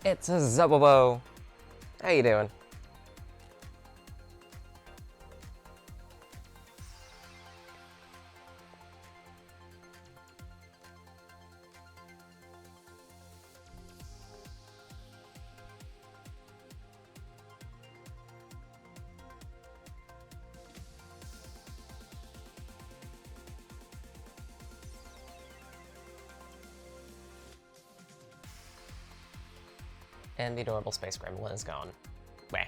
It's a Zubobo. How you doing? And the adorable space gremlin is gone. Weh.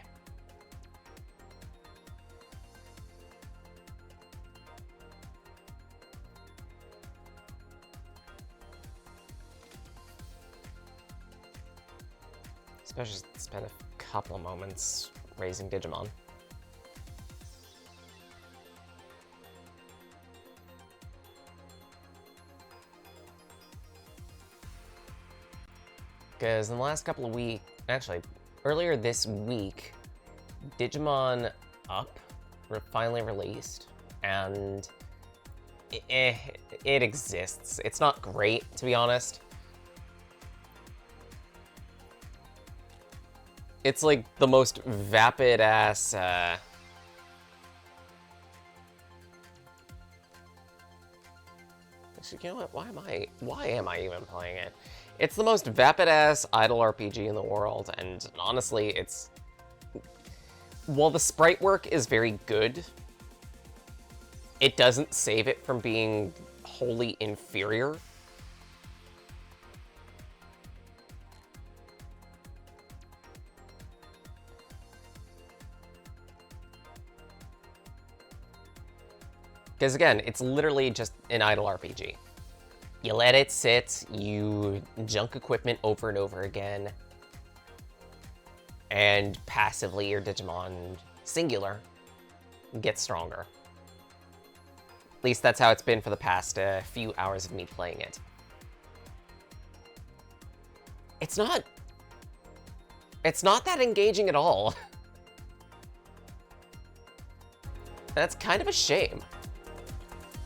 Especially spend a couple of moments raising Digimon. Because in the last couple of weeks, actually, earlier this week, Digimon Up finally released, and it exists. It's not great, to be honest. It's like the most vapid-ass, Actually, you know what? Why am I even playing it? It's the most vapid-ass idle RPG in the world, and honestly, while the sprite work is very good, it doesn't save it from being wholly inferior. Because again, it's literally just an idle RPG. You let it sit, you junk equipment over and over again, and passively your Digimon, singular, gets stronger. At least that's how it's been for the past few hours of me playing it. It's not that engaging at all. That's kind of a shame.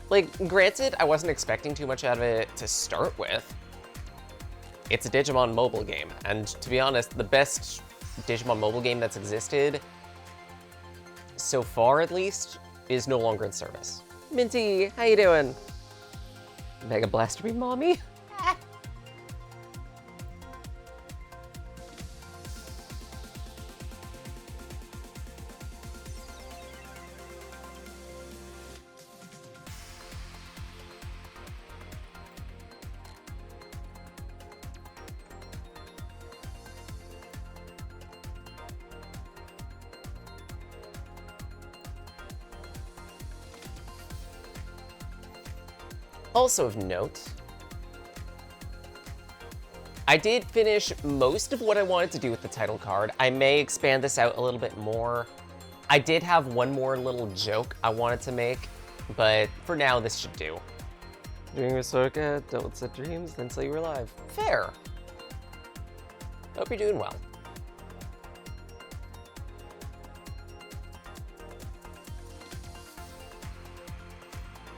Like, granted, I wasn't expecting too much out of it to start with. It's a Digimon mobile game, and to be honest, the best Digimon mobile game that's existed, so far at least, is no longer in service. Minty, how you doing? Mega Blaster me, mommy? Also of note, I did finish most of what I wanted to do with the title card. I may expand this out a little bit more. I did have one more little joke I wanted to make, but for now, this should do. Dream your circuit, don't set dreams, then say you were alive. Fair. Hope you're doing well.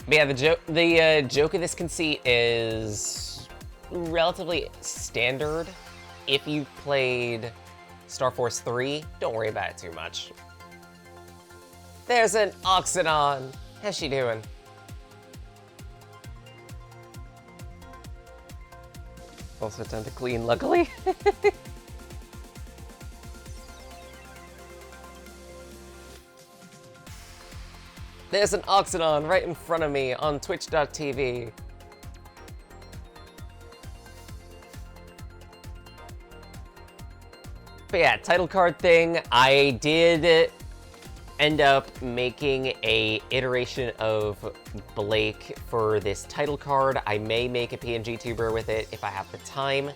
But yeah, the joke of this conceit is relatively standard. If you've played Star Force 3, don't worry about it too much. There's an Oxydon. How's she doing? Also time to clean, luckily. There's an Oxydon right in front of me on twitch.tv. But yeah, title card thing, I did end up making a iteration of Blake for this title card. I may make a PNG tuber with it if I have the time.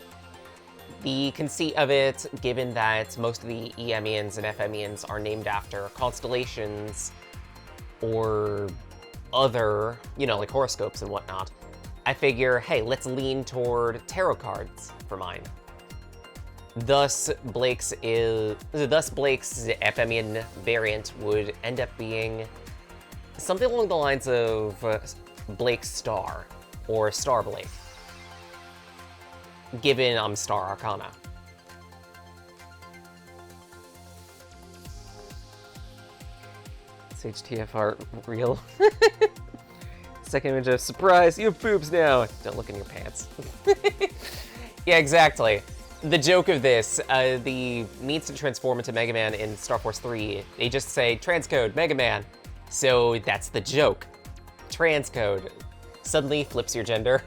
The conceit of it, given that most of the EMians and FMians are named after constellations or other, like horoscopes and whatnot, I figure, hey, let's lean toward tarot cards for mine. Thus, Blake's FMian variant would end up being something along the lines of Blake's Star, or Star Blake, given I'm Star Arcana. Stage TFR real. Second image of surprise, you have boobs now. Don't look in your pants. Yeah, exactly. The joke of this, the means to transform into Mega Man in Star Force 3, they just say transcode Mega Man. So that's the joke. Transcode. Suddenly flips your gender.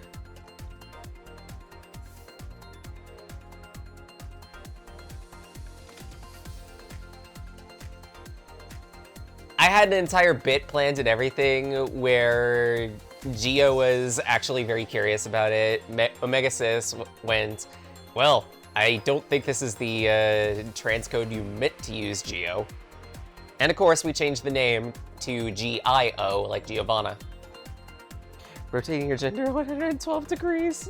I had an entire bit planned and everything where Geo was actually very curious about it. Omega Sis went, well, I don't think this is the transcode you meant to use, Geo. And of course, we changed the name to G-I-O, like Giovanna. Rotating your gender 112 degrees.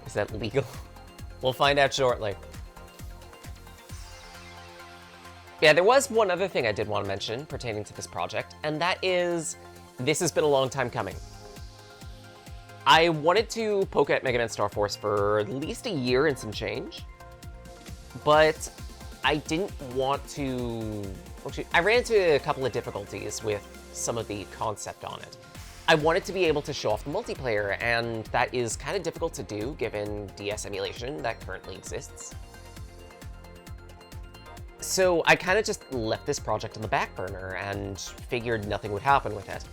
Is that legal? We'll find out shortly. Yeah, there was one other thing I did want to mention pertaining to this project, and that is, this has been a long time coming. I wanted to poke at Mega Man Star Force for at least a year and some change, but I didn't want to... I ran into a couple of difficulties with some of the concept on it. I wanted to be able to show off the multiplayer, and that is kind of difficult to do given DS emulation that currently exists. So I kind of just left this project on the back burner and figured nothing would happen with it.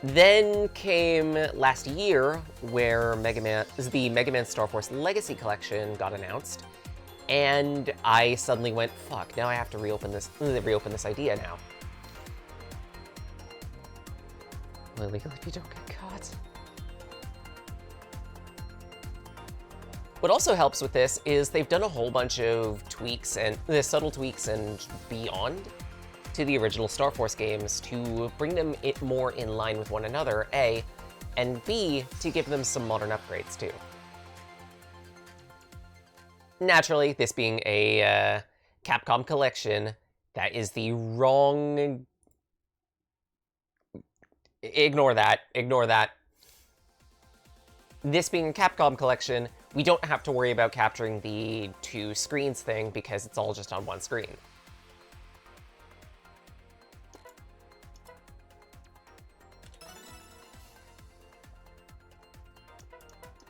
Then came last year, where the Mega Man Star Force Legacy Collection got announced, and I suddenly went, fuck, now I have to reopen this idea now. Well, legally, if you don't get caught. What also helps with this is they've done a whole bunch of tweaks and subtle tweaks and beyond to the original Star Force games to bring them more in line with one another, A, and B, to give them some modern upgrades too. Naturally, this being a Capcom collection, that is the wrong... Ignore that. Ignore that. This being a Capcom collection, we don't have to worry about capturing the two screens thing because it's all just on one screen.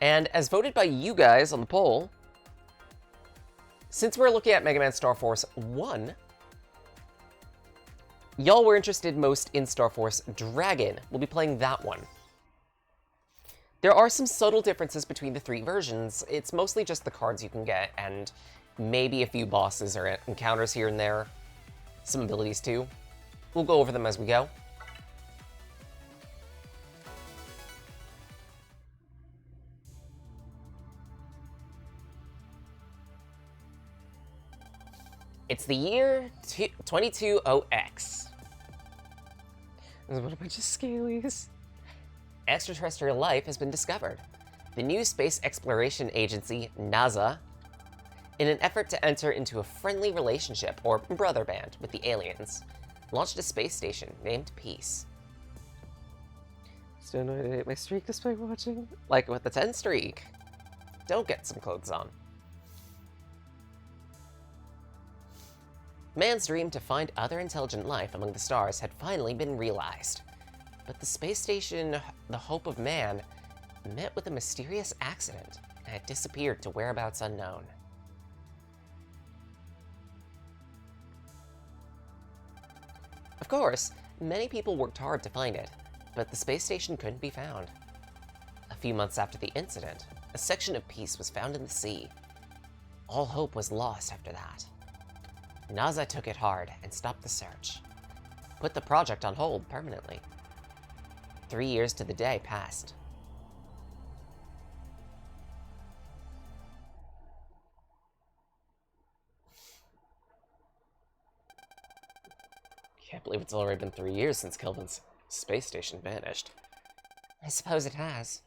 And as voted by you guys on the poll, since we're looking at Mega Man Star Force 1, y'all were interested most in Star Force Dragon. We'll be playing that one. There are some subtle differences between the three versions. It's mostly just the cards you can get, and maybe a few bosses or encounters here and there. Some abilities too. We'll go over them as we go. It's the year 220X. What a bunch of scalies. Extraterrestrial life has been discovered. The new space exploration agency, NASA, in an effort to enter into a friendly relationship, or brother band, with the aliens, launched a space station named Peace. Still annoyed I ate my streak despite watching? Like with the 10 streak. Don't get some clothes on. Man's dream to find other intelligent life among the stars had finally been realized. But the space station, the hope of man, met with a mysterious accident and had disappeared to whereabouts unknown. Of course, many people worked hard to find it, but the space station couldn't be found. A few months after the incident, a section of Peace was found in the sea. All hope was lost after that. NASA took it hard and stopped the search. Put the project on hold permanently. 3 years to the day passed. Can't believe it's already been 3 years since Kelvin's space station vanished. I suppose it has.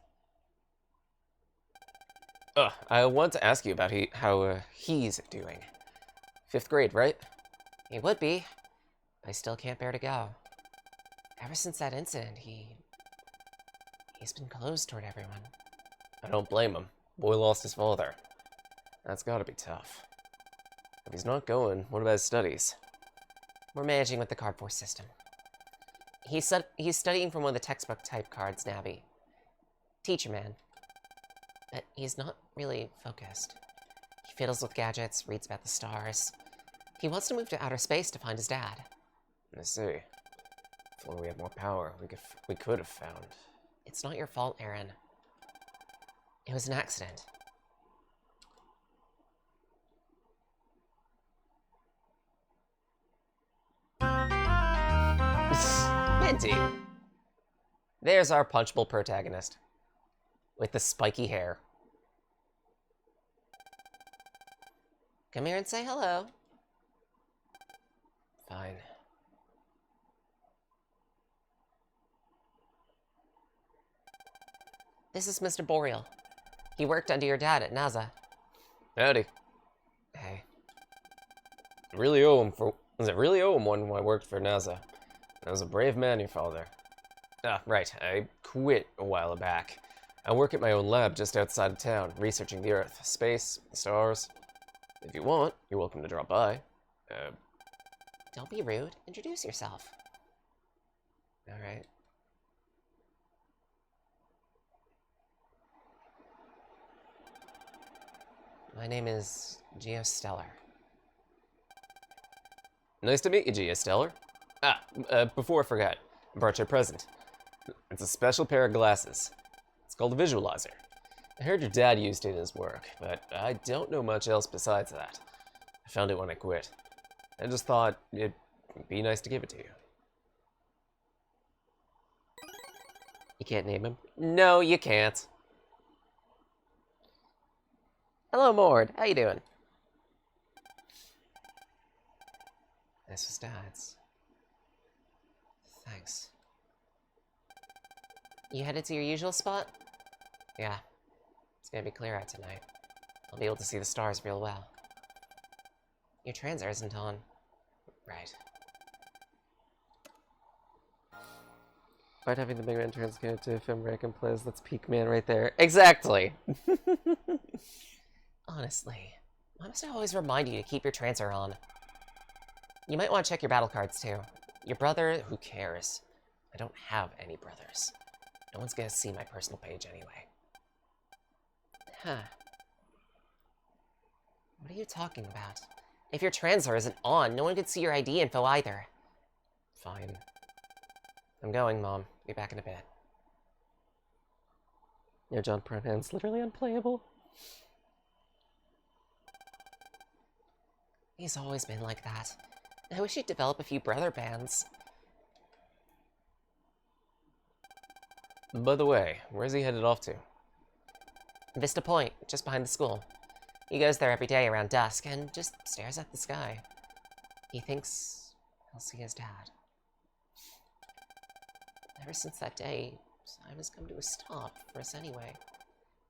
I want to ask you about how he's doing. 5th grade, right? He would be. But I still can't bear to go. Ever since that incident, he He's been closed toward everyone. I don't blame him. Boy lost his father. That's gotta be tough. If he's not going, what about his studies? We're managing with the Card Force system. He's studying from one of the textbook type cards, Navi. Teacher man. But he's not really focused. He fiddles with gadgets, reads about the stars. He wants to move to outer space to find his dad. I see. If only we had more power, we could have found. It's not your fault, Aaron. It was an accident. Minty! There's our punchable protagonist. With the spiky hair. Come here and say hello. Fine. This is Mr. Boreal. He worked under your dad at NASA. Howdy. Hey. I really owe him one when I worked for NASA. I was a brave man, your father. Ah, right. I quit a while back. I work at my own lab just outside of town, researching the Earth, space, the stars. If you want, you're welcome to drop by. Don't be rude. Introduce yourself. All right. My name is Geostellar. Nice to meet you, Geostellar. Before I forgot, I brought you a present. It's a special pair of glasses. It's called a visualizer. I heard your dad used it in his work, but I don't know much else besides that. I found it when I quit. I just thought it'd be nice to give it to you. You can't name him? No, you can't. Hello, Mord. How you doing? This was Dad's. Thanks. You headed to your usual spot? Yeah. It's gonna be clear out tonight. I'll be able to see the stars real well. Your transit isn't on. Right. Despite having the Mega-Man Transcode to Mega-Racc and plays, that's peak man right there. Exactly! Honestly, why must I always remind you to keep your transfer on? You might want to check your battle cards too. Your brother, who cares? I don't have any brothers. No one's gonna see my personal page anyway. Huh. What are you talking about? If your transfer isn't on, no one could see your ID info either. Fine. I'm going, Mom. Be back in a bit. Yeah, John Pronan's literally unplayable. He's always been like that. I wish he'd develop a few brother bands. By the way, where's he headed off to? Vista Point, just behind the school. He goes there every day around dusk and just stares at the sky. He thinks he'll see his dad. Ever since that day, time has come to a stop for us anyway.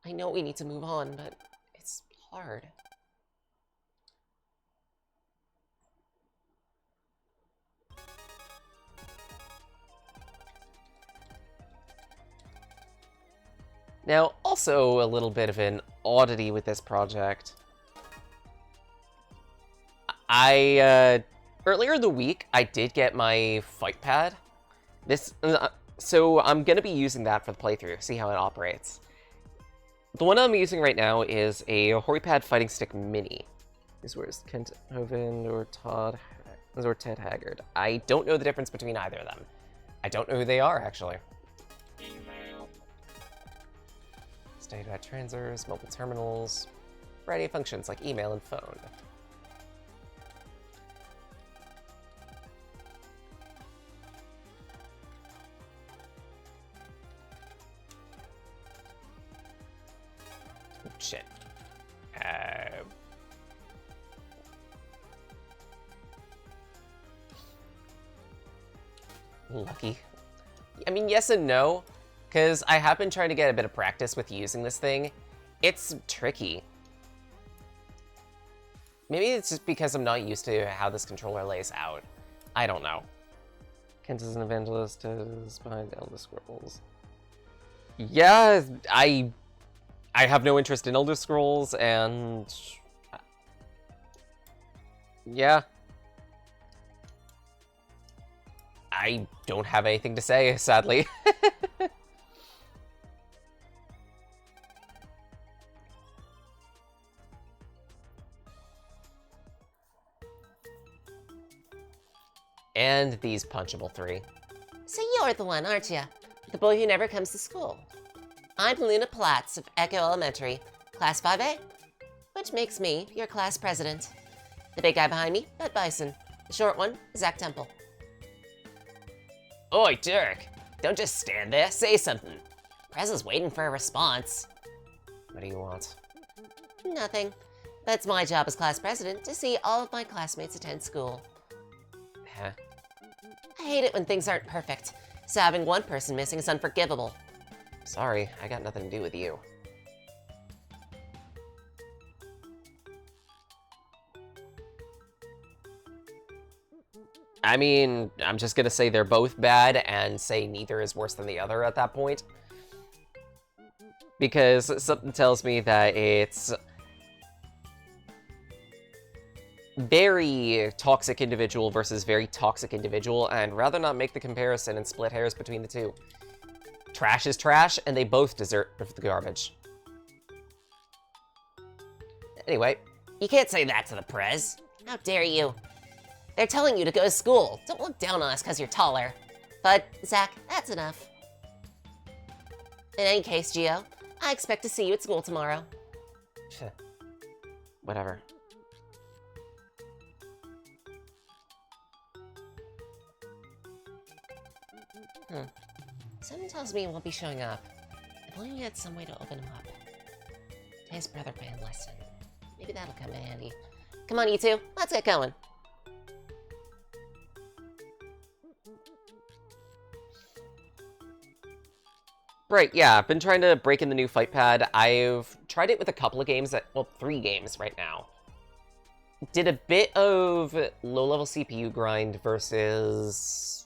I know we need to move on, but it's hard. Now, also a little bit of an oddity with this project. Earlier in the week, I did get my fight pad. So I'm gonna be using that for the playthrough, see how it operates. The one I'm using right now is a Horipad Fighting Stick Mini. This was Kent Hovind or Ted Haggard. I don't know the difference between either of them. I don't know who they are, actually. State transers, mobile terminals, variety of functions like email and phone. Oh, shit. Lucky. I mean, yes and no. Because I have been trying to get a bit of practice with using this thing. It's tricky. Maybe it's just because I'm not used to how this controller lays out. I don't know. Kent is an evangelist, is behind Elder Scrolls. Yeah, I have no interest in Elder Scrolls, and yeah, I don't have anything to say, sadly. And these punchable 3. So you're the one, aren't you? The boy who never comes to school. I'm Luna Platts of Echo Elementary, Class 5A, which makes me your class president. The big guy behind me, Bud Bison. The short one, Zach Temple. Oi, Dirk! Don't just stand there, say something. Prez is waiting for a response. What do you want? Nothing. That's my job as class president, to see all of my classmates attend school. Huh? I hate it when things aren't perfect, so having one person missing is unforgivable. Sorry, I got nothing to do with you. I mean, I'm just gonna say they're both bad and say neither is worse than the other at that point. Because something tells me that it's very toxic individual versus very toxic individual, and rather not make the comparison and split hairs between the two. Trash is trash, and they both deserve the garbage. Anyway. You can't say that to the Prez. How dare you? They're telling you to go to school. Don't look down on us because you're taller. But, Zach, that's enough. In any case, Gio, I expect to see you at school tomorrow. Whatever. Something tells me he won't be showing up. If only we had some way to open him up. His brother band lesson. Maybe that'll come in handy. Come on, you two. Let's get going. Right, yeah, I've been trying to break in the new fight pad. I've tried it with a couple of games, well, 3 games right now. Did a bit of low-level CPU grind versus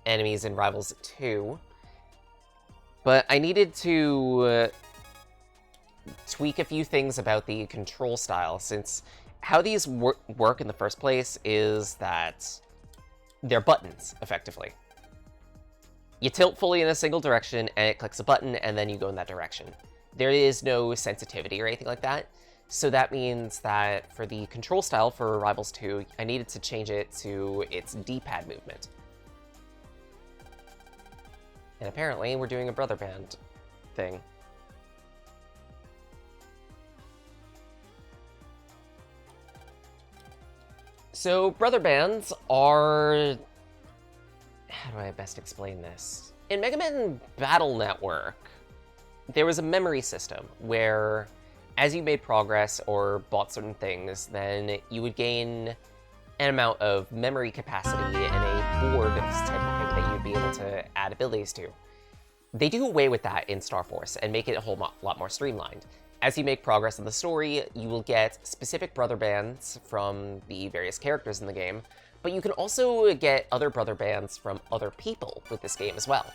enemies in Rivals 2. But I needed to tweak a few things about the control style, since how these work in the first place is that they're buttons, effectively. You tilt fully in a single direction, and it clicks a button, and then you go in that direction. There is no sensitivity or anything like that, so that means that for the control style for Rivals 2, I needed to change it to its D-pad movement. And apparently, we're doing a brother band thing. So, brother bands are... How do I best explain this? In Mega Man Battle Network, there was a memory system where, as you made progress or bought certain things, then you would gain an amount of memory capacity in a board type of thing that you'd be able to add abilities to. They do away with that in Star Force and make it a whole lot more streamlined. As you make progress in the story, you will get specific brother bands from the various characters in the game, but you can also get other brother bands from other people with this game as well.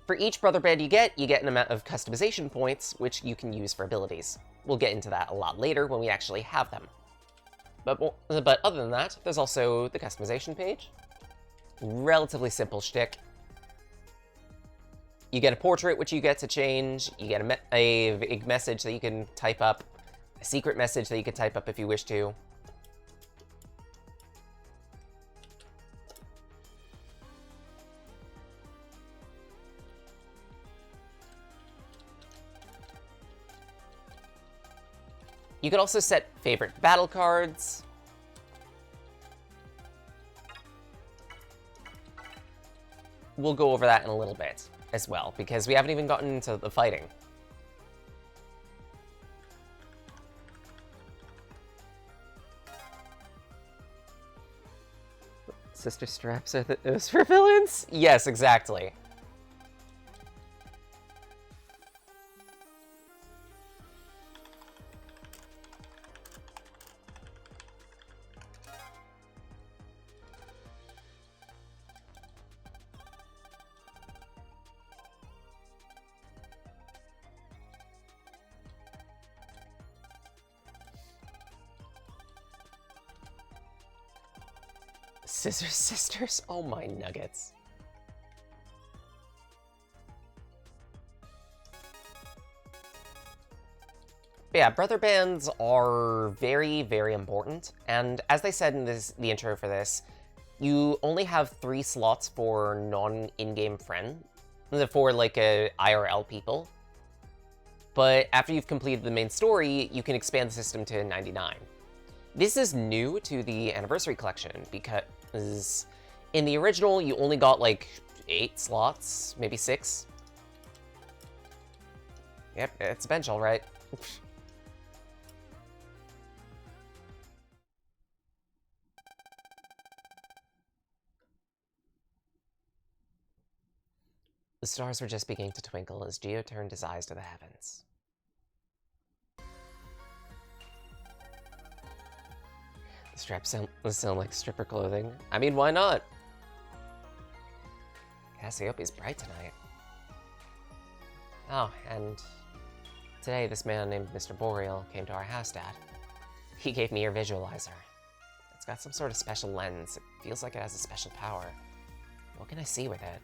For each brother band you get an amount of customization points, which you can use for abilities. We'll get into that a lot later when we actually have them. But other than that, there's also the customization page. Relatively simple shtick. You get a portrait, which you get to change. You get a message that you can type up, a secret message that you can type up if you wish to. You can also set favorite battle cards. We'll go over that in a little bit as well, because we haven't even gotten into the fighting. Sister straps are those for villains? Yes, exactly. Scissor Sisters? Oh my nuggets. But yeah, brother bands are very, very important. And as they said in the intro for this, you only have 3 slots for non-in-game friend, for like IRL people. But after you've completed the main story, you can expand the system to 99. This is new to the Anniversary Collection, because in the original, you only got like 8 slots, maybe 6. Yep, it's a bench, all right. The stars were just beginning to twinkle as Geo turned his eyes to the heavens. The straps sound like stripper clothing. I mean, why not? Cassiopeia's bright tonight. Oh, and today this man named Mr. Boreal came to our house, Dad. He gave me your visualizer. It's got some sort of special lens. It feels like it has a special power. What can I see with it?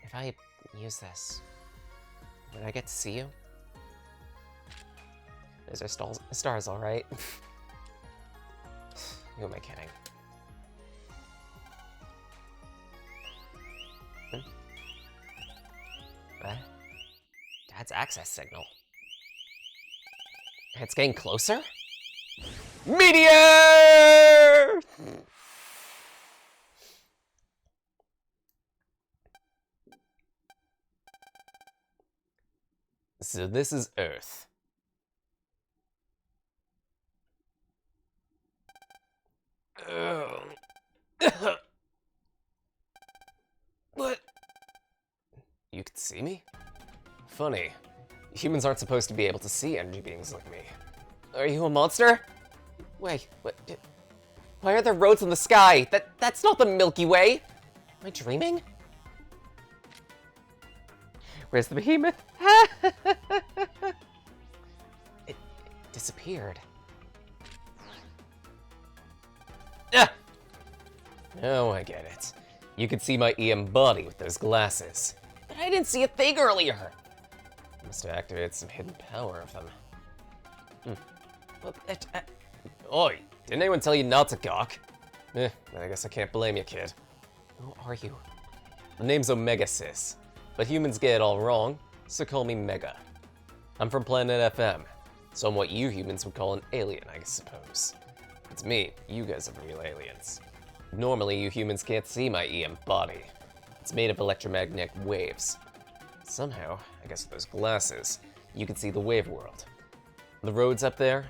If I use this, would I get to see you? Those are stars, all right. Who am I kidding? What? Dad's access signal. It's getting closer? Meteor! So this is Earth. What? You can see me? Funny. Humans aren't supposed to be able to see energy beings like me. Are you a monster? Wait, what? Why are there roads in the sky? That's not the Milky Way. Am I dreaming? Where's the behemoth? It disappeared. Ah! Oh, I get it. You could see my EM body with those glasses. But I didn't see a thing earlier. Must have activated some hidden power of them. Well, Oi, didn't anyone tell you not to gawk? I guess I can't blame you, kid. Who are you? The name's Mega-Racc, but humans get it all wrong, so call me Mega. I'm from Planet FM, so I'm what you humans would call an alien, I suppose. It's me, you guys are the real aliens. Normally, you humans can't see my EM body. It's made of electromagnetic waves. Somehow, I guess with those glasses, you can see the wave world. The roads up there,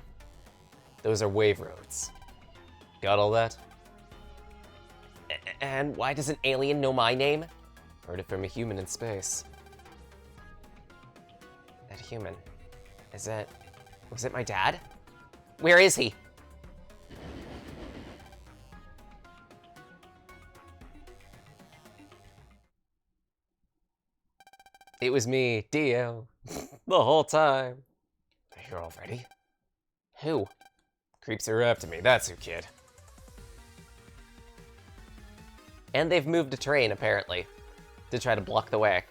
those are wave roads. Got all that? And why does an alien know my name? Heard it from a human in space. That human, was it my dad? Where is he? It was me, Dio, the whole time. They're here already? Who? Creeps are after me, that's who, kid. And they've moved a train, apparently, to try to block the way.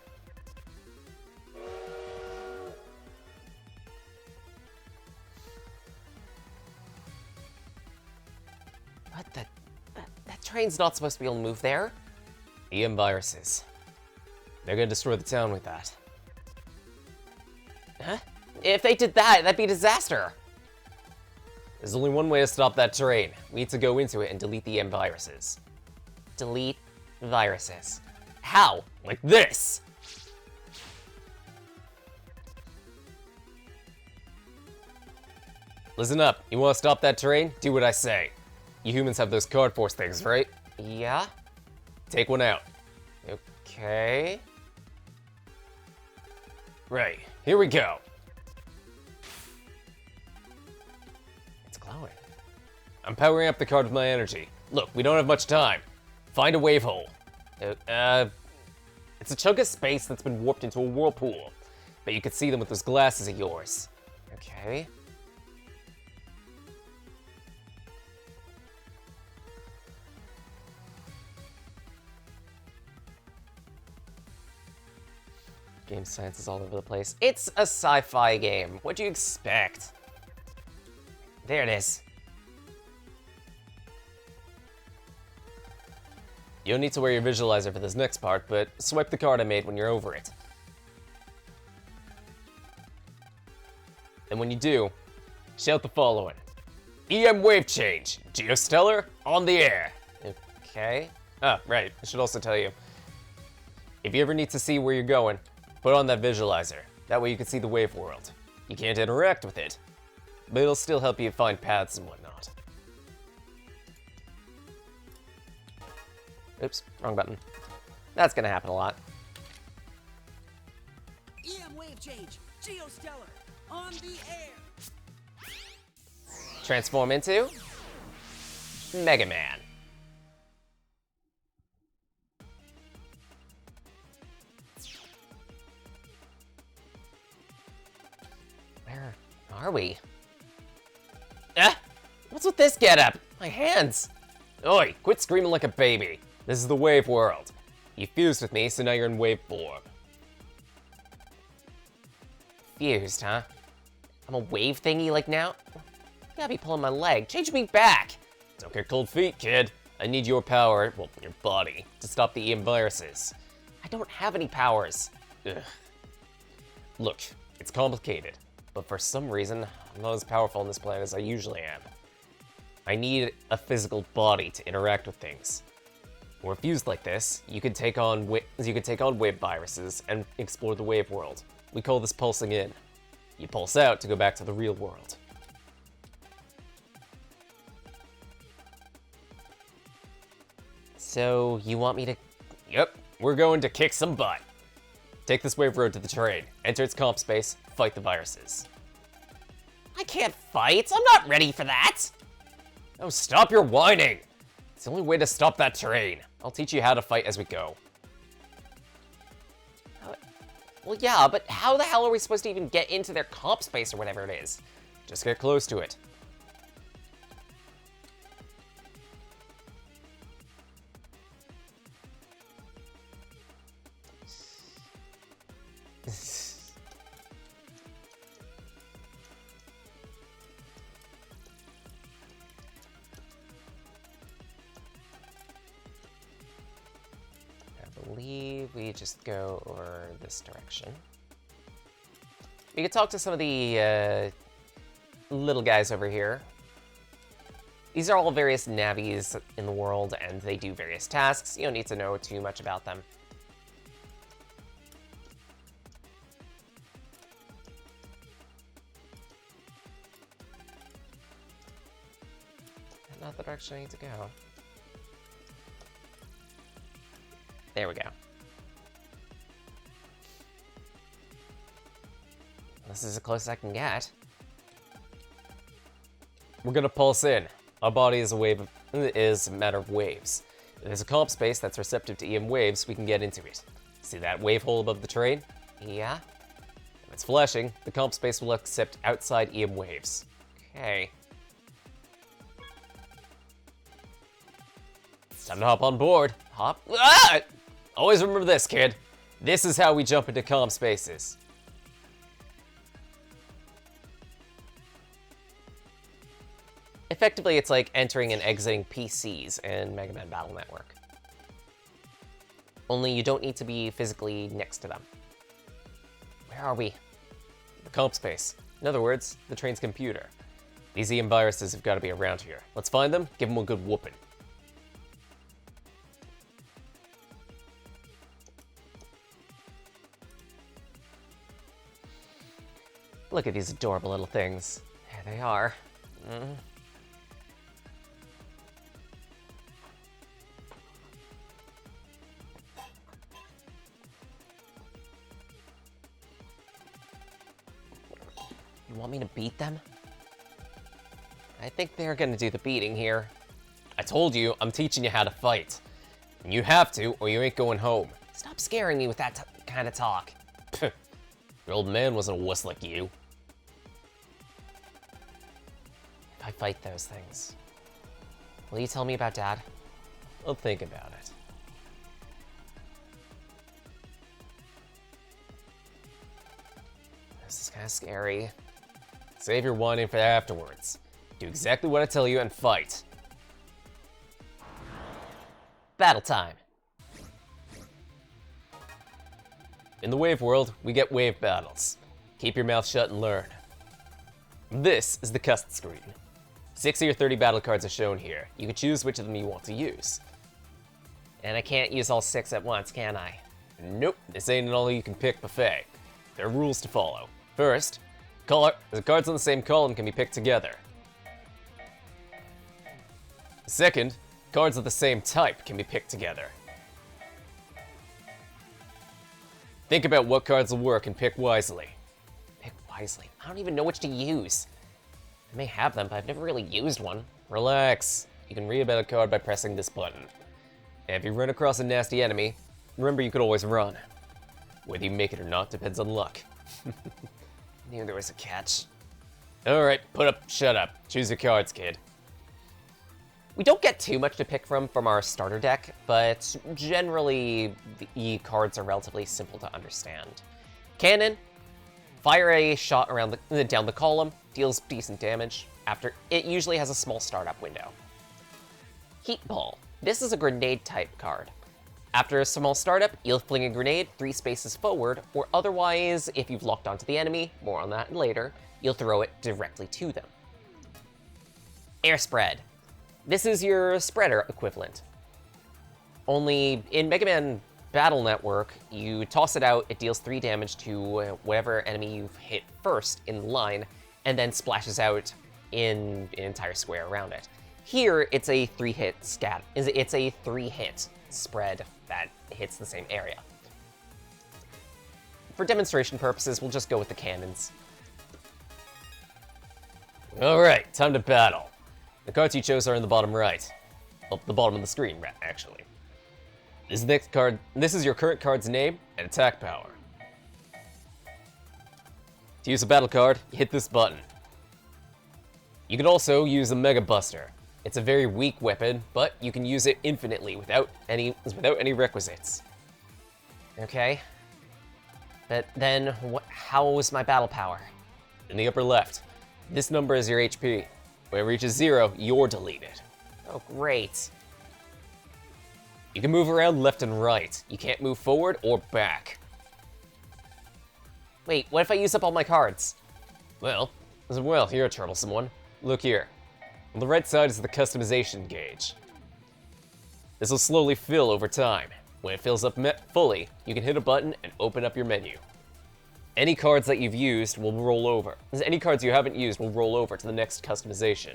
What the? That train's not supposed to be able to move there. EM viruses. They're gonna destroy the town with that. Huh? If they did that, that'd be a disaster. There's only one way to stop that train. We need to go into it and delete the EM viruses. Delete viruses. How? Like this! Listen up. You want to stop that train? Do what I say. You humans have those card force things, right? Yeah? Take one out. Okay. Right. Here we go. It's glowing. I'm powering up the card with my energy. Look, we don't have much time. Find a wave hole. It's a chunk of space that's been warped into a whirlpool. But you can see them with those glasses of yours. Okay. Game science is all over the place. It's a sci-fi game. What do you expect? There it is. You don't need to wear your visualizer for this next part, but swipe the card I made when you're over it. And when you do, shout the following. EM wave change. Geostellar on the air. Okay. Ah, right. I should also tell you. If you ever need to see where you're going, put on that visualizer. That way you can see the wave world. You can't interact with it, but it'll still help you find paths and whatnot. Oops, wrong button. That's gonna happen a lot. EM wave change. Geostellar on the air. Transform into Mega Man. Where are we? Ah! What's with this getup? My hands! Oi, quit screaming like a baby. This is the wave world. You fused with me, so now you're in wave form. Fused, huh? I'm a wave thingy like now? You gotta be pulling my leg. Change me back! Don't get cold feet, kid. I need your power, well, your body, to stop the EM viruses. I don't have any powers. Ugh. Look, it's complicated, but for some reason, I'm not as powerful on this planet as I usually am. I need a physical body to interact with things. When we're fused like this, you can take on wave viruses and explore the wave world. We call this pulsing in. You pulse out to go back to the real world. So, you want me to... Yep, we're going to kick some butt. Take this wave road to the terrain, enter its comp space, fight the viruses. I can't fight, I'm not ready for that! Oh, stop your whining! It's the only way to stop that terrain. I'll teach you how to fight as we go. Well, yeah, but how the hell are we supposed to even get into their comp space or whatever it is? Just get close to it. I believe we just go over this direction. We could talk to some of the little guys over here. These are all various navies in the world, and they do various tasks. You don't need to know too much about them. Not the direction I need to go. There we go. This is as close as I can get. We're gonna pulse in. Our body is a matter of waves. If there's a comp space that's receptive to EM waves, we can get into it. See that wave hole above the terrain? Yeah. If it's flashing, the comp space will accept outside EM waves. Okay. It's time to hop on board. Hop. Ah! Always remember this, kid. This is how we jump into comp spaces. Effectively, it's like entering and exiting PCs in Mega Man Battle Network. Only you don't need to be physically next to them. Where are we? The comp space. In other words, the train's computer. These EM viruses have got to be around here. Let's find them, give them a good whooping. Look at these adorable little things. There they are. You want me to beat them? I think they're gonna do the beating here. I told you, I'm teaching you how to fight. And you have to, or you ain't going home. Stop scaring me with that kind of talk. Your old man wasn't a wuss like you. If I fight those things, will you tell me about Dad? I'll think about it. This is kind of scary. Save your whining for afterwards. Do exactly what I tell you and fight. Battle time. In the wave world, we get wave battles. Keep your mouth shut and learn. This is the custom screen. 60 or 30 battle cards are shown here. You can choose which of them you want to use. And I can't use all 6 at once, can I? Nope, this ain't an all-you-can-pick buffet. There are rules to follow. First, the cards on the same column can be picked together. Second, cards of the same type can be picked together. Think about what cards will work and pick wisely. Pick wisely. I don't even know which to use. I may have them, but I've never really used one. Relax. You can read about a card by pressing this button. And if you run across a nasty enemy, remember you could always run. Whether you make it or not depends on luck. Knew there was a catch. Alright, shut up. Choose your cards, kid. We don't get too much to pick from our starter deck, but generally the cards are relatively simple to understand. Cannon, fire a shot around down the column, deals decent damage. After it usually has a small startup window. Heat Ball. This is a grenade type card. After a small startup, you'll fling a grenade 3 spaces forward, or otherwise, if you've locked onto the enemy, more on that later, you'll throw it directly to them. Air Spread. This is your spreader equivalent. Only in Mega Man Battle Network, you toss it out, it deals 3 damage to whatever enemy you've hit first in line, and then splashes out in an entire square around it. Here, it's a 3-hit scat. It's a 3-hit spread that hits the same area. For demonstration purposes, we'll just go with the cannons. Alright, time to battle. The cards you chose are in the bottom right. Well, the bottom of the screen, actually. This is your current card's name and attack power. To use a battle card, you hit this button. You can also use a Mega Buster. It's a very weak weapon, but you can use it infinitely without any requisites. Okay. But then, how was my battle power? In the upper left. This number is your HP. When it reaches 0, you're deleted. Oh, great. You can move around left and right. You can't move forward or back. Wait, what if I use up all my cards? Well, you're a troublesome one. Look here. On the right side is the customization gauge. This will slowly fill over time. When it fills up fully, you can hit a button and open up your menu. Any cards that you've used will roll over. Any cards you haven't used will roll over to the next customization.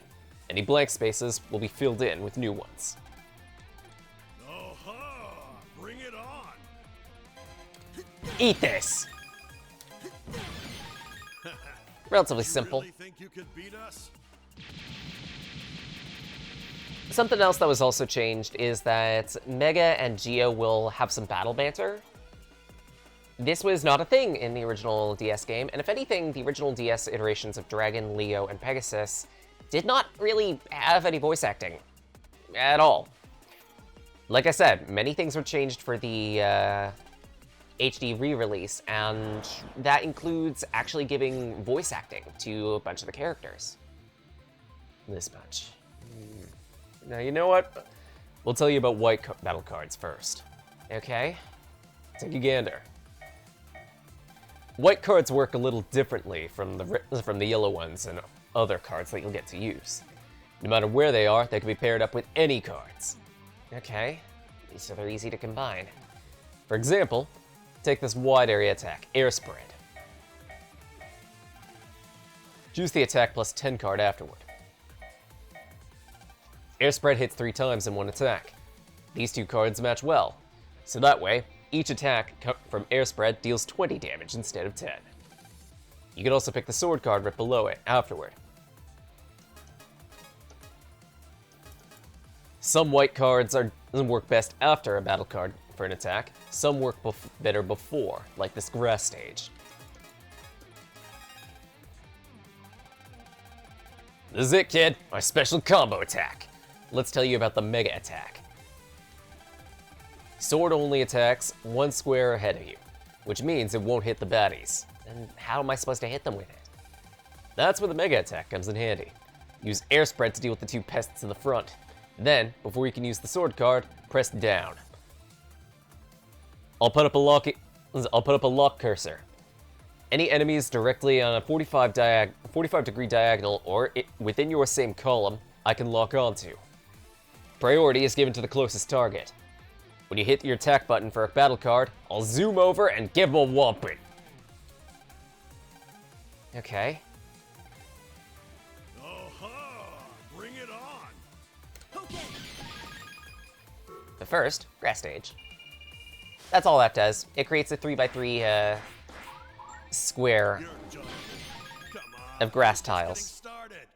Any blank spaces will be filled in with new ones. Aha! Bring it on! Eat this! Relatively simple. Really think you could beat us? Something else that was also changed is that Mega and Geo will have some battle banter. This was not a thing in the original DS game, and if anything, the original DS iterations of Dragon, Leo, and Pegasus did not really have any voice acting at all. Like I said, many things were changed for the HD re-release, and that includes actually giving voice acting to a bunch of the characters. This much. Now, you know what? We'll tell you about white battle cards first. Okay. Take a gander. White cards work a little differently from the yellow ones and other cards that you'll get to use. No matter where they are, they can be paired up with any cards. Okay. So they're easy to combine. For example, take this wide area attack, Air Spread. Choose the attack plus 10 card afterward. Air Spread hits 3 times in one attack. These 2 cards match well, so that way, each attack from Air Spread deals 20 damage instead of 10. You can also pick the sword card right below it afterward. Some white cards work best after a battle card for an attack, some work better before, like this grass stage. This is it, kid, my special combo attack. Let's tell you about the Mega Attack. Sword only attacks 1 square ahead of you, which means it won't hit the baddies. And how am I supposed to hit them with it? That's where the Mega-Attack comes in handy. Use Air Spread to deal with the two pests in the front. Then, before you can use the sword card, press down. I'll put up a lock cursor. Any enemies directly on a 45 degree diagonal or within your same column, I can lock onto. Priority is given to the closest target. When you hit your attack button for a battle card, I'll zoom over and give him a whomping. Okay. Bring it on. Okay. But first, grass stage. That's all that does. It creates a 3x3 square You're done. Come on. of grass Just getting tiles. started.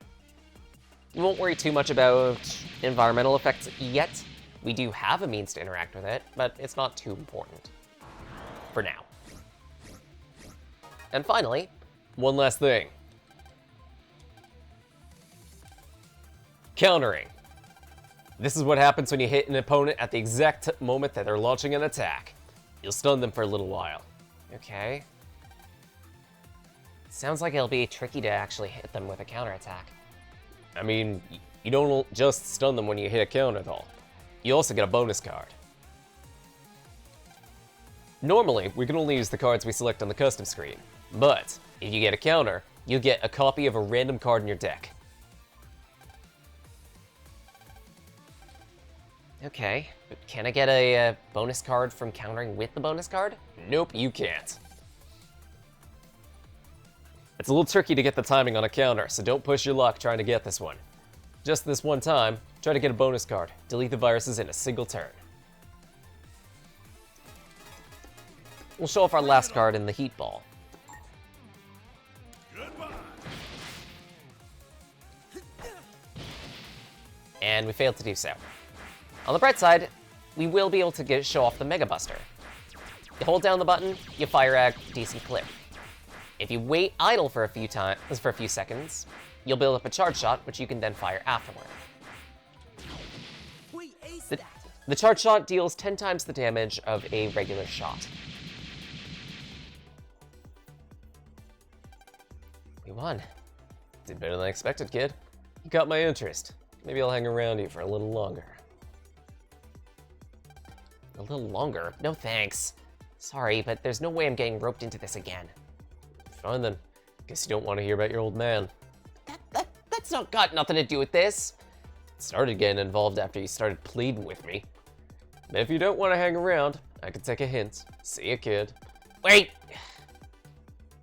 We won't worry too much about environmental effects yet. We do have a means to interact with it, but it's not too important. For now. And finally, one last thing. Countering. This is what happens when you hit an opponent at the exact moment that they're launching an attack. You'll stun them for a little while. Okay. Sounds like it'll be tricky to actually hit them with a counterattack. I mean, you don't just stun them when you hit a counter, though. You also get a bonus card. Normally, we can only use the cards we select on the custom screen, but if you get a counter, you'll get a copy of a random card in your deck. Okay, but can I get a bonus card from countering with the bonus card? Nope, you can't. It's a little tricky to get the timing on a counter, so don't push your luck trying to get this one. Just this one time, try to get a bonus card. Delete the viruses in a single turn. We'll show off our last card in the Heat Ball. Goodbye. And we failed to do so. On the bright side, we will be able to show off the Mega Buster. You hold down the button, you fire a decent clip. If you wait idle for a few seconds, you'll build up a charge shot, which you can then fire afterward. We aced The, that. the charge shot deals 10 times the damage of a regular shot. We won. Did better than I expected, kid. You got my interest. Maybe I'll hang around you for a little longer. A little longer? No thanks. Sorry, but there's no way I'm getting roped into this again. Fine then. Guess you don't want to hear about your old man. That's not got nothing to do with this. Started getting involved after you started pleading with me. But if you don't want to hang around, I could take a hint. See ya, kid. Wait!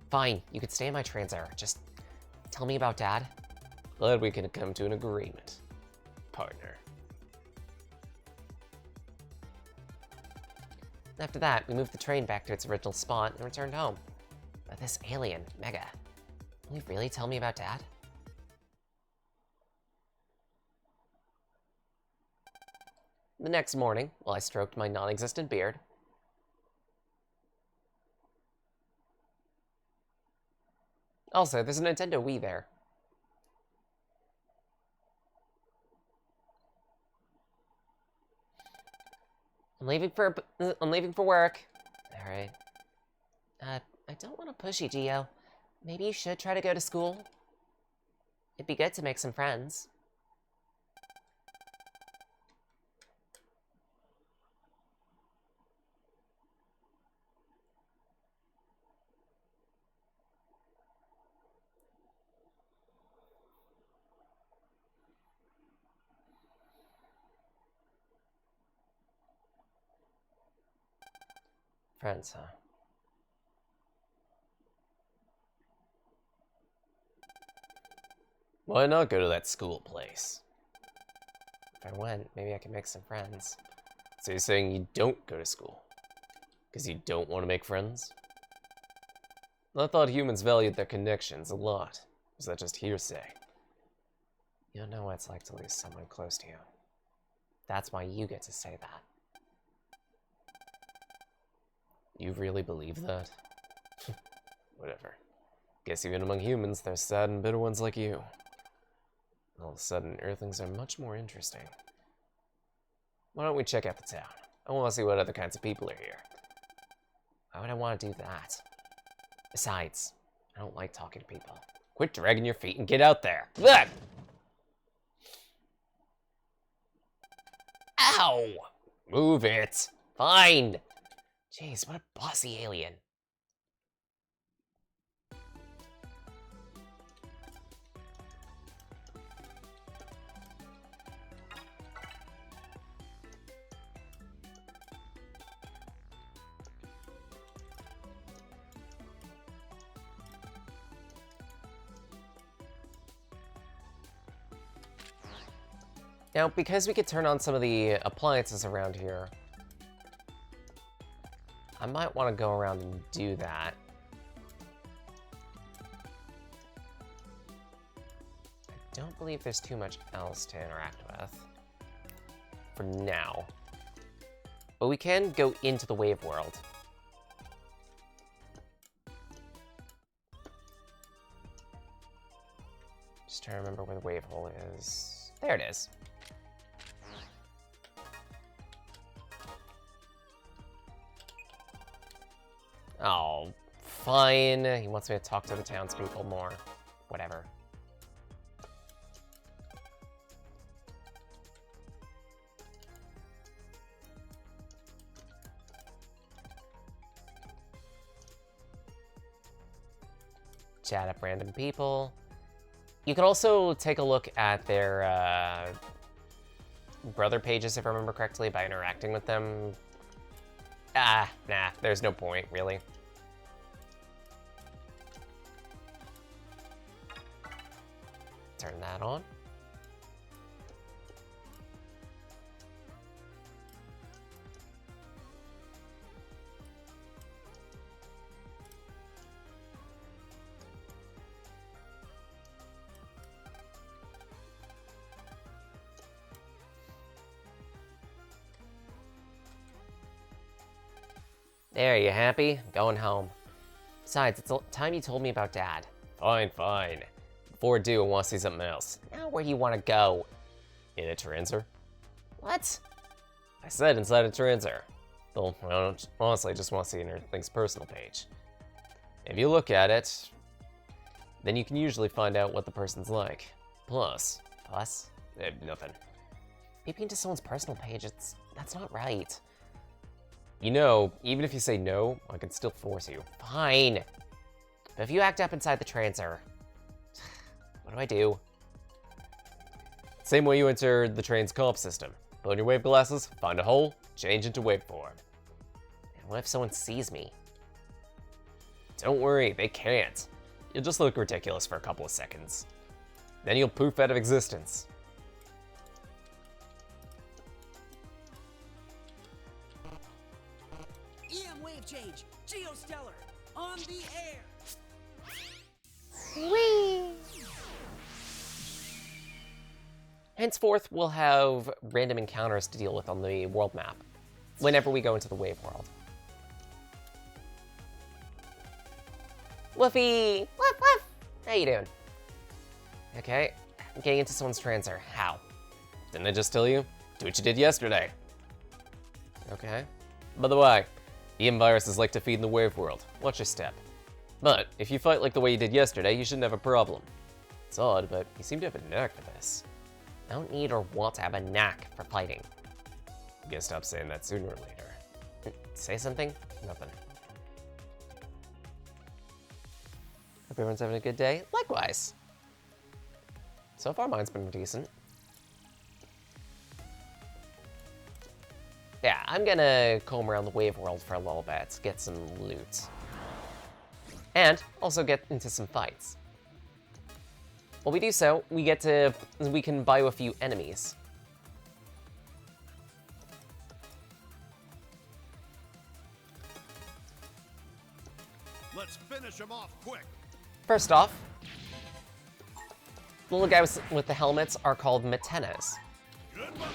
Fine, you could stay in my trans error. Just tell me about Dad. Glad we can come to an agreement, partner. After that, we moved the train back to its original spot and returned home. But this alien, Mega, will you really tell me about Dad? The next morning, while I stroked my non-existent beard, also, there's a Nintendo Wii there. I'm leaving for work. All right. I don't want to push you, Gio. Maybe you should try to go to school. It'd be good to make some friends. Friends, huh? Why not go to that school place? If I went, maybe I could make some friends. So you're saying you don't go to school? Because you don't want to make friends? I thought humans valued their connections a lot. Was that just hearsay? You don't know what it's like to lose someone close to you. That's why you get to say that. You really believe that? Whatever. Guess even among humans, there's sad and bitter ones like you. All of a sudden, Earthlings are much more interesting. Why don't we check out the town? I want to see what other kinds of people are here. Why would I want to do that? Besides, I don't like talking to people. Quit dragging your feet and get out there. Ugh! Ow! Move it. Fine. Jeez, what a bossy alien. Now, because we could turn on some of the appliances around here, I might want to go around and do that. I don't believe there's too much else to interact with for now. But we can go into the wave world. Just trying to remember where the wave hole is. There it is. Oh, fine. He wants me to talk to the townspeople more. Whatever. Chat up random people. You can also take a look at their brother pages, if I remember correctly, by interacting with them. Nah, there's no point, really. Turn that on. There, you happy? Going home. Besides, it's time you told me about Dad. Fine, fine. Before I do, I want to see something else. Now, where do you want to go? In a transer. What? I said inside a transer. Well, honestly, I just want to see Thing's personal page. If you look at it, then you can usually find out what the person's like. Plus? Nothing. Peeping into someone's personal page, that's not right. You know, even if you say no, I can still force you. Fine. But if you act up inside the transer, what do I do? Same way you enter the train's comp system. Put on your wave glasses, find a hole, change into waveform. And what if someone sees me? Don't worry, they can't. You'll just look ridiculous for a couple of seconds. Then you'll poof out of existence. EM wave change. Geostellar. On the air. Whee! Henceforth, we'll have random encounters to deal with on the world map whenever we go into the wave world. Woofy! Woof woof! How you doing? Okay, I'm getting into someone's transer. How? Didn't I just tell you? Do what you did yesterday. Okay. By the way, EM viruses like to feed in the wave world. Watch your step. But if you fight like the way you did yesterday, you shouldn't have a problem. It's odd, but you seem to have a knack for this. I don't need or want to have a knack for fighting. You gotta stop saying that sooner or later. Say something? Nothing. Hope everyone's having a good day. Likewise. So far, mine's been decent. Yeah, I'm gonna comb around the wave world for a little bit, get some loot. And also get into some fights. While we do so, we can bio a few enemies. Let's finish him off quick. First off, the little guys with the helmets are called Matenas. Goodbye.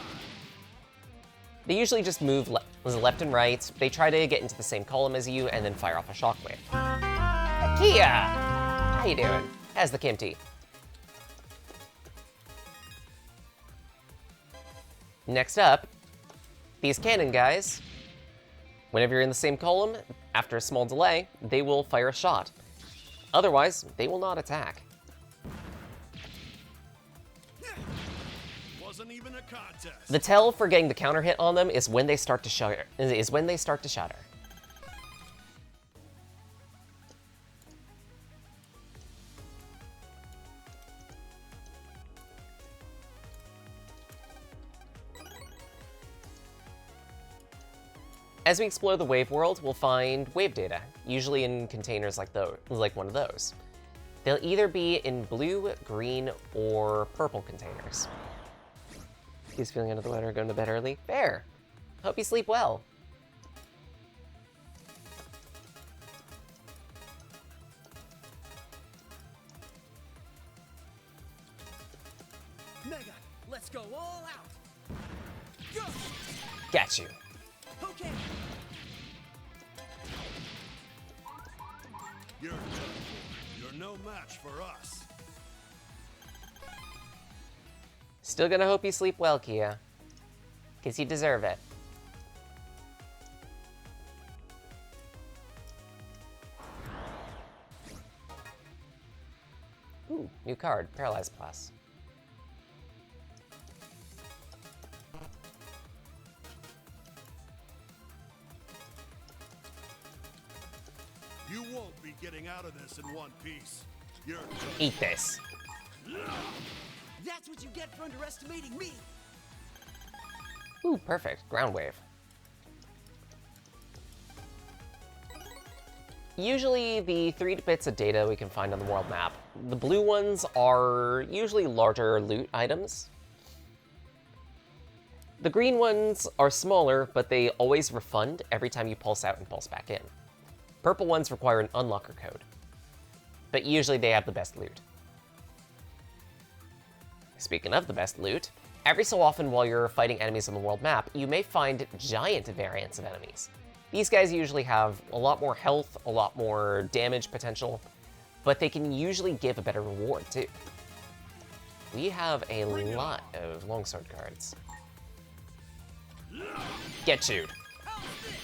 They usually just move left and right. They try to get into the same column as you and then fire off a shockwave. Kia! How you doing? How's the Kimchi? Next up, these cannon guys. Whenever you're in the same column, after a small delay, they will fire a shot. Otherwise, they will not attack. Wasn't even a contest. The tell for getting the counter hit on them is when they start to shatter. As we explore the wave world, we'll find wave data, usually in containers like one of those. They'll either be in blue, green, or purple containers. He's feeling under the weather, going to bed early? Fair. Hope you sleep well. Mega, let's go all out. Go! Got you. Okay. You're done for. You're no match for us. Still gonna hope you sleep well, Kia. 'Cause you deserve it. Ooh, new card, Paralyze Plus. You won't be getting out of this in one piece. You're done. Eat this. That's what you get for underestimating me. Ooh, perfect. Ground Wave. Usually the 3 bits of data we can find on the world map. The blue ones are usually larger loot items. The green ones are smaller, but they always refund every time you pulse out and pulse back in. Purple ones require an unlocker code, but usually they have the best loot. Speaking of the best loot, every so often while you're fighting enemies on the world map, you may find giant variants of enemies. These guys usually have a lot more health, a lot more damage potential, but they can usually give a better reward too. We have a lot of longsword cards. Get chewed. How's this?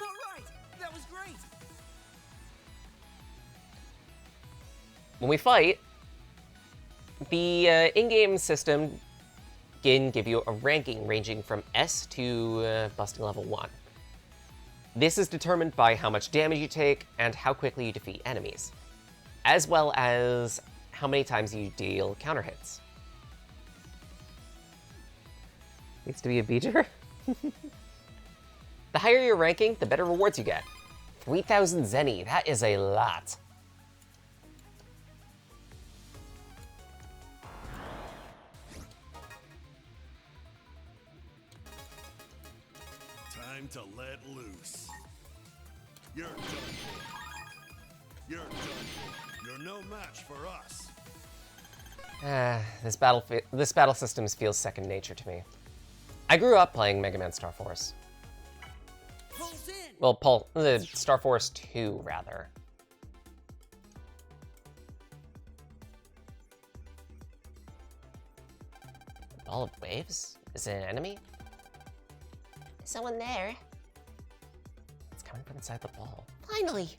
All right, that was great. When we fight, the in-game system can give you a ranking ranging from S to busting level 1. This is determined by how much damage you take and how quickly you defeat enemies, as well as how many times you deal counter hits. Needs to be a beater? The higher your ranking, the better rewards you get. 3,000 Zenny, that is a lot. Time to let loose. You're done for. You're done for. You're no match for us. This battle system feels second nature to me. I grew up playing Mega Man Star Force. Pulse in. Well, Star Force 2, rather. Ball of Waves? Is it an enemy? Is someone there? It's coming from inside the ball. Finally!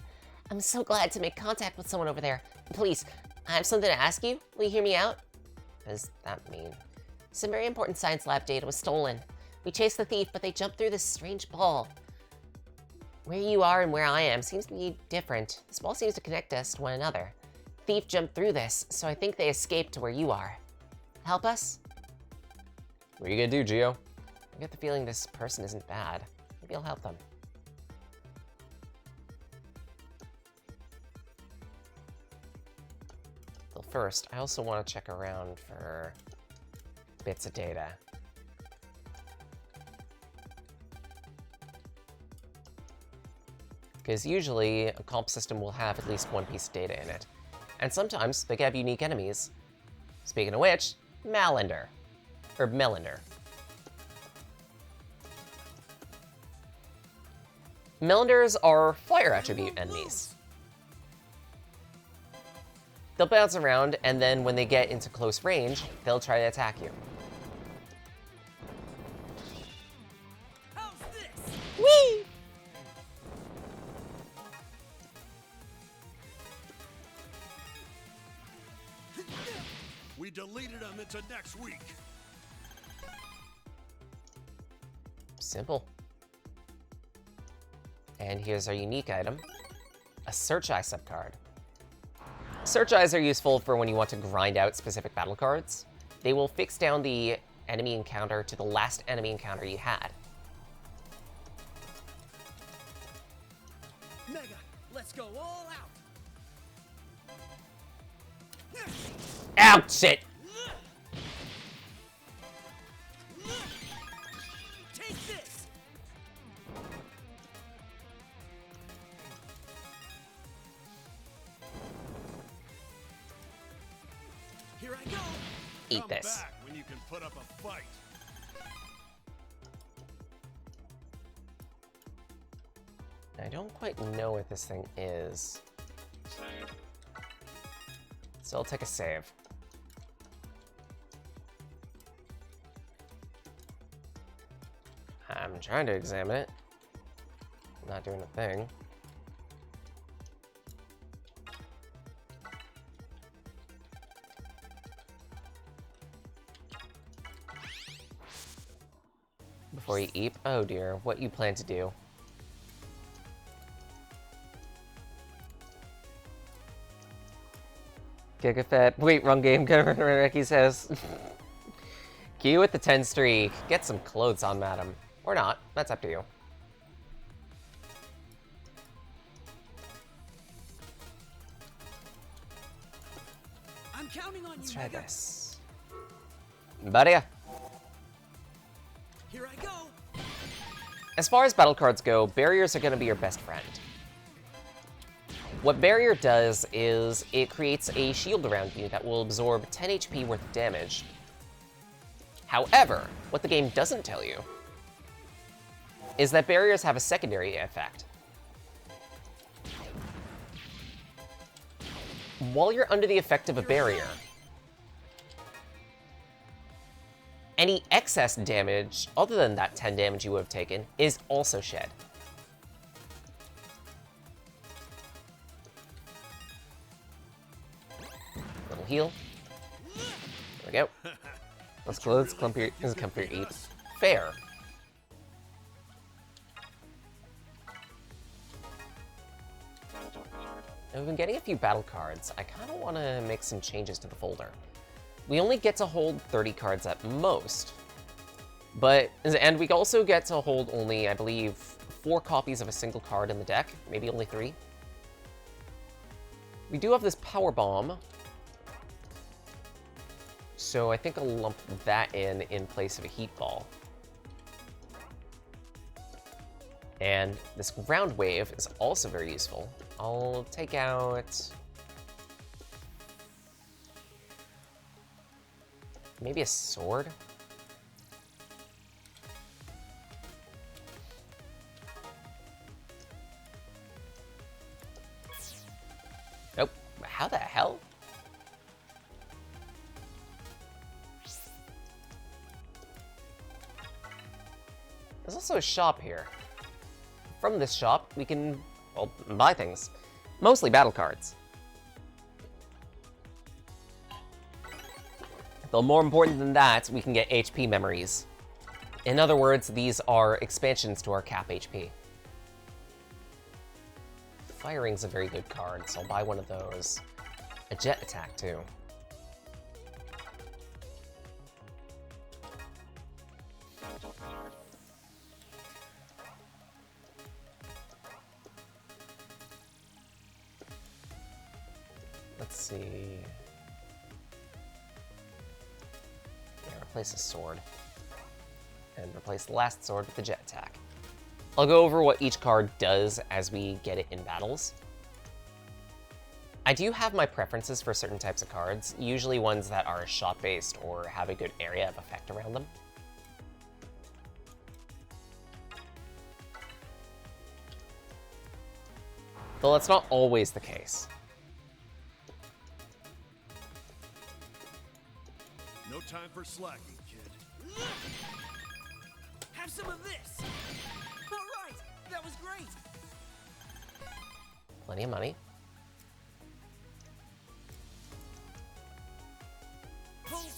I'm so glad to make contact with someone over there. Please, I have something to ask you. Will you hear me out? What does that mean? Some very important science lab data was stolen. We chased the thief, but they jumped through this strange ball. Where you are and where I am seems to be different. This ball seems to connect us to one another. Thief jumped through this, so I think they escaped to where you are. Help us? What are you gonna do, Gio? I get the feeling this person isn't bad. Maybe I'll help them. Well, first, I also want to check around for bits of data. Because usually a comp system will have at least one piece of data in it. And sometimes they can have unique enemies. Speaking of which, Melander. Melanders are fire attribute enemies. They'll bounce around, and then when they get into close range, they'll try to attack you. How's this? Whee! We deleted them into next week. Simple. And here's our unique item, a Search Eye subcard. Search Eyes are useful for when you want to grind out specific battle cards. They will fix down the enemy encounter to the last enemy encounter you had. Mega, let's go all out. Ouch! Shit! Take this. Here I go. Eat Come this. back when you can put up a fight. I don't quite know what this thing is. So I'll take a save. I'm trying to examine it. Not doing a thing. Before you eat, oh dear, what you plan to do. Gigafett. Wait, wrong game. Mega-Racc says. Q with the 10 streak. Get some clothes on, madam. Or not. That's up to you. I'm counting on Let's you, try Mega. this. Buddy. Here I go. As far as battle cards go, barriers are going to be your best friend. What barrier does is it creates a shield around you that will absorb 10 HP worth of damage. However, what the game doesn't tell you is that barriers have a secondary effect. While you're under the effect of a barrier, any excess damage, other than that 10 damage you would have taken, is also shed. Little heal. There we go. Let's clothes, come for your eat. Fair. Now, we've been getting a few battle cards. I kind of want to make some changes to the folder. We only get to hold 30 cards at most, and we also get to hold only, I believe, 4 copies of a single card in the deck, maybe only 3. We do have this Power Bomb, so I think I'll lump that in place of a Heat Ball. And this Ground Wave is also very useful. I'll take out maybe a sword? Nope. How the hell? There's also a shop here. From this shop, we can, well, buy things. Mostly battle cards. Though more important than that, we can get HP memories. In other words, these are expansions to our cap HP. Firing's a very good card, so I'll buy one of those. A jet attack, too. Let's see. Yeah, replace a sword. And replace the last sword with the jet attack. I'll go over what each card does as we get it in battles. I do have my preferences for certain types of cards, usually ones that are shot-based or have a good area of effect around them. Though that's not always the case. No time for slacking, kid. Have some of this. All right, that was great. Plenty of money.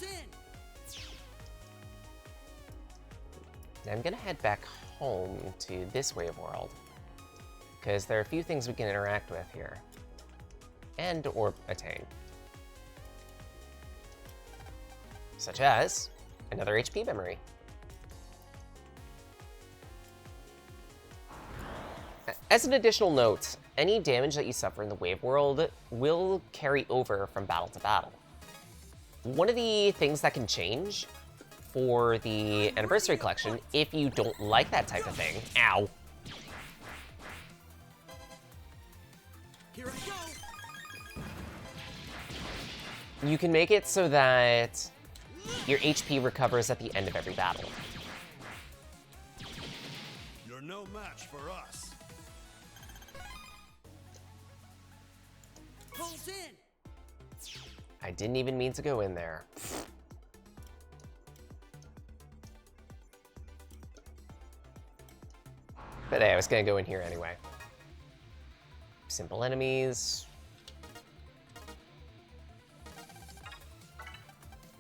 Pulse in. I'm gonna head back home to this wave world, because there are a few things we can interact with here, and or attain. Such as another HP memory. As an additional note, any damage that you suffer in the wave world will carry over from battle to battle. One of the things that can change for the Anniversary Collection, if you don't like that type of thing, ow, Here I go. you can make it so that your HP recovers at the end of every battle. You're no match for us. Pulse in. I didn't even mean to go in there. But hey, I was gonna go in here anyway. Simple enemies.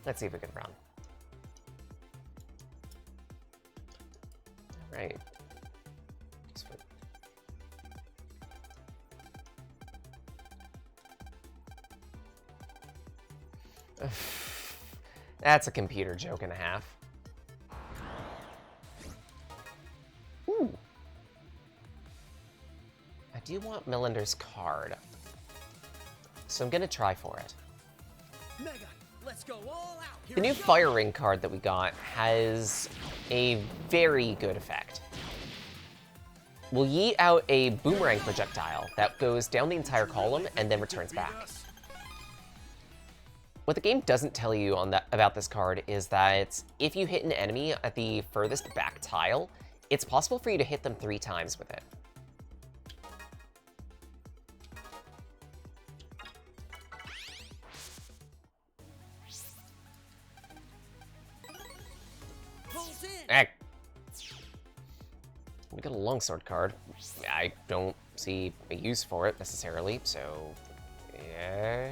Let's see if we can run. All right. Sweet. That's a computer joke and a half. Ooh. I do want Millender's card, so I'm gonna try for it. Mega, let's go all out. Here The new we go. Fire Ring card that we got has a very good effect. We'll yeet out a boomerang projectile that goes down the entire column and then returns back. Us? What the game doesn't tell you about this card is that if you hit an enemy at the furthest back tile, it's possible for you to hit them 3 times with it. Pulse in. Heck. We got a longsword card. I don't see a use for it necessarily, so yeah.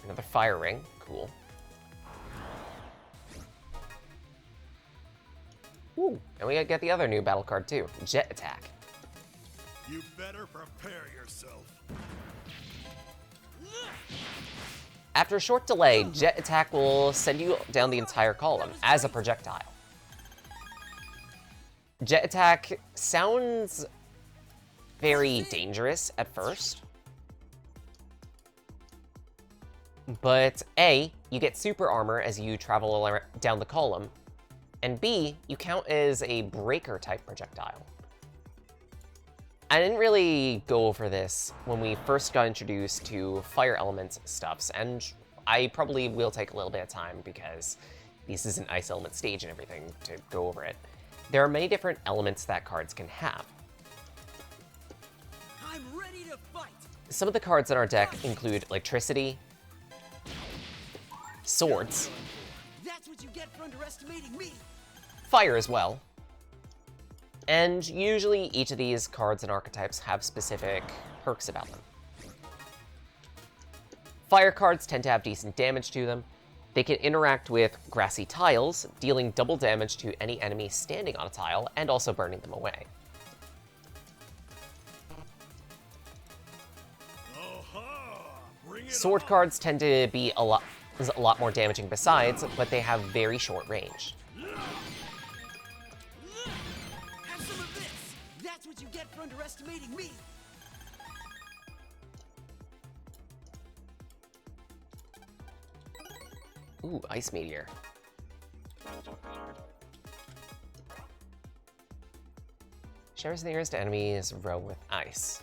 Another fire ring, cool. Ooh, and we get the other new battle card too, Jet Attack. You better prepare yourself. After a short delay, Jet Attack will send you down the entire column as a projectile. Jet Attack sounds very dangerous at first, but A, you get super armor as you travel down the column, and B, you count as a breaker type projectile. I didn't really go over this when we first got introduced to fire element stuffs, and I probably will take a little bit of time because this is an ice element stage and everything to go over it. There are many different elements that cards can have. I'm ready to fight. Some of the cards in our deck include electricity, swords, That's what you get for underestimating me. fire as well, and usually each of these cards and archetypes have specific perks about them. Fire cards tend to have decent damage to them. They can interact with grassy tiles, dealing double damage to any enemy standing on a tile and also burning them away. Aha! Bring it Sword on. cards tend to be a lot more damaging besides, but they have very short range. Have some of this. That's what you get for underestimating me. Ooh, Ice Meteor. Shares the nearest enemy's row with ice.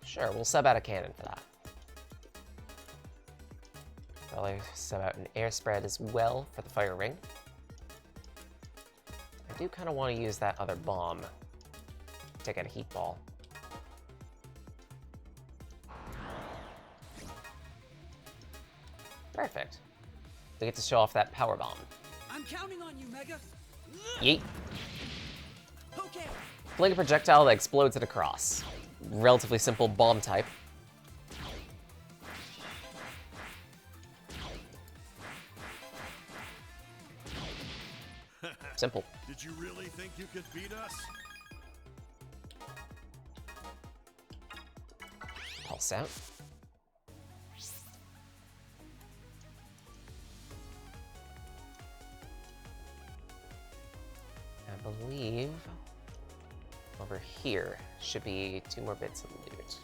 Sure, we'll sub out a cannon for that. Probably sub out an air spread as well for the fire ring. I do kind of want to use that other bomb to get a heat ball. Perfect. We get to show off that power bomb. I'm counting on you, Mega. Yeet. Okay, Fling a projectile that explodes at a cross. Relatively simple bomb type. Simple. Did you really think you could beat us? Pulse out. I believe over here should be 2 more bits of loot.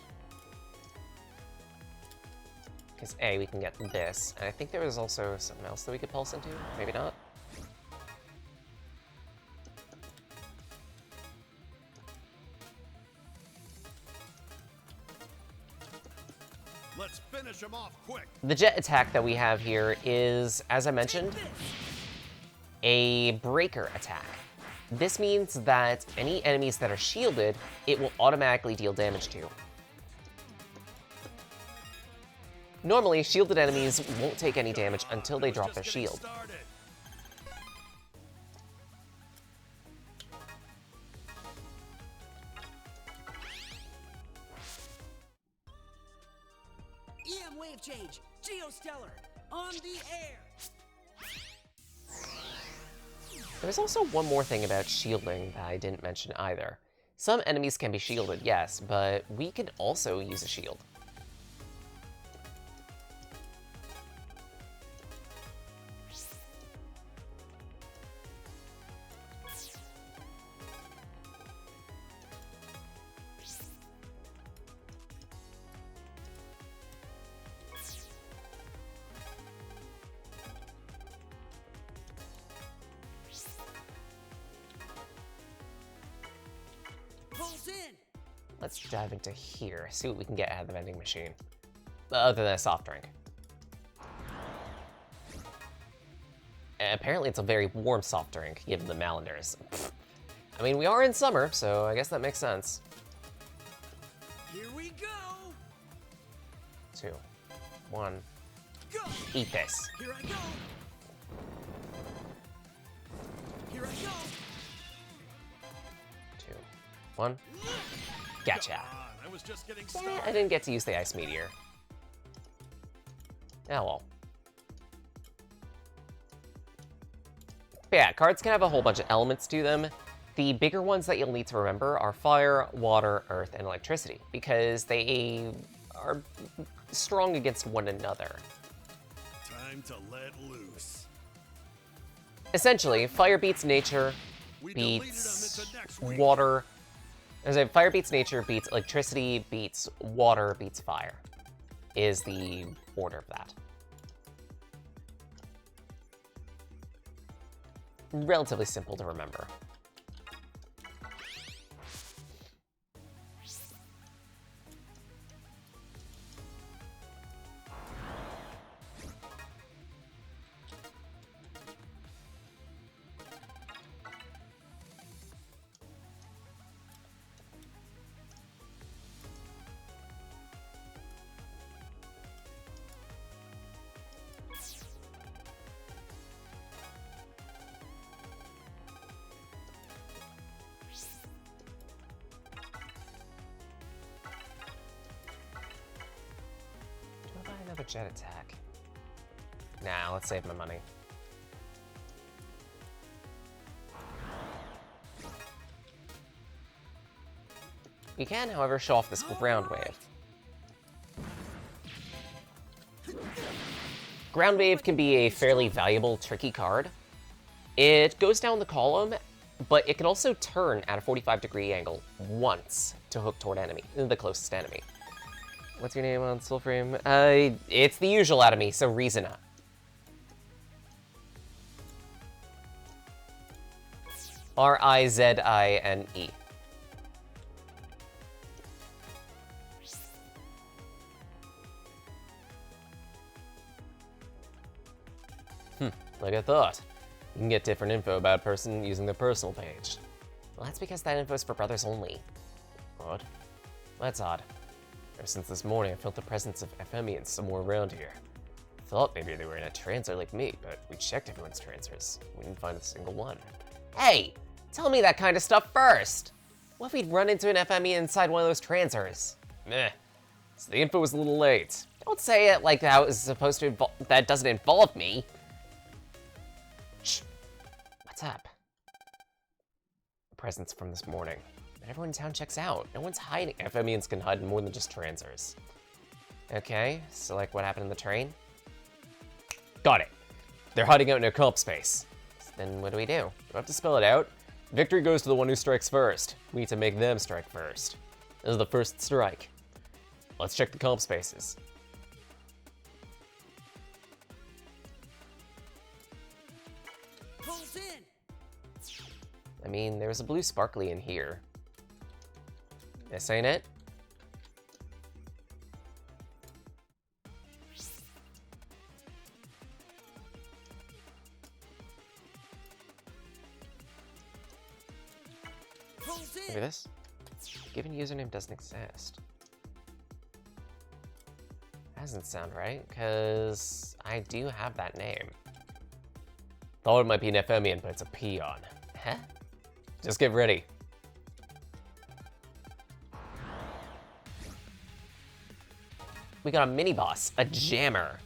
Because A, we can get this, and I think there was also something else that we could pulse into. Maybe not. Let's finish him off quick. The jet attack that we have here is, as I mentioned, a breaker attack. This means that any enemies that are shielded, it will automatically deal damage to. Normally, shielded enemies won't take any damage until they drop their shield. EM wave change. Geostellar. On the air. There's also one more thing about shielding that I didn't mention either. Some enemies can be shielded, yes, but we can also use a shield. Pulse in. Let's dive into here, see what we can get out of the vending machine. Other than a soft drink. Apparently it's a very warm soft drink, given the Malanders. I mean, we are in summer, so I guess that makes sense. Here we go. 2, 1, Go. eat this. Here I go. Here I go. 2, 1, gotcha. I was just getting Eh, started. I didn't get to use the ice meteor. Oh well. But yeah, cards can have a whole bunch of elements to them. The bigger ones that you'll need to remember are fire, water, earth, and electricity, because they are strong against one another. Time to let loose. Essentially, fire beats nature, We deleted him beats into next week. water. As in, fire beats nature, beats electricity, beats water, beats fire, is the order of that. Relatively simple to remember. Another jet attack. Nah, let's save my money. We can, however, show off this ground wave. Ground wave can be a fairly valuable, tricky card. It goes down the column, but it can also turn at a 45-degree angle once to hook toward the closest enemy. What's your name on Soulframe? It's the usual out of me, so Rizina. R-I-Z-I-N-E. Like I thought. You can get different info about a person using their personal page. Well, that's because that info is for brothers only. Odd. That's odd. Ever since this morning, I felt the presence of Ephemians somewhere around here. I thought maybe they were in a translator like me, but we checked everyone's transfers. We didn't find a single one. Hey! Tell me that kind of stuff first! What if we'd run into an FME inside one of those transers? Meh. So the info was a little late. Don't say it like that was supposed to that doesn't involve me. Shh. What's up? Presents from this morning. Everyone in town checks out. No one's hiding. FMEs can hide in more than just transers. Okay, so like what happened in the train? Got it. They're hiding out in a comp space. So then what do? We don't have to spell it out. Victory goes to the one who strikes first. We need to make them strike first. This is the first strike. Let's check the comp spaces. Pulls in. I mean, there's a blue sparkly in here. This ain't it? Pulls Look in. at this. Given username doesn't exist. Doesn't sound right, because I do have that name. Thought it might be an Ephemian, but it's a peon. Huh? Just get ready. We got a mini boss, a jammer.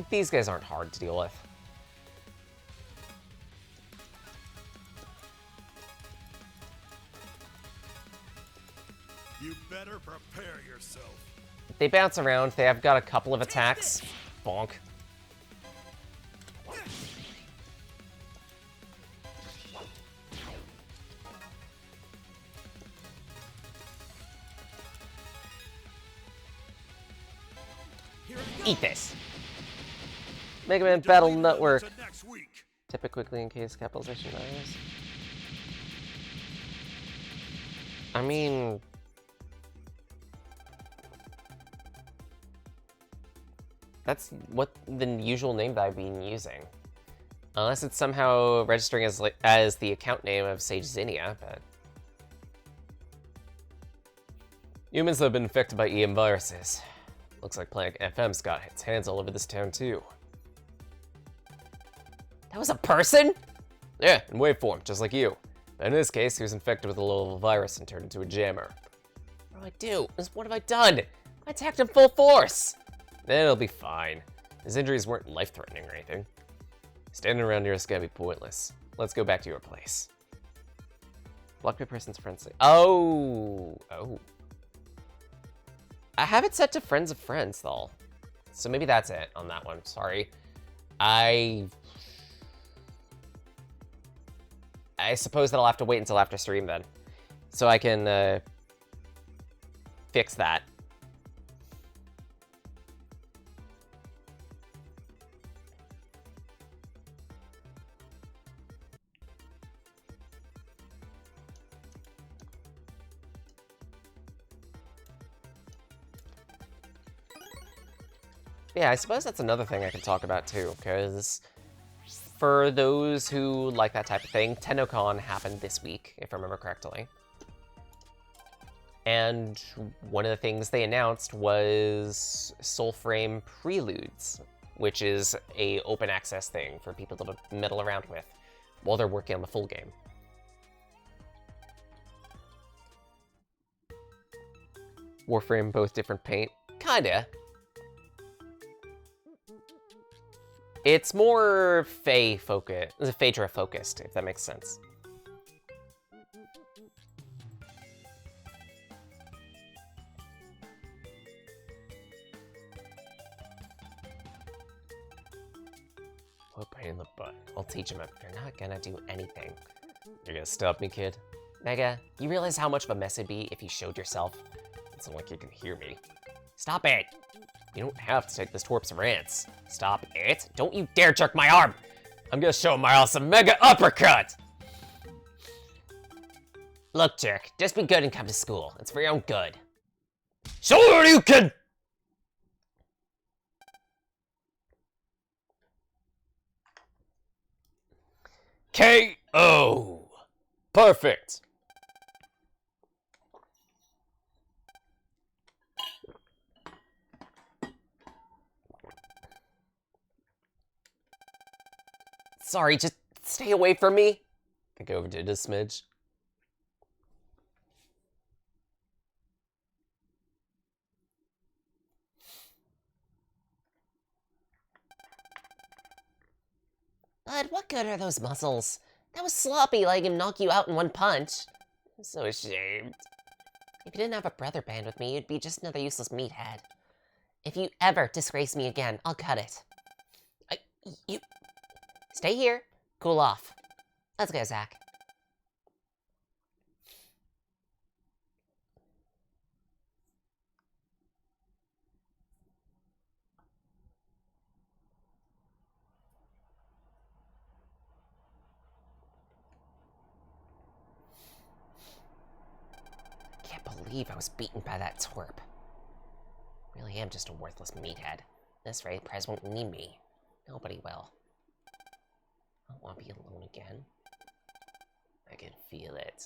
These guys aren't hard to deal with. You better prepare yourself. They bounce around, they have got a couple of attacks. Bonk. Here it goes. Eat this. Mega Man Battle Delete them Network. to next week. Tip it quickly in case capitalization matters. I mean... That's what the usual name that I've been using. Unless it's somehow registering as the account name of Sage Zinnia, but... Humans have been infected by EM viruses. Looks like Planet FM's got its hands all over this town too. That was a person? Yeah, in wave form, just like you. But in this case, he was infected with a little virus and turned into a jammer. What do I do? What have I done? I attacked him full force! Then it'll be fine. His injuries weren't life-threatening or anything. Standing around here is gonna be pointless. Let's go back to your place. Block your person's friends. Oh! I have it set to friends of friends, though. So maybe that's it on that one. Sorry. I suppose that I'll have to wait until after stream then. So I can fix that. Yeah, I suppose that's another thing I can talk about too, because for those who like that type of thing, TennoCon happened this week, if I remember correctly. And one of the things they announced was Soulframe Preludes, which is a open access thing for people to meddle around with while they're working on the full game. Warframe, both different paint? Kinda. It's more Phaedra focused, if that makes sense. What pain in the butt? I'll teach him if you're not gonna do anything. You're gonna stop me, kid? Mega, you realize how much of a mess it'd be if you showed yourself? It's not like you can hear me. Stop it! You don't have to take this twerp's rants. Stop it. Don't you dare jerk my arm! I'm gonna show my awesome mega uppercut! Look, jerk, just be good and come to school. It's for your own good. Sure you can! KO! Perfect! Sorry, just stay away from me. I go over to the smidge. Bud, what good are those muscles? That was sloppy, letting him knock you out in one punch. I'm so ashamed. If you didn't have a brother band with me, you'd be just another useless meathead. If you ever disgrace me again, I'll cut it. You... Stay here. Cool off. Let's go, Zach. Can't believe I was beaten by that twerp. Really am just a worthless meathead. This rate, Prez won't need me. Nobody will. I don't want to be alone again. I can feel it.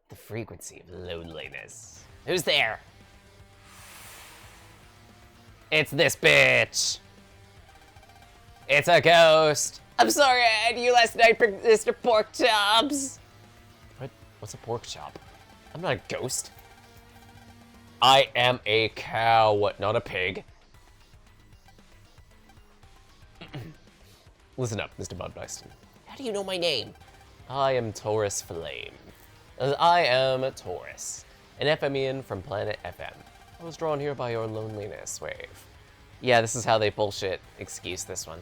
The frequency of loneliness. Who's there? It's this bitch! It's a ghost! I'm sorry I had you last night, Mr. Pork Chops! What's a pork chop? I'm not a ghost. I am a cow, not a pig. Listen up, Mr. Budbyston. How do you know my name? I am Taurus Flame. I am a Taurus, an FMian from planet FM. I was drawn here by your loneliness wave. Yeah, this is how they bullshit excuse this one.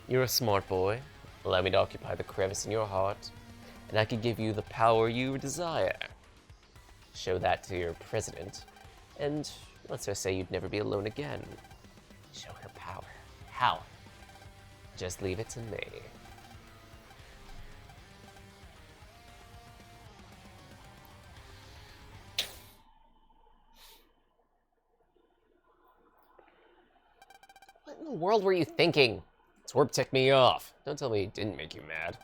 You're a smart boy. Allow me to occupy the crevice in your heart, and I can give you the power you desire. Show that to your president, and let's just say you'd never be alone again. Show her power. How? Just leave it to me. What in the world were you thinking? Twerp ticked me off. Don't tell me he didn't make you mad.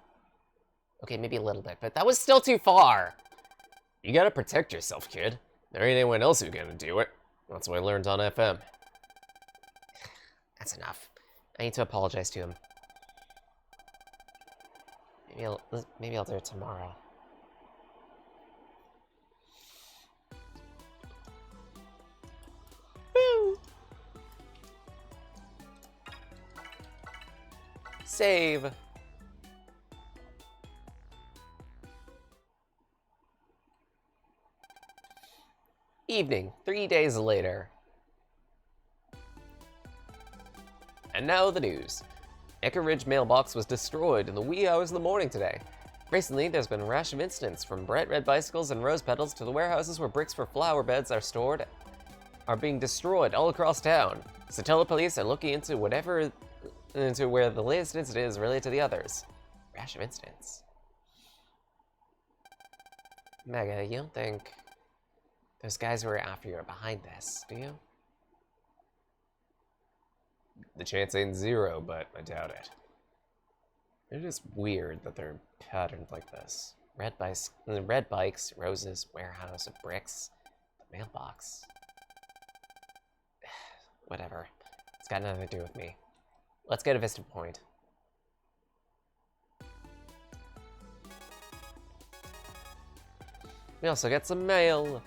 Okay, maybe a little bit, but that was still too far. You gotta protect yourself, kid. There ain't anyone else who's gonna do it. That's what I learned on FM. That's enough. I need to apologize to him. Maybe I'll do it tomorrow. Woo! Save. Evening, 3 days later. And now the news. Mega-Racc mailbox was destroyed in the wee hours of the morning today. Recently, there's been a rash of incidents, from bright red bicycles and rose petals to the warehouses where bricks for flower beds are stored, are being destroyed all across town. Satella police are looking into where the latest incident is related to the others. Rash of incidents. Mega, you don't think those guys who are after you are behind this, do you? The chance ain't zero, but I doubt it. It is weird that they're patterned like this. Red bikes, roses, warehouse, bricks, the mailbox. Whatever. It's got nothing to do with me. Let's go to Vista Point. We also get some mail.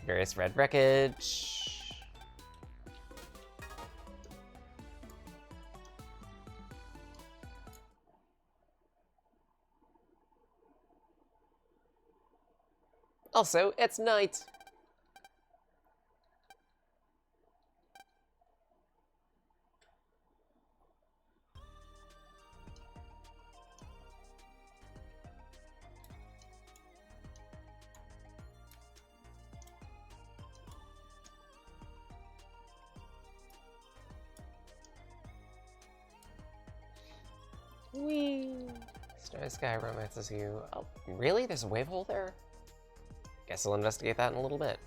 Various red wreckage. Also, it's night. Whee! Starry Sky romances you. Oh, really? There's a wave hole there? Guess I'll investigate that in a little bit.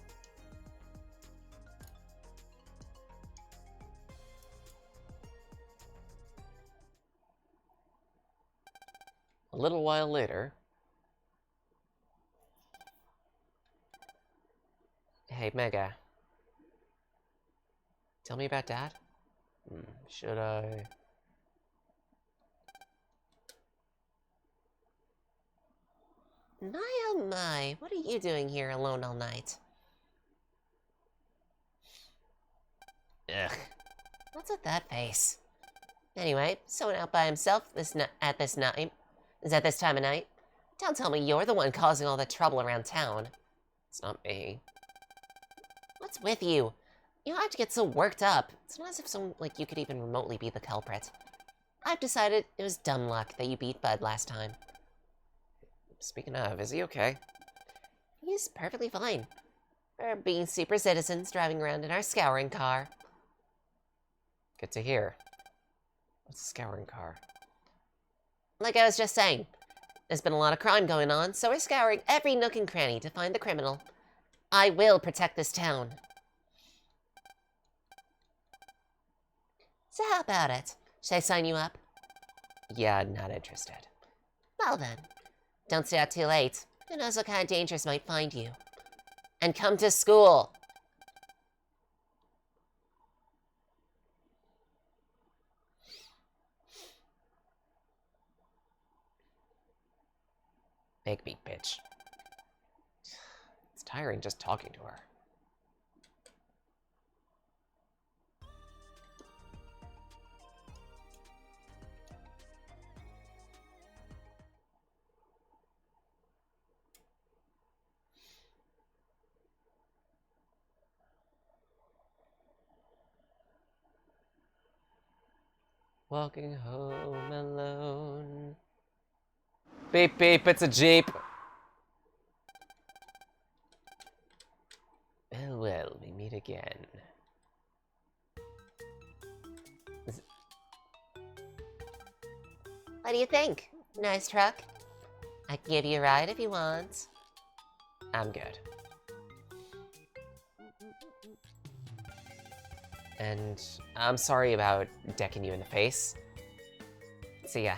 A little while later. Hey, Mega. Tell me about Dad? Should I? My oh my, what are you doing here alone all night? Ugh. What's with that face? Anyway, someone out by himself at this time of night. Don't tell me you're the one causing all the trouble around town. It's not me. What's with you? You don't have to get so worked up. It's not as if someone like you could even remotely be the culprit. I've decided it was dumb luck that you beat Bud last time. Speaking of, is he okay? He's perfectly fine. We're being super citizens driving around in our scouring car. Good to hear. What's a scouring car? Like I was just saying, there's been a lot of crime going on, so we're scouring every nook and cranny to find the criminal. I will protect this town. So how about it? Should I sign you up? Yeah, not interested. Well then, don't stay out too late. Who knows what kind of dangers might find you. And come to school. Make me, bitch. It's tiring just talking to her. Walking home alone. Beep, beep, it's a Jeep. Well, we meet again. What do you think? Nice truck? I can give you a ride if you want. I'm good. And I'm sorry about decking you in the face. See ya.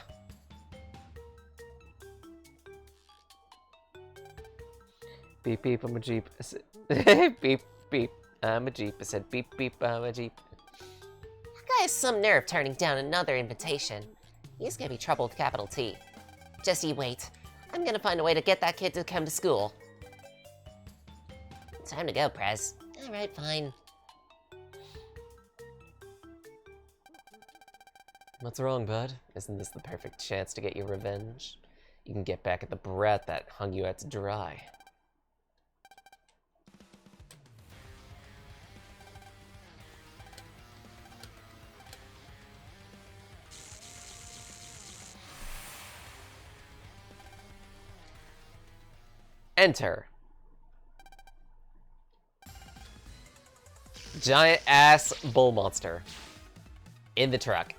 Beep, beep, I'm a Jeep. I said, beep, beep, I'm a Jeep. I said, beep, beep, I'm a Jeep. That guy has some nerve turning down another invitation. He's gonna be trouble with capital T. Just you wait. I'm gonna find a way to get that kid to come to school. Time to go, Prez. Alright, fine. What's wrong, bud? Isn't this the perfect chance to get your revenge? You can get back at the brat that hung you out to dry. Enter. Giant ass bull monster. In the truck.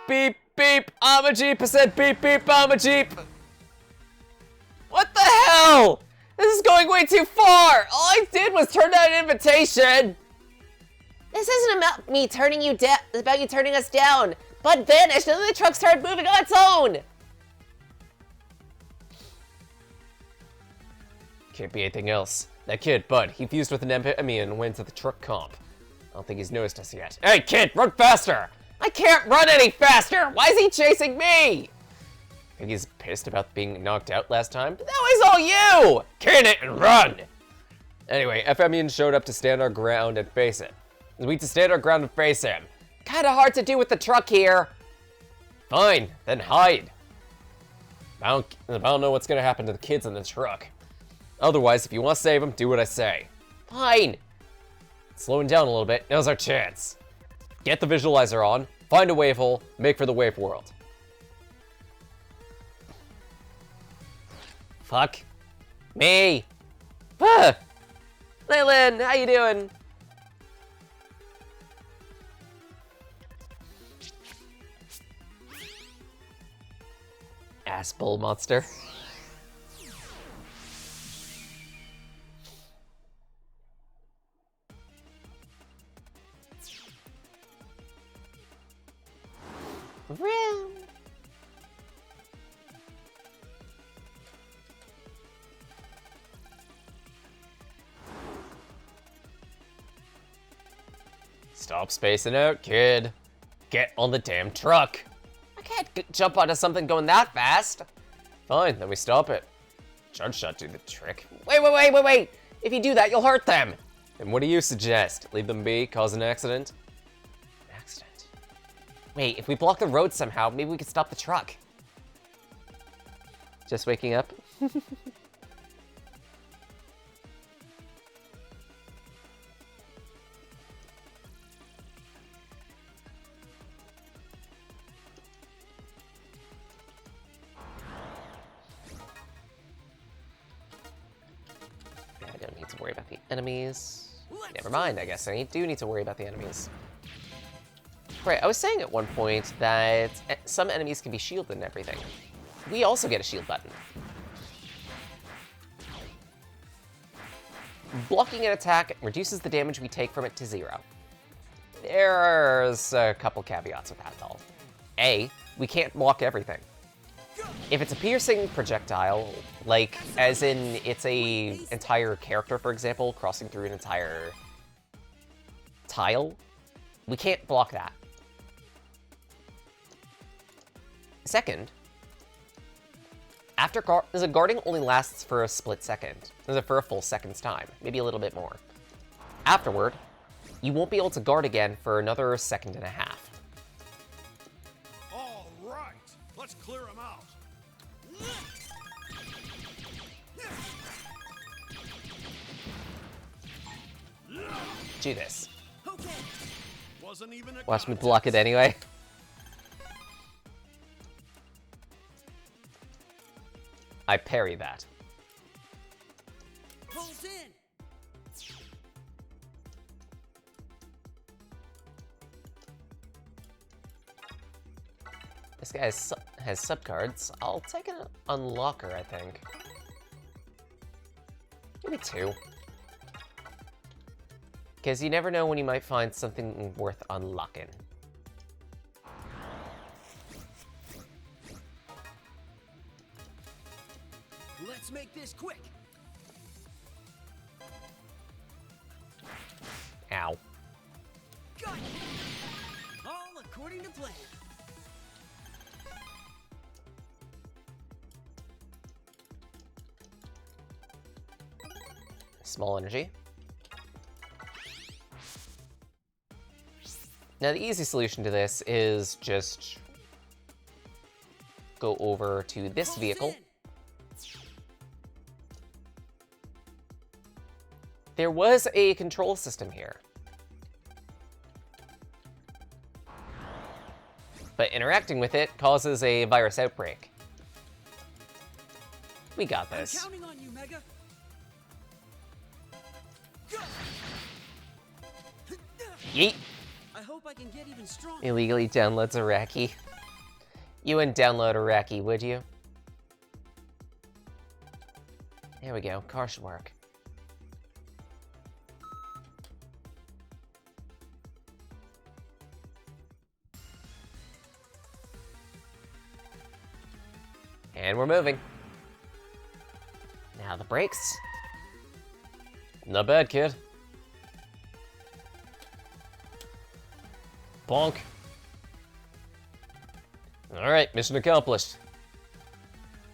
Beep, beep, I'm a Jeep. I said beep, beep, I'm a Jeep. What the hell? This is going way too far. All I did was turn down an invitation. This isn't about me turning you down. It's about you turning us down. Bud vanished and then the truck started moving on its own. Can't be anything else. That kid, Bud, he fused with an amphetamine and went to the truck comp. I don't think he's noticed us yet. Hey, kid, run faster! I can't run any faster! Why is he chasing me? I think he's pissed about being knocked out last time. But that was all you! Can it and run! Anyway, amphetamine showed up to stand our ground and face it. We need to stand our ground and face him. Kinda hard to do with the truck here. Fine, then hide. I don't know what's gonna happen to the kids in the truck. Otherwise, if you want to save them, do what I say. Fine. Slowing down a little bit, now's our chance. Get the visualizer on, find a wave hole, make for the wave world. Fuck. Me. Ah. Leyland, how you doing? Ass bull monster. Vroom. Stop spacing out, kid. Get on the damn truck. I can't jump onto something going that fast. Fine, then we stop it. Charge shot do the trick. Wait. If you do that, you'll hurt them. And what do you suggest? Leave them be, cause an accident? Accident? Wait, if we block the road somehow, maybe we could stop the truck. Just waking up? I don't need to worry about the enemies. Never mind, I guess I do need to worry about the enemies. Right, I was saying at one point that some enemies can be shielded and everything. We also get a shield button. Blocking an attack reduces the damage we take from it to 0. There's a couple caveats with that though. A, we can't block everything. If it's a piercing projectile, like as in it's a entire character, for example, crossing through an entire tile, we can't block that. Second, the guarding only lasts for a split second, for a full second's time, maybe a little bit more. Afterward, you won't be able to guard again for another second and a half. All right, let's clear them out. Do this. Okay. Wasn't even a Watch me contest. block it anyway. I parry that. Pulls in. This guy has subcards. I'll take an unlocker, I think. Maybe 2. Because you never know when you might find something worth unlocking. Let's make this quick. Ow. Got it. All according to plan. Small energy. Now the easy solution to this is just go over to this Pulls vehicle. in. There was a control system here. But interacting with it causes a virus outbreak. We got I'm this. counting on you, Mega. Yeet. I hope I can get even stronger. Illegally downloads Iraqi. You wouldn't download Iraqi, would you? There we go. Car should work. And we're moving. Now the brakes. Not bad, kid. Bonk. Alright, mission accomplished.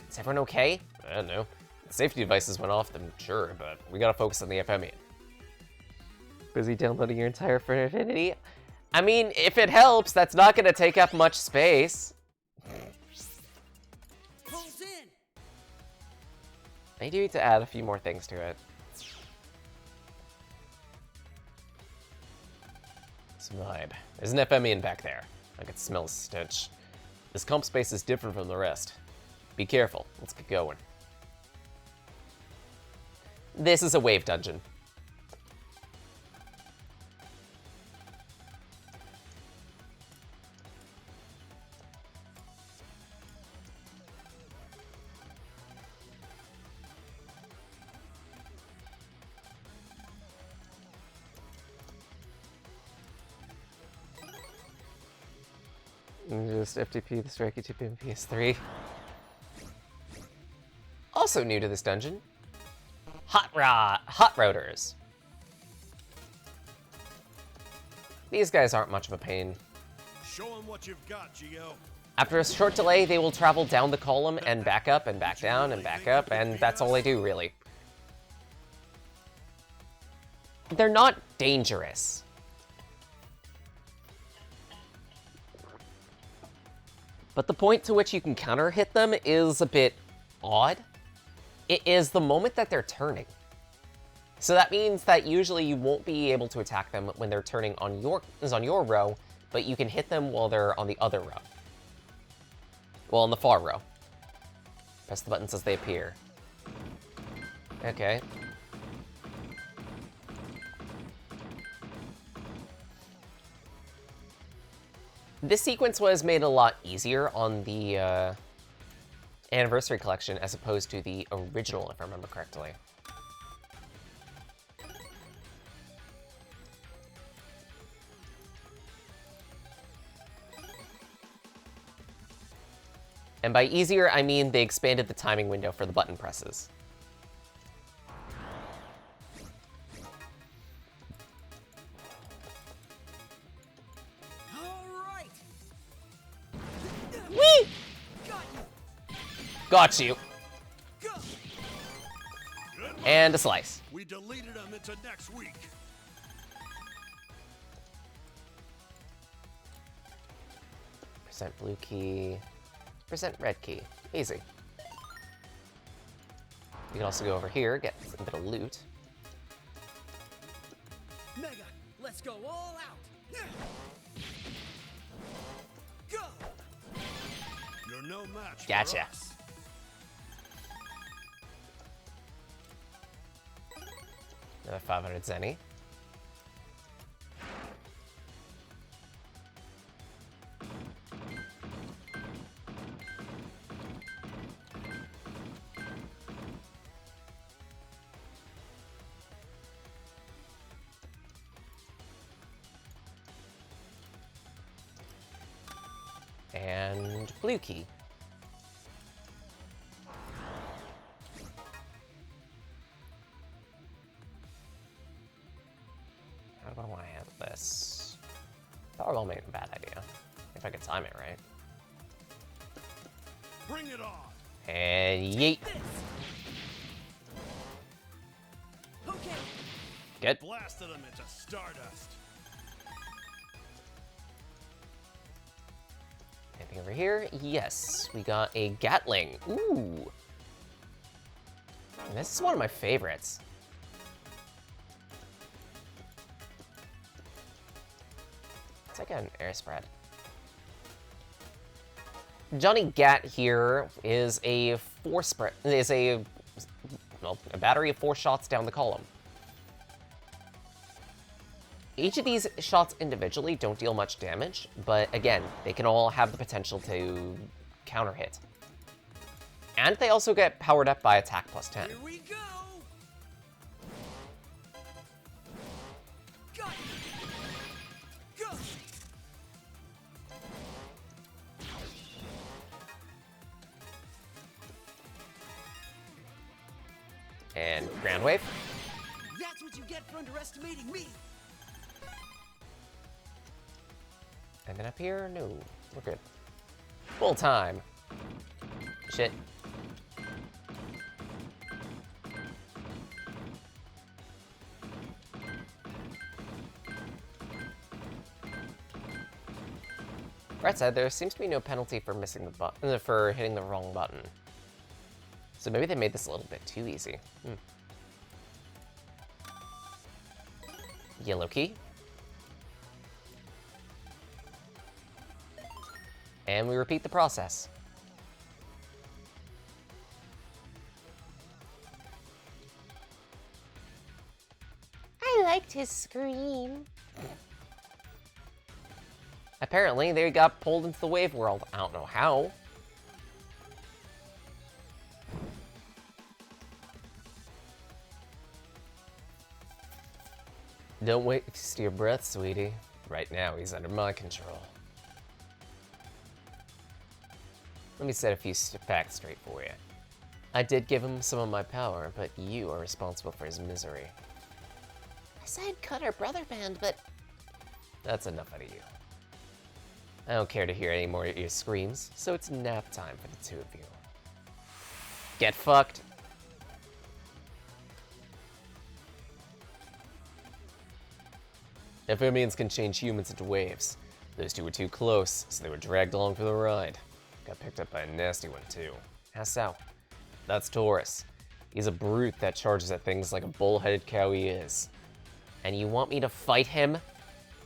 Is everyone okay? I don't know. Safety devices went off, then sure, but we gotta focus on the FME. Busy downloading your entire for Infinity? I mean, if it helps, that's not gonna take up much space. Pulls in. I do need to add a few more things to it. This vibe. There's an FME in back there. I can smell a stench. This comp space is different from the rest. Be careful. Let's get going. This is a wave dungeon. Just FTP, the Strikey TP and PS3. Also new to this dungeon, hot routers. These guys aren't much of a pain. Show him what you've got, Geo. After a short delay, they will travel down the column and back up and back down and back up, and that's all they do, really. They're not dangerous. But the point to which you can counter hit them is a bit odd. It is the moment that they're turning. So that means that usually you won't be able to attack them when they're turning on your row, but you can hit them while they're on the other row. Well, on the far row. Press the buttons as they appear. Okay. This sequence was made a lot easier on the Anniversary Collection as opposed to the original, if I remember correctly. And by easier, I mean they expanded the timing window for the button presses. All right. Whee! Got you. Got you. Go. Good luck. And a slice. We deleted him into next week. Percent blue key. Percent red key. Easy. You can also go over here, get a bit of loot. Mega, let's go all out. Go. You're no match Gotcha. for us. Another 500 zenny. And blue key. How do I want to handle this? Powerball may be a bad idea, if I could time it right. Bring it on. And yeet. This. Okay. Good. Blasted him into stardust. Anything over here? Yes, we got a Gatling. Ooh. And this is one of my favorites. It's like an air spread. Johnny Gat here is a a battery of 4 shots down the column. Each of these shots individually don't deal much damage, but again, they can all have the potential to counter hit. And they also get powered up by attack plus 10. Here we go. Got you. Go. And Grand Wave. That's what you get for underestimating me. And then up here, no, we're good. Full time. Shit. Right side, there seems to be no penalty for missing the button, for hitting the wrong button. So maybe they made this a little bit too easy. Yellow key. And we repeat the process. I liked his scream. Apparently, they got pulled into the wave world. I don't know how. Don't waste your breath, sweetie. Right now, he's under my control. Let me set a few facts straight for you. I did give him some of my power, but you are responsible for his misery. I said cut our brother band, but That's enough out of you. I don't care to hear any more of your screams, so it's nap time for the two of you. Get fucked. Amphibians can change humans into waves. Those two were too close, so they were dragged along for the ride. Got picked up by a nasty one, too. How so? That's Taurus. He's a brute that charges at things like a bull-headed cow he is. And you want me to fight him?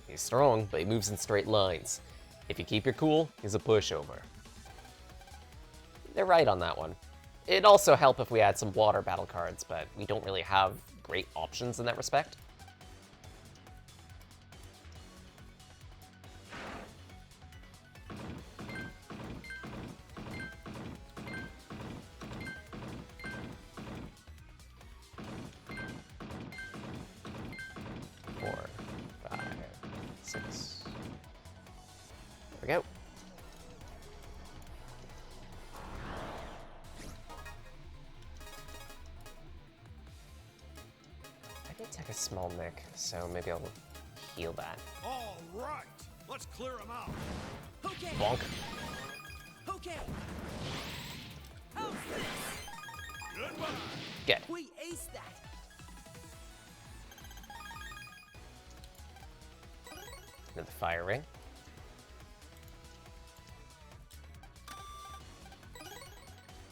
He's strong, but he moves in straight lines. If you keep your cool, he's a pushover. They're right on that one. It'd also help if we had some water battle cards, but we don't really have great options in that respect. There we go. I did take a small nick, so maybe I'll heal that. All right, let's clear him out. Okay. Bonk. Okay. How's this? Goodbye. Get. We aced that. Another fire ring.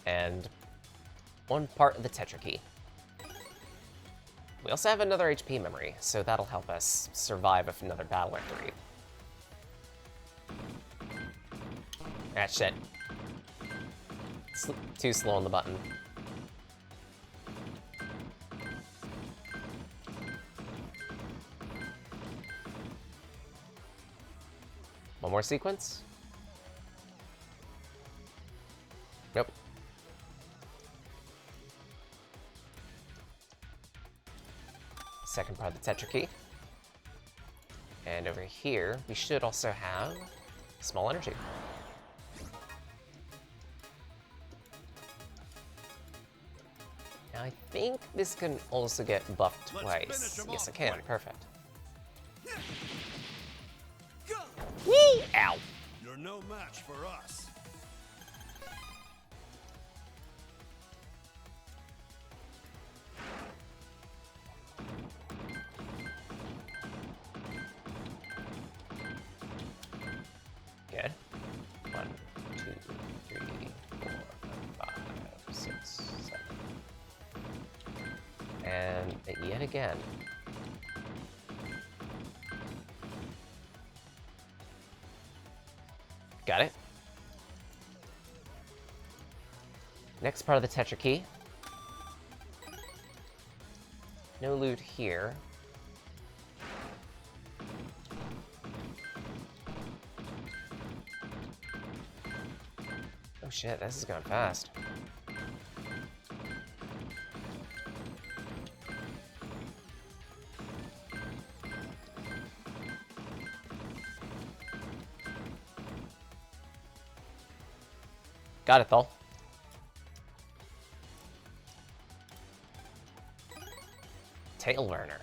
And one part of the Tetra key. We also have another HP memory, so that'll help us survive if another battle or three. Ah, shit. Too slow on the button. One more sequence? Nope. Second part of the Tetra key. And over here, we should also have small energy. Now I think this can also get buffed Let's twice. finish 'em Yes, off it can. quick. Perfect. Go. Whee! Ow! You're no match for us. Good. 1, 2, 3, 4, 5, 6, 7. And yet again. Got it. Next part of the Tetra key. No loot here. Oh shit, this is going fast. Got it, though. Tail Burner.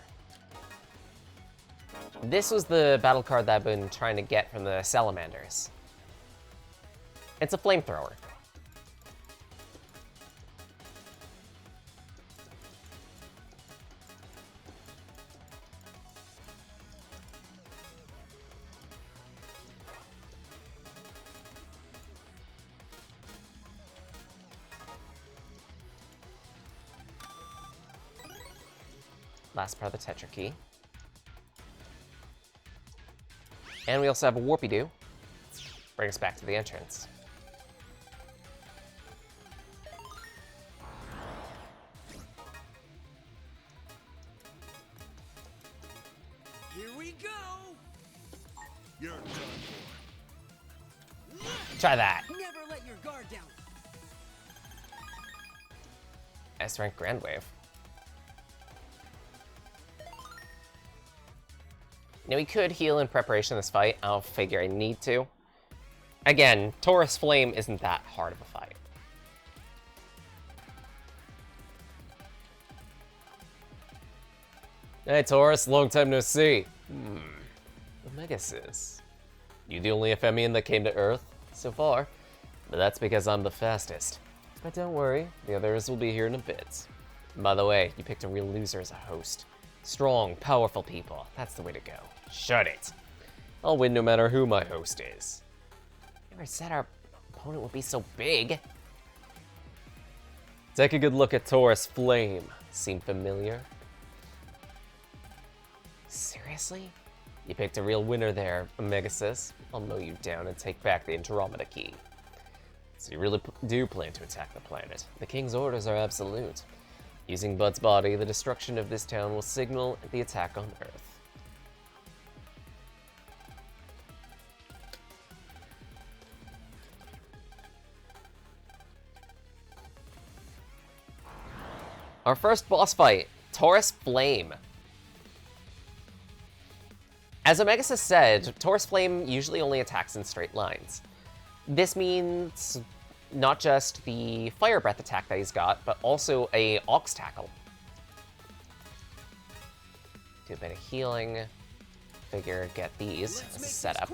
This was the battle card that I've been trying to get from the Salamanders. It's a flamethrower. Last part of the Tetra key. And we also have a Warpy-Doo. Bring us back to the entrance. Here we go. You're done for. Try that. Never let your guard down. S-rank Grand Wave. Now we could heal in preparation of this fight. I don't figure I need to. Again, Taurus Flame isn't that hard of a fight. Hey Taurus, long time no see. Megasis. You the only Ephemian that came to Earth so far, but that's because I'm the fastest. But don't worry, the others will be here in a bit. By the way, you picked a real loser as a host. Strong, powerful people, that's the way to go. Shut it. I'll win no matter who my host is. Never said our opponent would be so big. Take a good look at Taurus Flame. Seem familiar? Seriously? You picked a real winner there, Megasis. I'll mow you down and take back the Andromeda Key. So you really do plan to attack the planet. The King's orders are absolute. Using Bud's body, the destruction of this town will signal the attack on Earth. Our first boss fight, Taurus Flame. As Omegasis said, Taurus Flame usually only attacks in straight lines. This means not just the Fire Breath attack that he's got, but also a Ox Tackle. Do a bit of healing. Figure get these as a setup.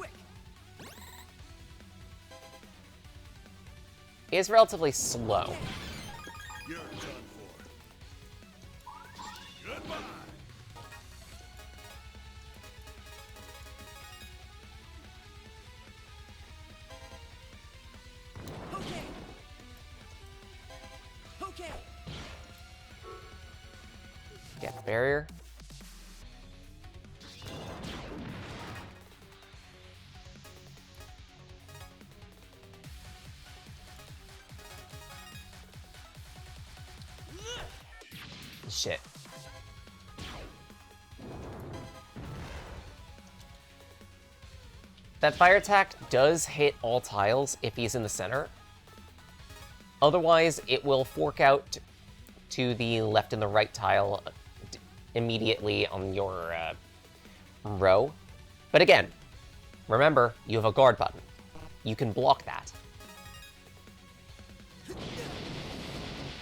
He is relatively slow. You're done for. Goodbye. Okay. Okay. Get the barrier. Shit. That fire attack does hit all tiles if he's in the center. Otherwise, it will fork out to the left and the right tile immediately on your row. But again, remember, you have a guard button. You can block that.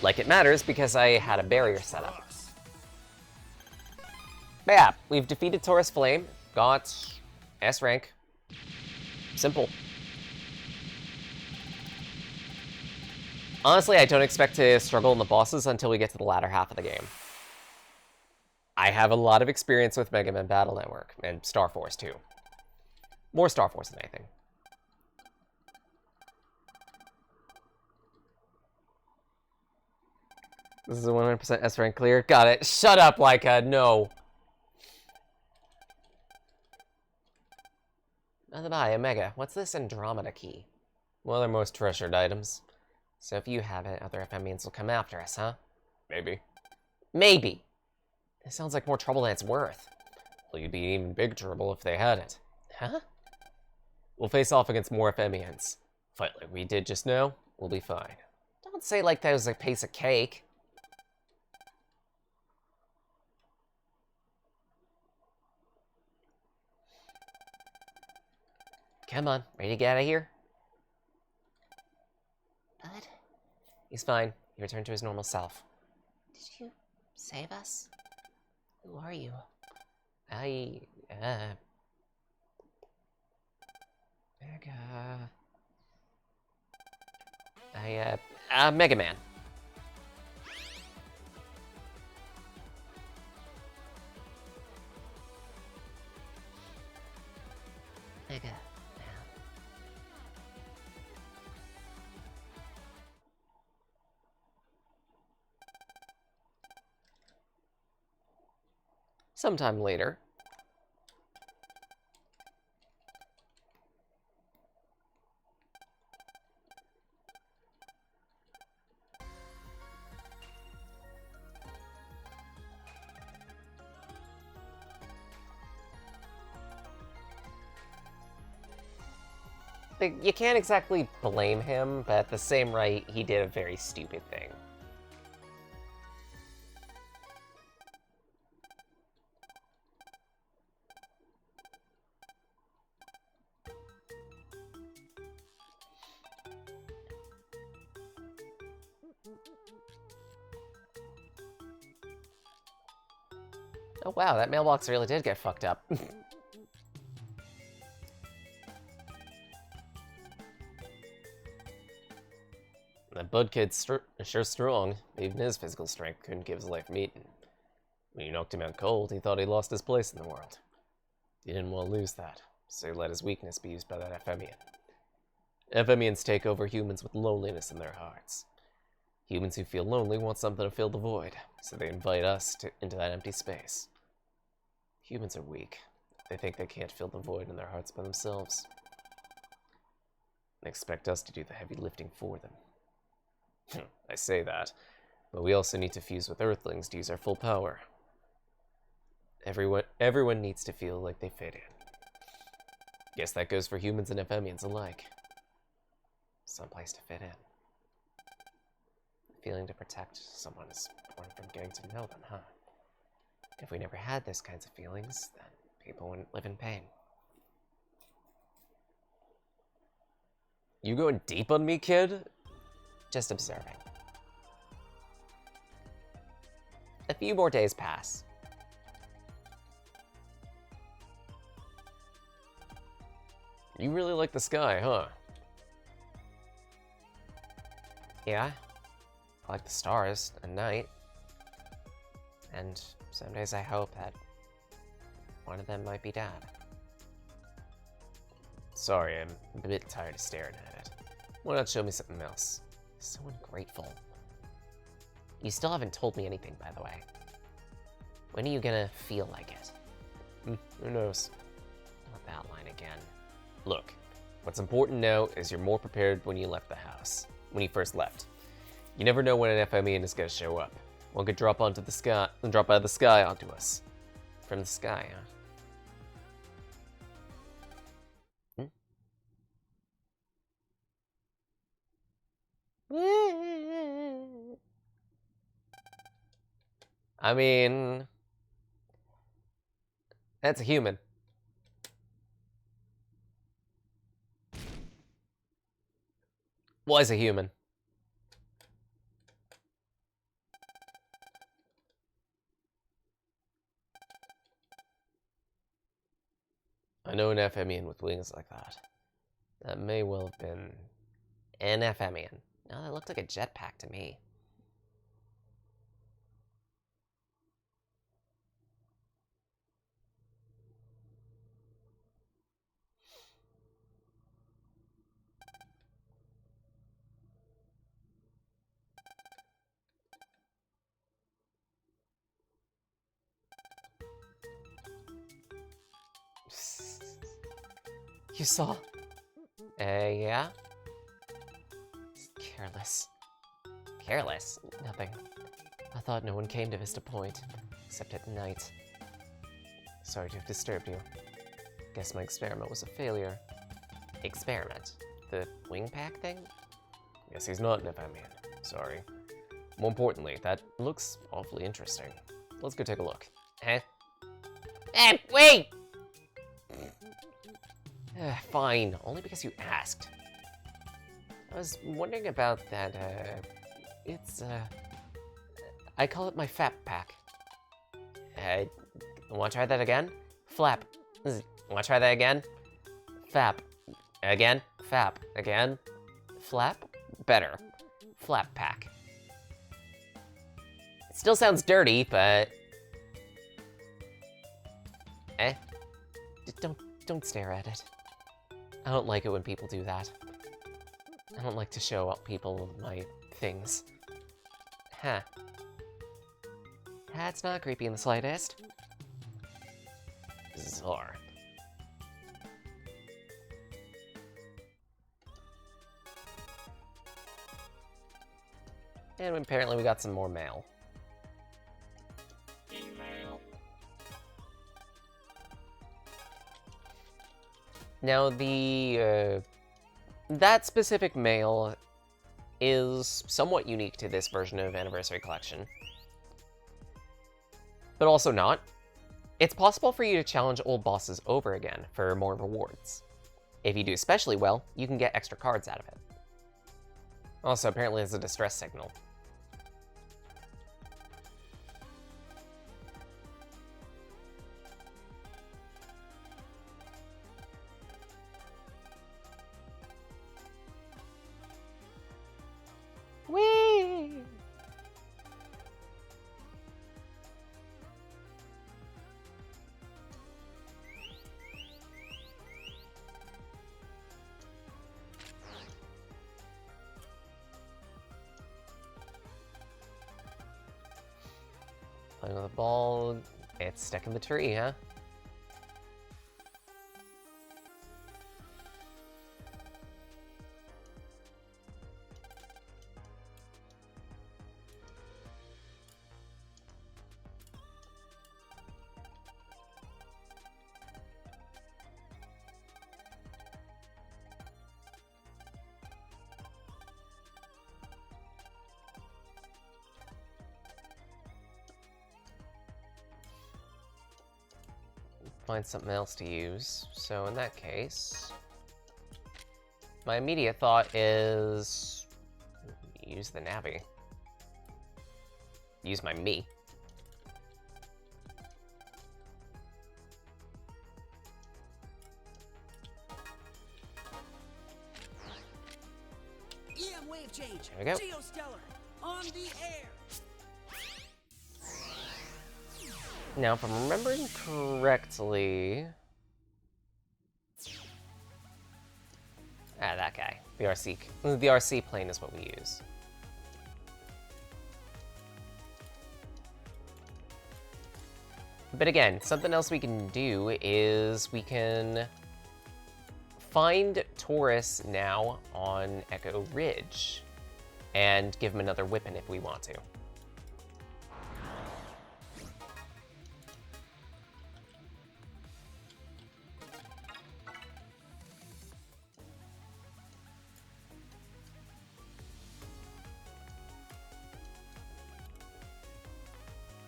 Like it matters because I had a barrier set up. But yeah, we've defeated Taurus Flame, got S rank. Simple. Honestly, I don't expect to struggle in the bosses until we get to the latter half of the game. I have a lot of experience with Mega Man Battle Network, and Star Force too. More Star Force than anything. This is a 100% S rank clear. Got it. Shut up, Laika. No. By the by, Omega, what's this Andromeda Key? One of their most treasured items. So if you have it, other Ephemians will come after us, huh? Maybe. Maybe. It sounds like more trouble than it's worth. Well, you'd be in even big trouble if they had it. Huh? We'll face off against more Ephemians. Fight like we did just now, we'll be fine. Don't say like that was a piece of cake. Come on, ready to get out of here? Bud, He's fine. He returned to his normal self. did you save us? Who are you? Mega Man. Mega. Sometime later. Like, you can't exactly blame him, but at the same right, he did a very stupid thing. Oh wow, that mailbox really did get fucked up. Bud Kid's sure strong. Even his physical strength couldn't give his life meeting. When you knocked him out cold, he thought he lost his place in the world. He didn't want to lose that, so he let his weakness be used by that Ephemian. Ephemians take over humans with loneliness in their hearts. Humans who feel lonely want something to fill the void, so they invite us into that empty space. Humans are weak. They think they can't fill the void in their hearts by themselves. They expect us to do the heavy lifting for them. I say that, but we also need to fuse with Earthlings to use our full power. Everyone needs to feel like they fit in. Guess that goes for humans and Ephemians alike. Someplace to fit in. Feeling to protect someone is important from getting to know them, huh? If we never had those kinds of feelings, then people wouldn't live in pain. You going deep on me, kid? Just observing. A few more days pass. You really like the sky, huh? Yeah. I like the stars at night. And some days I hope that one of them might be Dad. Sorry, I'm a bit tired of staring at it. Why not show me something else? So ungrateful. You still haven't told me anything, by the way. When are you gonna feel like it? Who knows? Not that line again. Look, what's important now is you're more prepared when you left the house. When you first left. You never know when an Ephemian is gonna show up. One could drop out of the sky onto us. From the sky, huh? I mean, that's a human. Was a human. I know an Ephemian with wings like that. That may well have been An Ephemian. No, that looked like a jetpack to me. You saw? Yeah? Careless. Careless? Nothing. I thought no one came to Vista Point, except at night. Sorry to have disturbed you. Guess my experiment was a failure. Experiment? The wing pack thing? Guess he's not an Ephemian. Sorry. More importantly, that looks awfully interesting. Let's go take a look. Huh? Hey, wait! Fine, only because you asked. I was wondering about that, I call it my FAP pack. wanna try that again? Flap. Wanna try that again? FAP. Again? Fap. Again? Flap? Better. Flap pack. It still sounds dirty, but... Don't stare at it. I don't like it when people do that. I don't like to show up people my things. Huh. That's not creepy in the slightest. Bizarre. And apparently we got some more mail. Now that specific mail is somewhat unique to this version of Anniversary Collection. But also not. It's possible for you to challenge old bosses over again for more rewards. If you do especially well, you can get extra cards out of it. Also, apparently it's a distress signal. Playing with a ball, it's stuck in the tree, huh? Find something else to use. So in that case, my immediate thought is use the Navi. Use my me. EM wave change. There we go. Geostellar on the air. Now, if I'm remembering correctly... that guy. The RC plane is what we use. But again, something else we can do is we can find Taurus now on Echo Ridge and give him another whipping if we want to.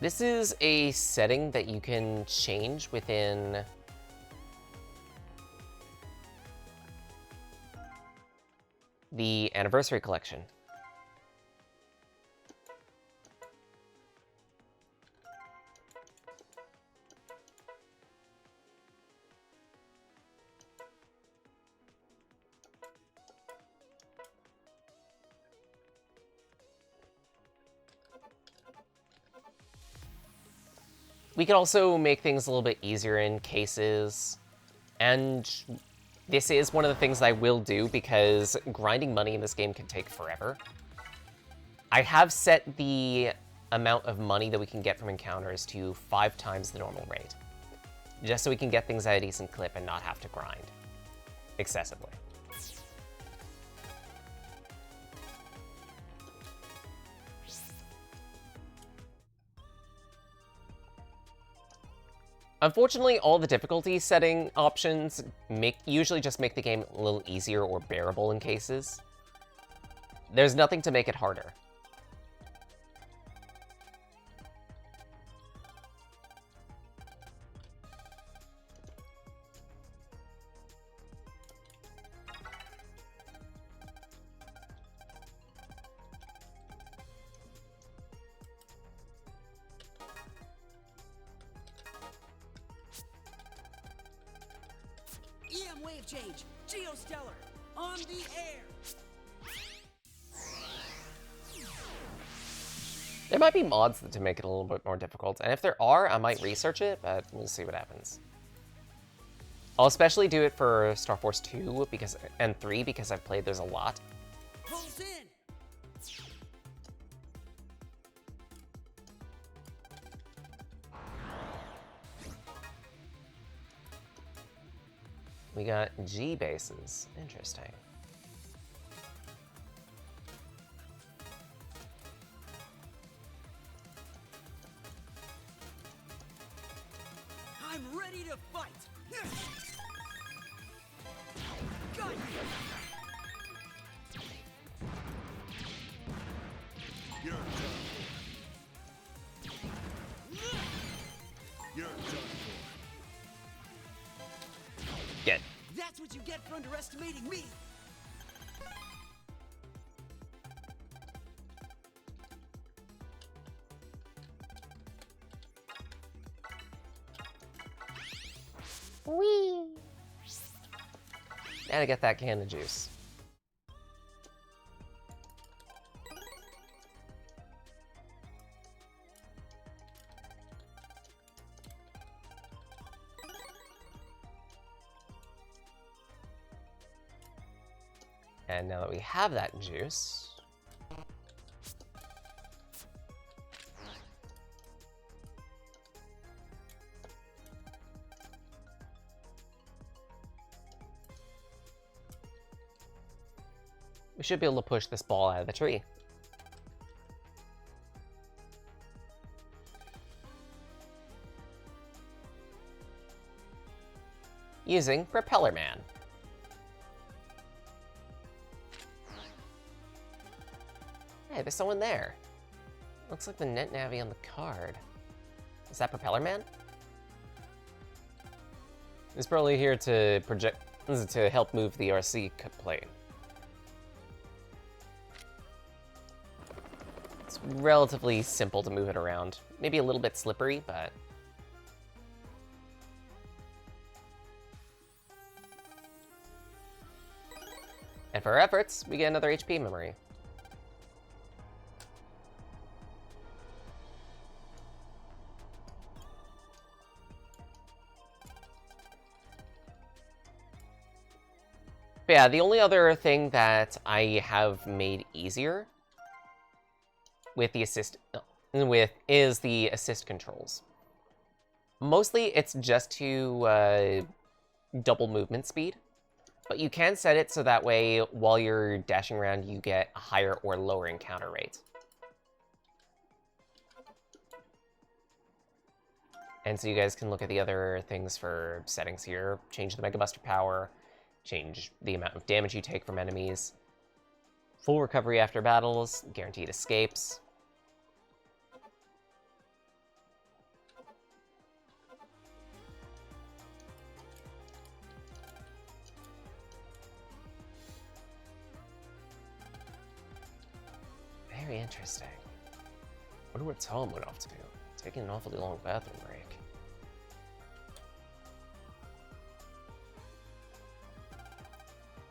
This is a setting that you can change within the Anniversary Collection. We could also make things a little bit easier in cases, and this is one of the things I will do because grinding money in this game can take forever. I have set the amount of money that we can get from encounters to 5 times the normal rate, just so we can get things at a decent clip and not have to grind excessively. Unfortunately, all the difficulty setting options usually just make the game a little easier or bearable in cases. There's nothing to make it harder. EM wave change. Geostellar on the air. There might be mods to make it a little bit more difficult, and if there are, I might research it, but we'll see what happens. I'll especially do it for Star Force 2 and 3 because I've played those a lot. Pulls in. We got G bases. Interesting. I'm ready to fight. Got you. You're done for. You're done for. Get. That's what you get for underestimating me. Whee! Gotta get that can of juice. And now that we have that juice, we should be able to push this ball out of the tree. Using Propeller Man. Hey, there's someone there. Looks like the net navy on the card. Is that Propeller Man? He's probably here to to help move the RC plane. It's relatively simple to move it around. Maybe a little bit slippery, but... And for our efforts, we get another HP memory. But yeah, the only other thing that I have made easier with the is the assist controls. Mostly it's just to double movement speed, but you can set it so that way while you're dashing around you get a higher or lower encounter rate. And so you guys can look at the other things for settings here. Change the Mega Buster power, change the amount of damage you take from enemies, full recovery after battles, guaranteed escapes. Very interesting. Wonder what Tom went off to do. Taking an awfully long bathroom break.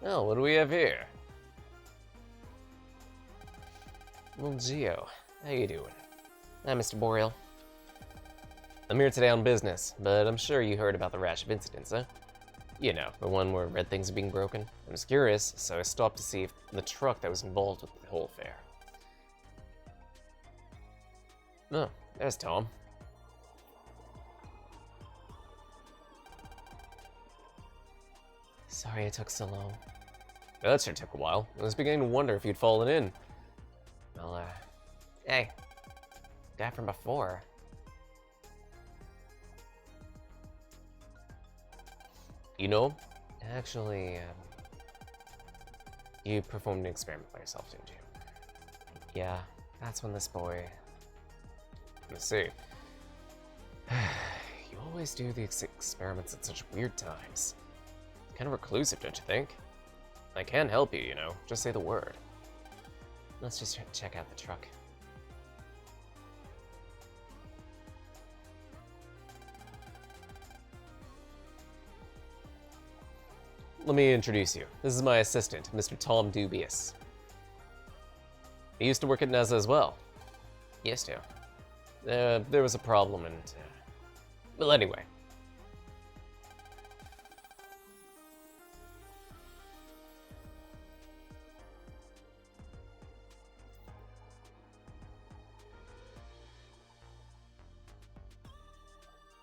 Oh, what do we have here? Well, Geo, how you doing? Hi, Mr. Boreal. I'm here today on business, but I'm sure you heard about the rash of incidents, huh? You know, the one where red things are being broken. I was curious, so I stopped to see if the truck that was involved with the whole affair. Oh, there's Tom. Sorry it took so long. That sure took a while. I was beginning to wonder if you'd fallen in. Well, hey. Guy from before. You know, actually, you performed an experiment by yourself, didn't you? Yeah, that's when this boy... Let's see. You always do these experiments at such weird times. Kind of reclusive, don't you think? I can help you, you know. Just say the word. Let's just check out the truck. Let me introduce you. This is my assistant, Mr. Tom Dubious. He used to work at NASA as well. Used to. There was a problem and... well, anyway.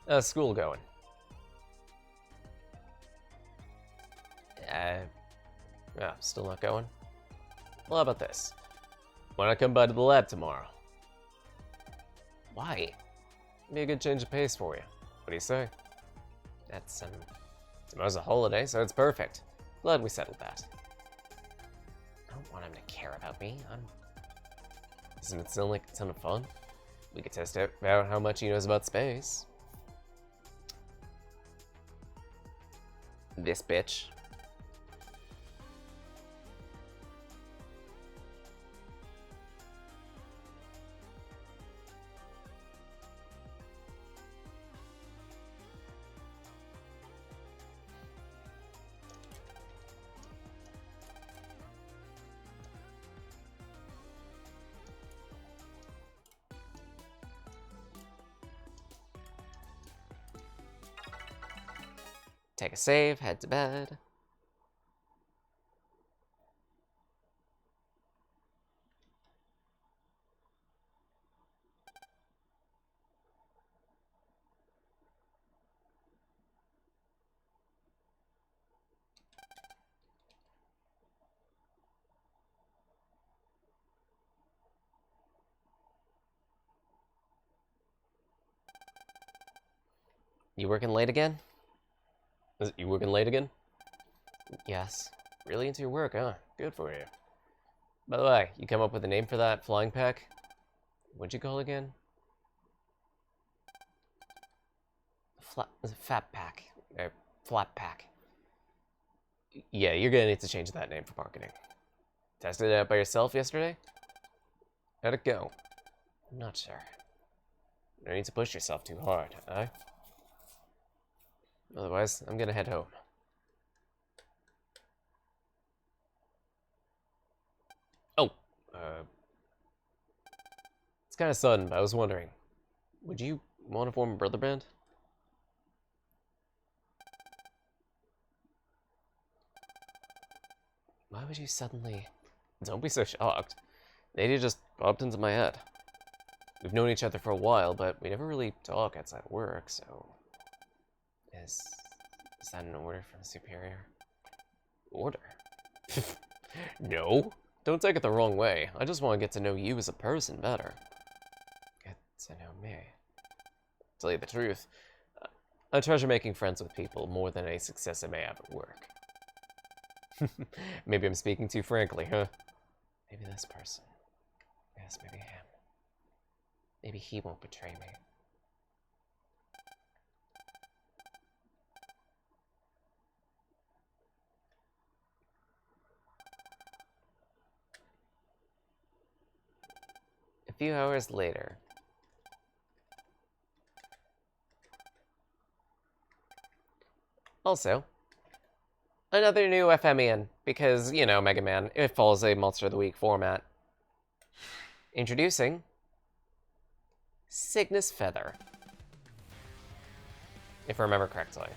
How's school going? Yeah, still not going? Well, how about this? Why not come by to the lab tomorrow? Why? Be a good change of pace for you. What do you say? That's, tomorrow's a holiday, so it's perfect. Glad we settled that. I don't want him to care about me. Doesn't it sound like a ton of fun? We could test out how much he knows about space. This bitch. Take a save, head to bed. You working late again? You working late again? Yes. Really into your work, huh? Good for you. By the way, you come up with a name for that flying pack? What'd you call it again? Fat pack. Flat pack. Yeah, you're gonna need to change that name for marketing. Tested it out by yourself yesterday? How'd it go? I'm not sure. You don't need to push yourself too hard, huh? Otherwise, I'm gonna head home. Oh, it's kind of sudden, but I was wondering, would you want to form a brother band? Why would you suddenly... Don't be so shocked. The idea just popped into my head. We've known each other for a while, but we never really talk outside of work, so... Is that an order from a superior? Order? No. Don't take it the wrong way. I just want to get to know you as a person better. Get to know me. Tell you the truth, I treasure making friends with people more than any success I may have at work. Maybe I'm speaking too frankly, huh? Maybe this person. Yes, maybe him. Maybe he won't betray me. A few hours later. Also, another new FMEN, because, you know, Mega Man, it follows a Monster of the Week format. Introducing Cygnus Feather, if I remember correctly.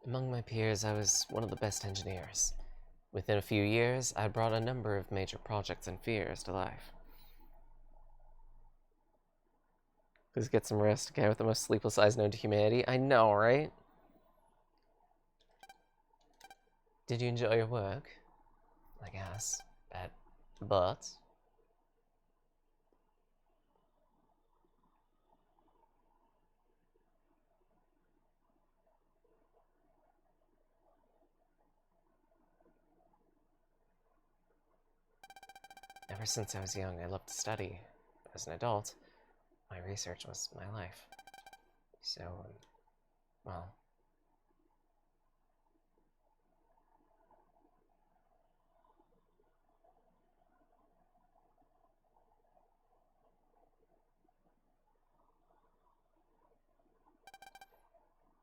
Among my peers, I was one of the best engineers. Within a few years, I brought a number of major projects and fears to life. Please get some rest, guy with the most sleepless eyes known to humanity. I know, right? Did you enjoy your work? I guess. But... Ever since I was young, I loved to study. As an adult, my research was my life. So, well...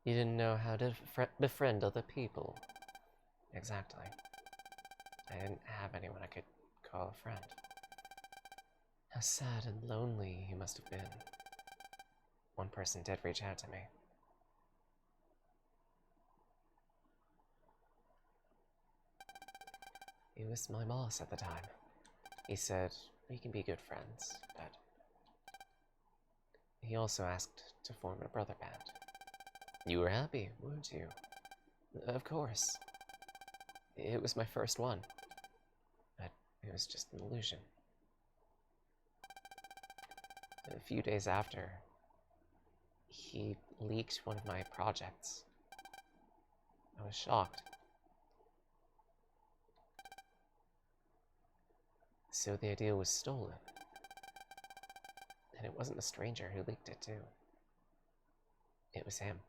You didn't know how to befriend other people. Exactly. I didn't have anyone I could call a friend. How sad and lonely you must have been. One person did reach out to me. He was my boss at the time. He said, we can be good friends, but... He also asked to form a brother band. You were happy, weren't you? Of course. It was my first one. But it was just an illusion. A few days after, he leaked one of my projects. I was shocked. So the idea was stolen. And it wasn't a stranger who leaked it, too. It was him.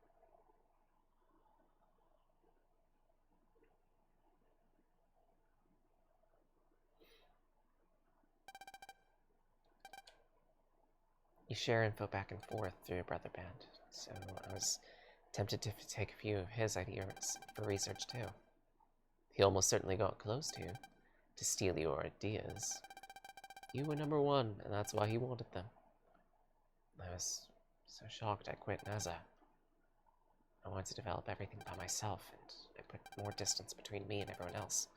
You share info back and forth through your brother band, so I was tempted to take a few of his ideas for research too. He almost certainly got close to you to steal your ideas. You were number one, and that's why he wanted them. I was so shocked I quit NASA. I wanted to develop everything by myself, and I put more distance between me and everyone else.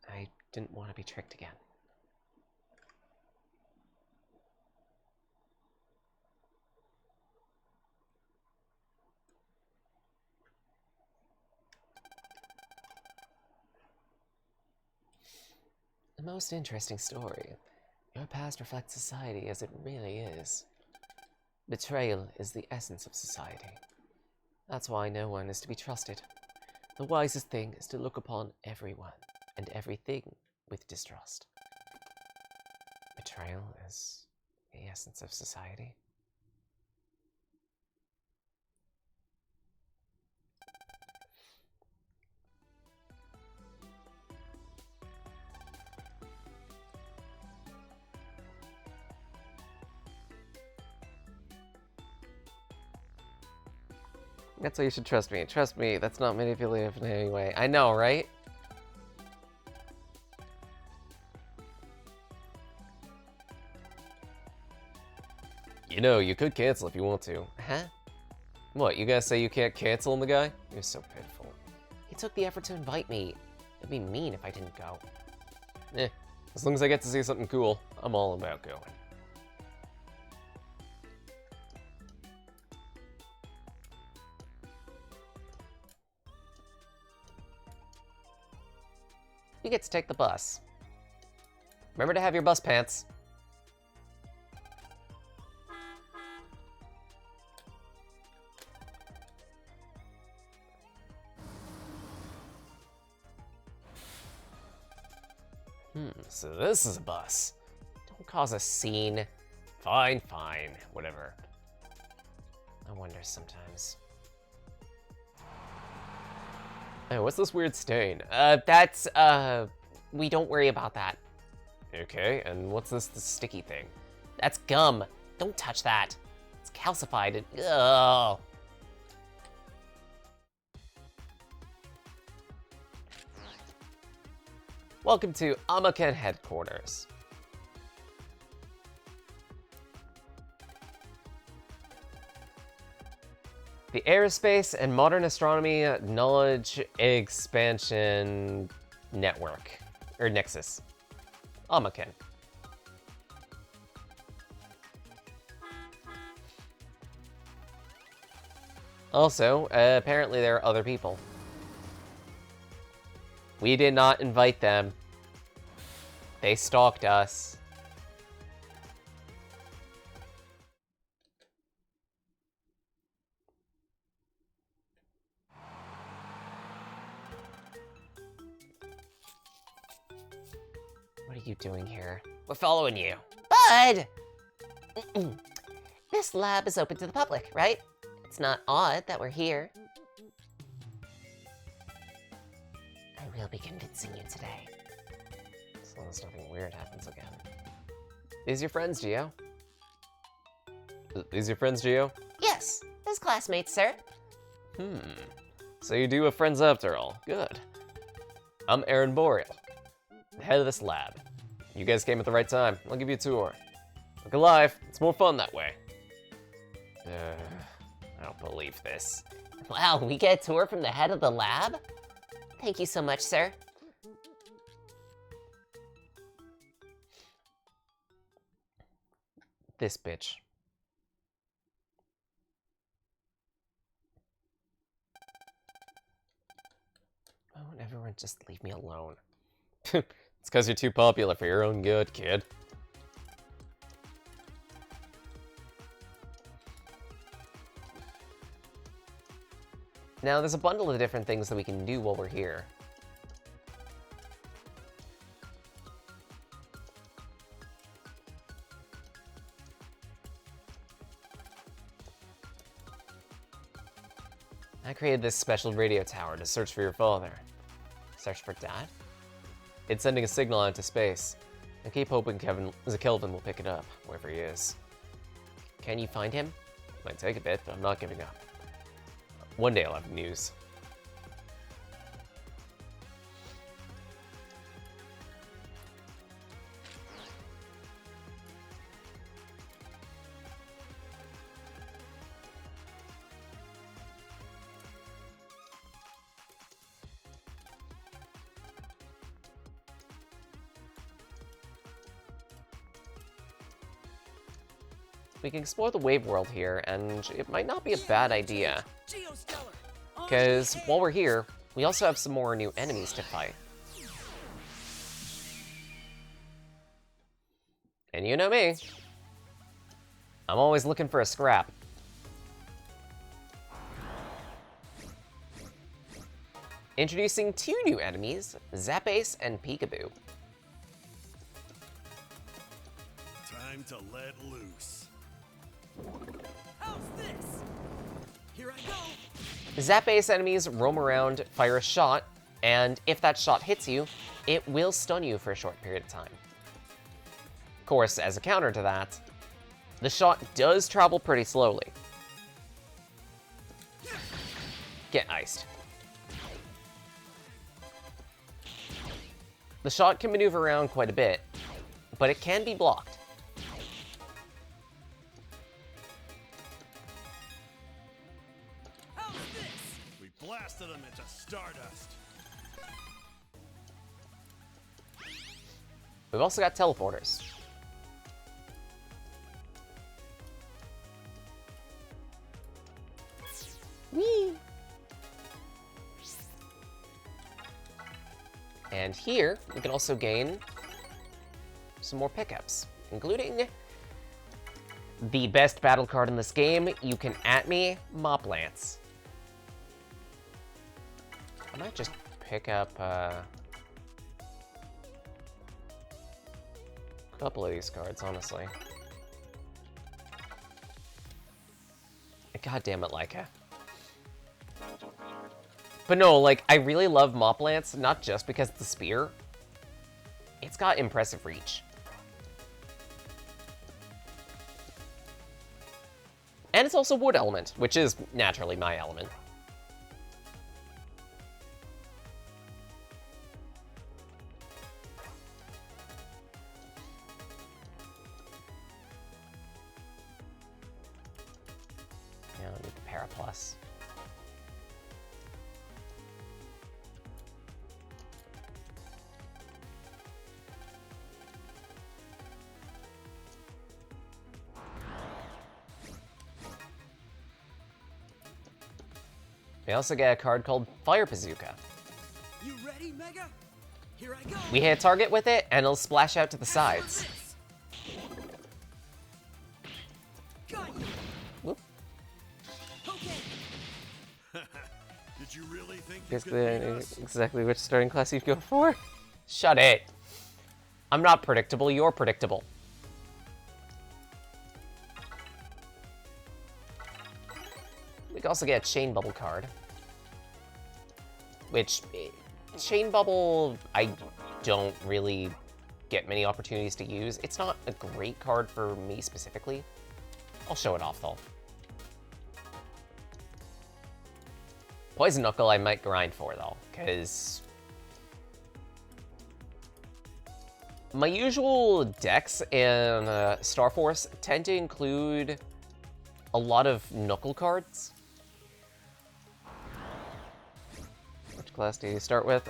I didn't want to be tricked again. A most interesting story. Your past reflects society as it really is. Betrayal is the essence of society. That's why no one is to be trusted. The wisest thing is to look upon everyone and everything with distrust. Betrayal is the essence of society. That's why you should trust me. Trust me, that's not manipulative in any way. I know, right? You know, you could cancel if you want to. Huh? What, you guys say you can't cancel on the guy? You're so pitiful. He took the effort to invite me. It'd be mean if I didn't go. As long as I get to see something cool, I'm all about going. You get to take the bus. Remember to have your bus pants. So this is a bus. Don't cause a scene. Fine, fine, whatever. I wonder sometimes. Oh, what's this weird stain? We don't worry about that. Okay, and what's this sticky thing? That's gum. Don't touch that. It's calcified. Ugh. Welcome to Amaken headquarters. The Aerospace and Modern Astronomy Knowledge Expansion Network, or Nexus. Amaken. Also, apparently there are other people. We did not invite them. They stalked us. What are you doing here? We're following you. Bud! This lab is open to the public, right? It's not odd that we're here. I will be convincing you today. As long as nothing weird happens again. These your friends, Gio? These your friends, Gio? Yes, his classmates, sir. So you do have friends after all. Good. I'm Aaron Boreal, the head of this lab. You guys came at the right time. I'll give you a tour. Look alive. It's more fun that way. I don't believe this. Wow, we get a tour from the head of the lab? Thank you so much, sir. This bitch. Why won't everyone just leave me alone? It's because you're too popular for your own good, kid. Now, there's a bundle of different things that we can do while we're here. I created this special radio tower to search for your father. Search for Dad? It's sending a signal out into space. I keep hoping Kelvin will pick it up, wherever he is. Can you find him? Might take a bit, but I'm not giving up. One day I'll have news. we can explore the wave world here, and it might not be a bad idea. Geostellar. On Because the while we're here, we also have some more new enemies to fight. And you know me. I'm always looking for a scrap. Introducing 2 new enemies, Zapace and Peekaboo. Time to let loose. How's this? Here I go. Zapace enemies roam around, fire a shot, and if that shot hits you, it will stun you for a short period of time. Of course, as a counter to that, the shot does travel pretty slowly. Get iced. The shot can maneuver around quite a bit, but it can be blocked. How's this? We blasted them into stardust. We've also got teleporters. Whee! And here, we can also gain some more pickups, including the best battle card in this game. You can @me, Mop Lance. I might just pick up a couple of these cards, honestly. God damn it, Leica. But no, like, I really love Mop Lance, not just because of the spear. It's got impressive reach. And it's also wood element, which is naturally my element. Yeah, I need the Paraplus. We also get a card called Fire Bazooka. You ready, Mega? Here I go. We hit a target with it, and it'll splash out to the Have some of sides. this. Got you. Whoop. Okay. Did you really think you Guess could beat us? exactly which starting class you'd go for. Shut it. I'm not predictable, you're predictable. We can also get a Chain Bubble card. Which, Chain Bubble, I don't really get many opportunities to use. It's not a great card for me specifically. I'll show it off though. Poison Knuckle I might grind for though, because my usual decks in Star Force tend to include a lot of Knuckle cards. Which class do you start with?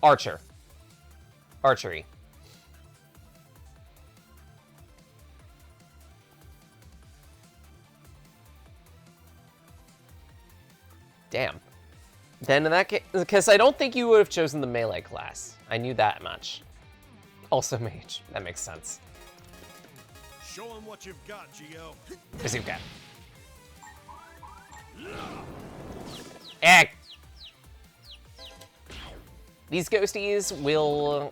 Archer. Archery. Damn. Then in that case, because I don't think you would have chosen the melee class. I knew that much. Also mage. That makes sense. Show them what you've got, Geo. Bazooka. Egg. These ghosties will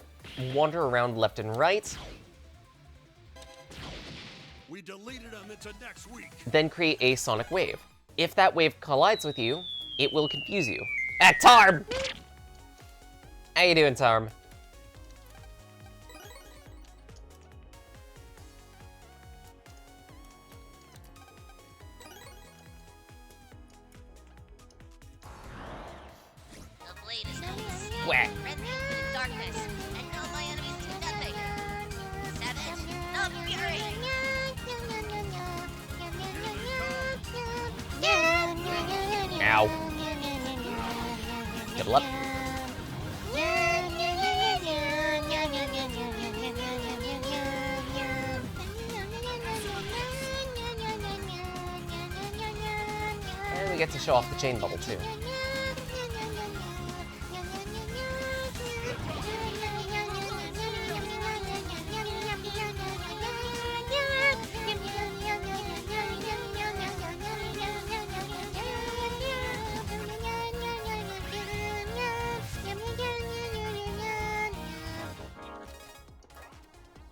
wander around left and right, We deleted them into next week. then create a sonic wave. If that wave collides with you, it will confuse you. Tarm! How you doing, Tarm? The blade is endless. Whack. Friendly to the darkness, and all my enemies do nothing. Savage, the fury. Ow. Double up. we get to show off the chain bubble, too.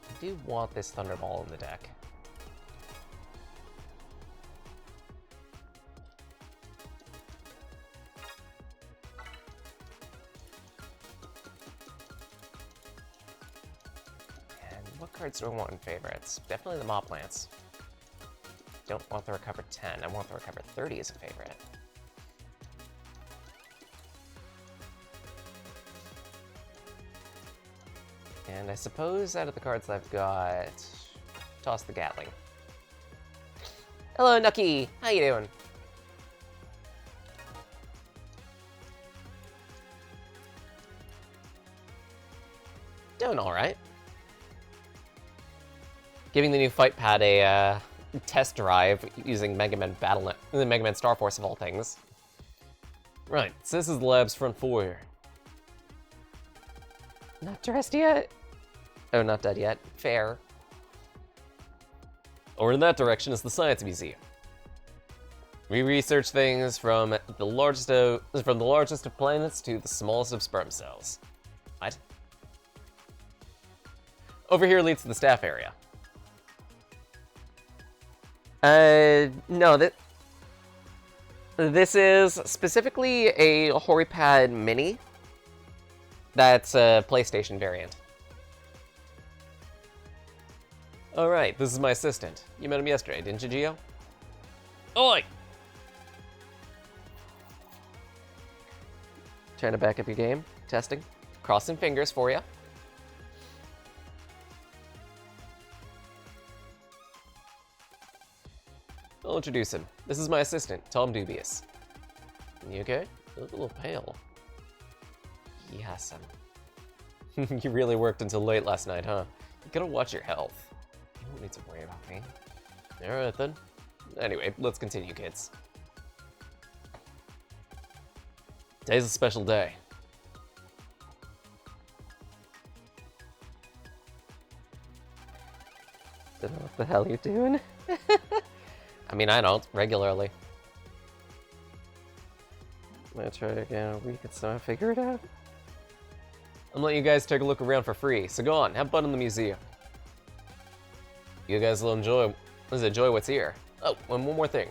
I do want this Thunderball in the deck. And what cards do I want in favorites? Definitely the Mob Plants. Don't want the Recover 10, I want the Recover 30 as a favorite. And I suppose out of the cards I've got, toss the Gatling. Hello, Nucky. How you doing? Doing all right. Giving the new fight pad a test drive using Mega Man BattleNet, the Mega Man Star Force of all things. Right. So this is the lab's front foyer. Not dressed yet? Oh, not dead yet. Fair. Over in that direction is the Science Museum. We research things from the largest of planets to the smallest of sperm cells. What? Over here leads to the staff area. No, this is specifically a HoriPad Mini. That's a PlayStation variant. Alright, this is my assistant. You met him yesterday, didn't you, Gio? Oi! Trying to back up your game. Testing. Crossing fingers for you. I'll introduce him. This is my assistant, Tom Dubious. You okay? You look a little pale. Yes, You really worked until late last night, huh? You gotta watch your health. You don't need to worry about me. Alright then. Anyway, let's continue, kids. Today's a special day. Don't know what the hell you're doing. I mean, I don't, regularly. I'm gonna try again in a week and somehow figure it out. I'm letting you guys take a look around for free, so go on, have fun in the museum. You guys will enjoy what's here. Oh, and one more thing.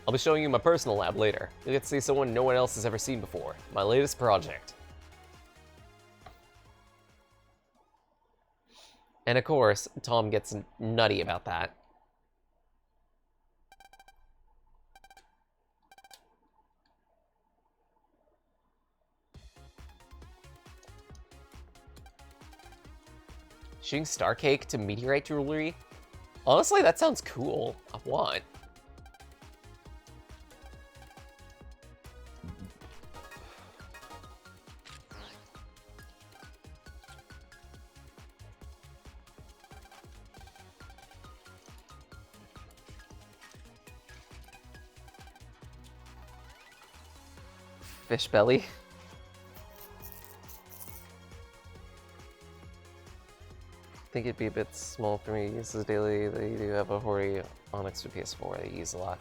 I'll be showing you my personal lab later. You'll get to see someone no one else has ever seen before. My latest project. And of course, Tom gets nutty about that. Shooting Star Cake to Meteorite Jewelry? Honestly, that sounds cool. I want. Fish belly. I think it'd be a bit small for me to use this daily. They do have a Hori Onyx for PS4 they use a lot.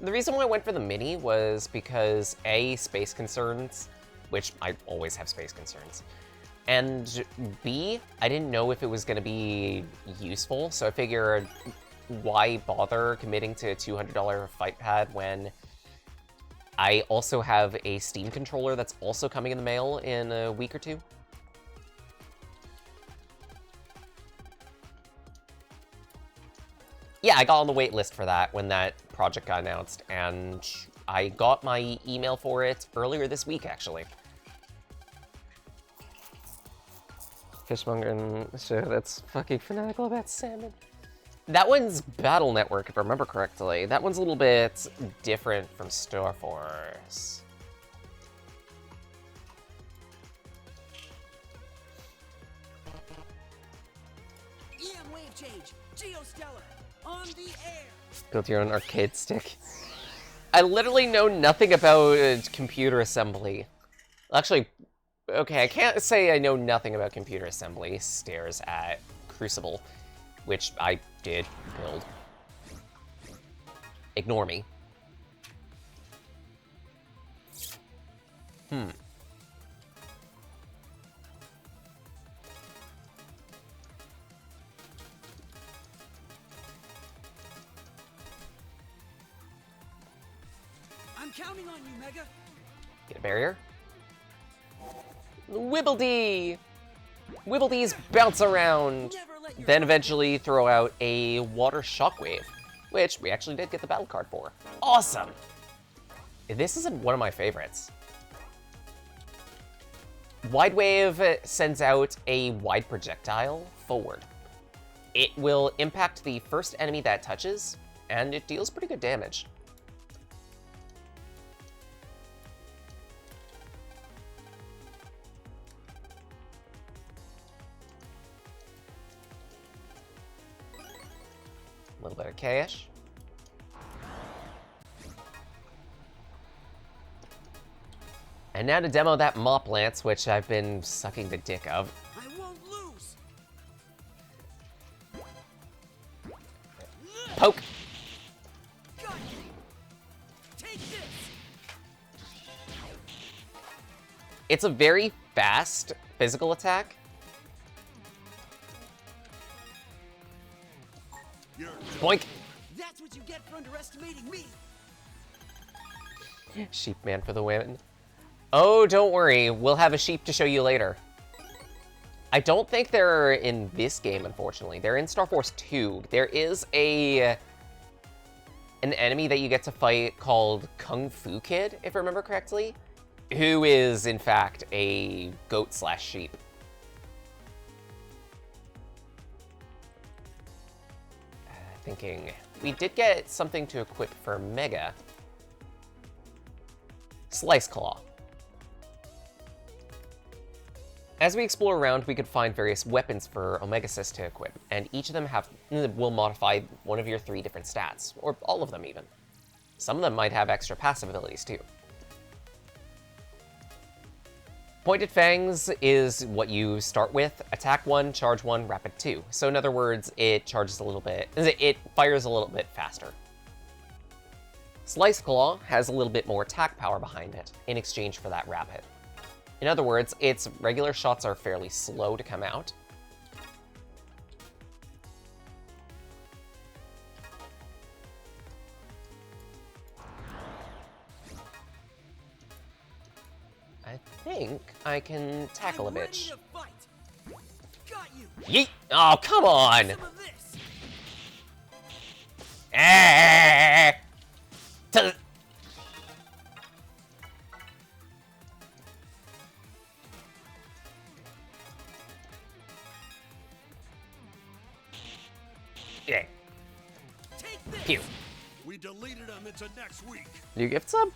The reason why I went for the Mini was because A, space concerns, which I always have space concerns, and B, I didn't know if it was going to be useful, so I figured why bother committing to a $200 fight pad when I also have a Steam controller that's also coming in the mail in a week or two. Yeah, I got on the wait list for that when that project got announced, and I got my email for it earlier this week, actually. Fishmonger and show that's fucking fanatical about salmon. That one's Battle Network, if I remember correctly. That one's a little bit different from Star Force. EM wave change. Geostellar. On the air. Build your own arcade stick. I literally know nothing about computer assembly. Actually, okay, I can't say I know nothing about computer assembly. Stares at Crucible, which I did build. Ignore me. I'm counting on you, Mega. Get a barrier. Wibbledy! Wibbledees bounce around, Never let your then eventually throw out a water shockwave, which we actually did get the battle card for. Awesome! This is one of my favorites. Wide Wave sends out a wide projectile forward. It will impact the first enemy that touches, and it deals pretty good damage. A little bit of cash. And now to demo that Mop Lance, which I've been sucking the dick of. I won't lose. Poke! Got you. Take this. It's a very fast physical attack. You're done. Boink! That's what you get for underestimating me. Sheepman for the win. Oh, don't worry. We'll have a sheep to show you later. I don't think they're in this game, unfortunately. They're in Star Force 2. There is an enemy that you get to fight called Kung Fu Kid, if I remember correctly, who is, in fact, a goat/sheep. Thinking, we did get something to equip for Mega. Slice Claw. As we explore around, we could find various weapons for Omega Sis to equip, and each of them will modify one of your 3 different stats, or all of them even. Some of them might have extra passive abilities too. Pointed Fangs is what you start with. Attack 1, charge 1, rapid 2. So in other words, it charges a little bit, it fires a little bit faster. Slice Claw has a little bit more attack power behind it, in exchange for that rapid. In other words, its regular shots are fairly slow to come out. I think I can tackle a I'm ready bitch. to fight. Got you. Yeet! Oh, come on! Some of this. Ah! Yeah. Take this. Pew. We deleted them into next week. New gift sub?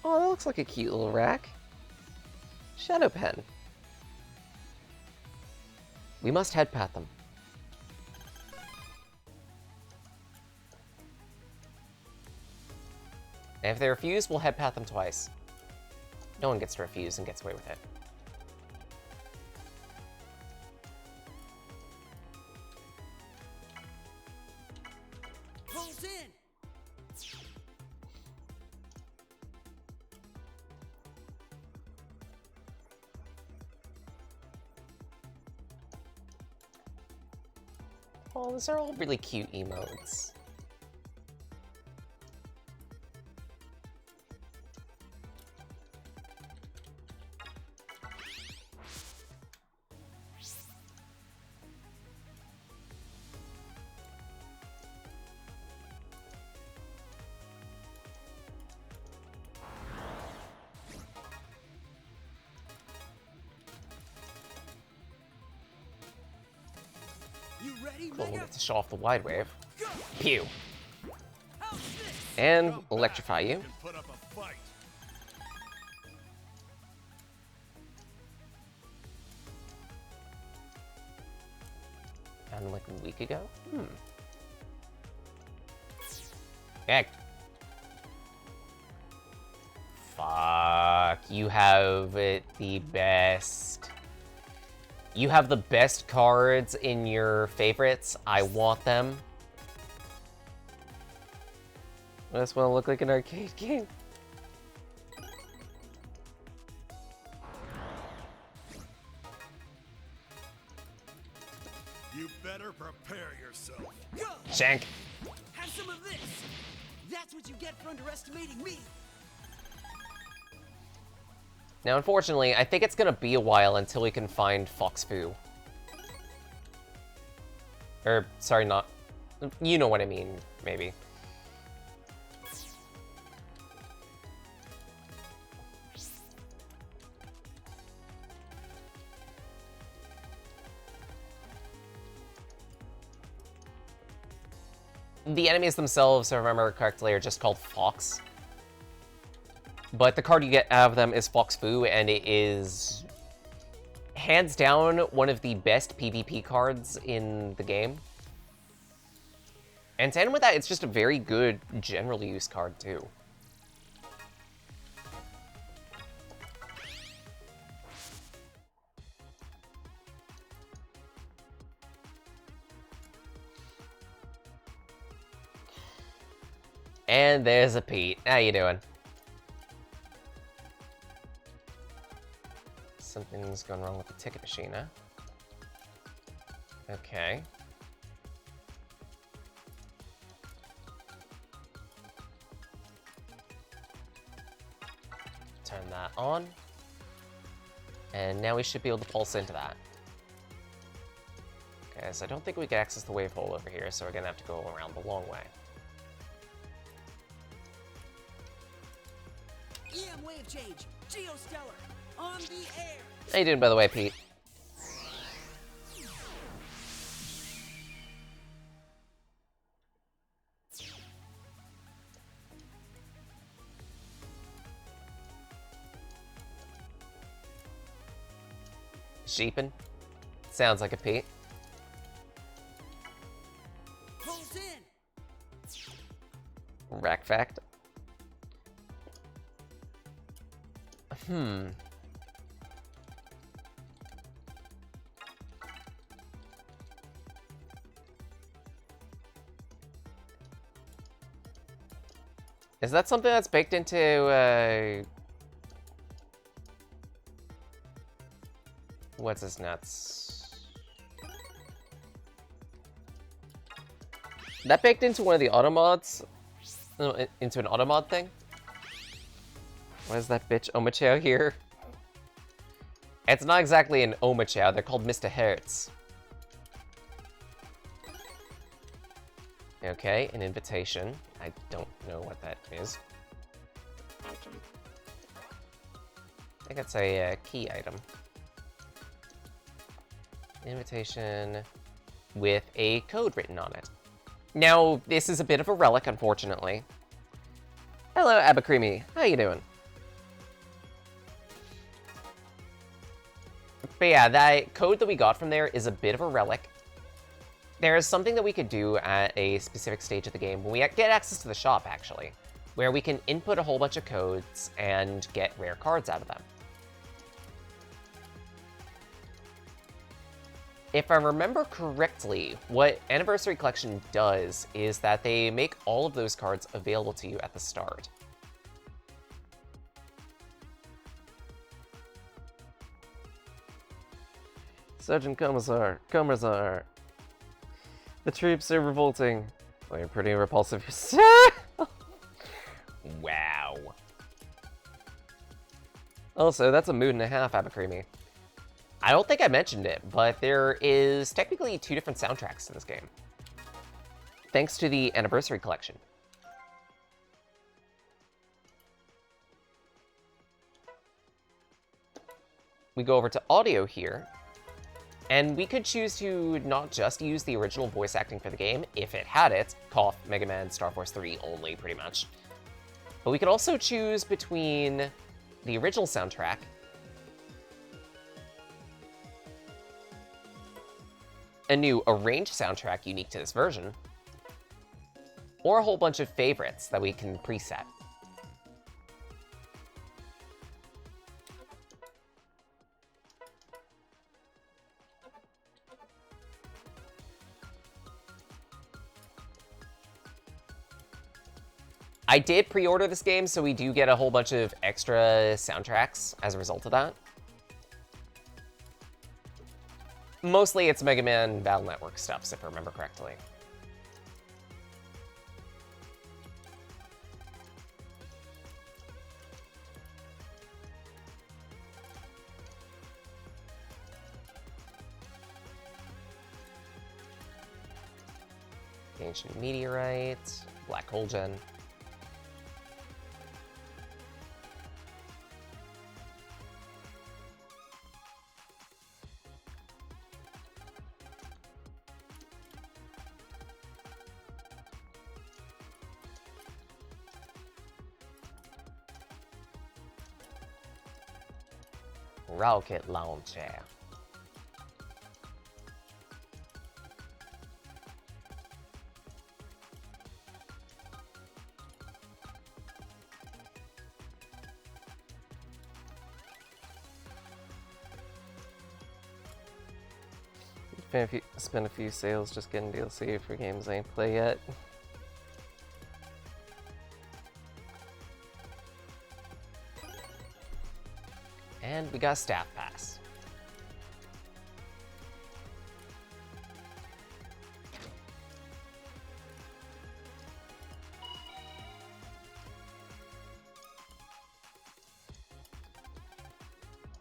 Oh, that looks like a cute little rack. Shadow Pen. We must head pat them. And if they refuse, we'll head pat them twice. No one gets to refuse and gets away with it. Pulls in. Oh, these are all really cute emotes. You ready, Cool, we'll Mega? get to show off the wide wave. Go. Pew. How's this? And Come electrify back you. and put up a fight. done like a week ago? Heck. Fuck. You have the best. You have the best cards in your favorites. I want them. This one look like an arcade game. You better prepare yourself. Go! Shank. Have some of this. That's what you get for underestimating me. Now, unfortunately, I think it's gonna be a while until we can find Fox Fu. Or, sorry, not... You know what I mean, maybe. The enemies themselves, if I remember correctly, are just called Fox. But the card you get out of them is Fox Fu, and it is hands down one of the best PvP cards in the game. And to end with that, it's just a very good general use card too. And there's a Pete. How you doing? Something's going wrong with the ticket machine, huh? Okay. Turn that on. And now we should be able to pulse into that. Okay, so I don't think we can access the wave hole over here, so we're gonna have to go around the long way. EM wave change. Geostellar. On the air. How you doing, by the way, Pete? Sheepin? Sounds like a Pete. Pulse in. Rack fact. Is that something that's baked into, what's his nuts? That baked into one of the auto mods? No, into an auto mod thing? What is that bitch Omachow here? It's not exactly an Omachow, they're called Mr. Hertz. Okay, an invitation. I don't know what that is. I think it's a key item. Invitation with a code written on it. Now, this is a bit of a relic, unfortunately. Hello, Abacreamy. How you doing? But yeah, that code that we got from there is a bit of a relic. There is something that we could do at a specific stage of the game when we get access to the shop, actually, where we can input a whole bunch of codes and get rare cards out of them. If I remember correctly, what Anniversary Collection does is that they make all of those cards available to you at the start. Sergeant Commissar, the troops are revolting. Well, you're pretty repulsive yourself. Wow. Also, that's a mood and a half, Abacreamy. I don't think I mentioned it, but there is technically 2 different soundtracks to this game, thanks to the Anniversary Collection. We go over to audio here, and we could choose to not just use the original voice acting for the game, if it had it, cough, Mega Man, Star Force 3 only, pretty much. But we could also choose between the original soundtrack a new arranged soundtrack unique to this version, or a whole bunch of favorites that we can preset. I did pre-order this game, so we do get a whole bunch of extra soundtracks as a result of that. Mostly it's Mega Man Battle Network stuff, if I remember correctly. Ancient Meteorite, Black Hole Gen. Rocket Launcher. Spend a few sales just getting DLC for games I ain't play yet. And we got Staff Pass.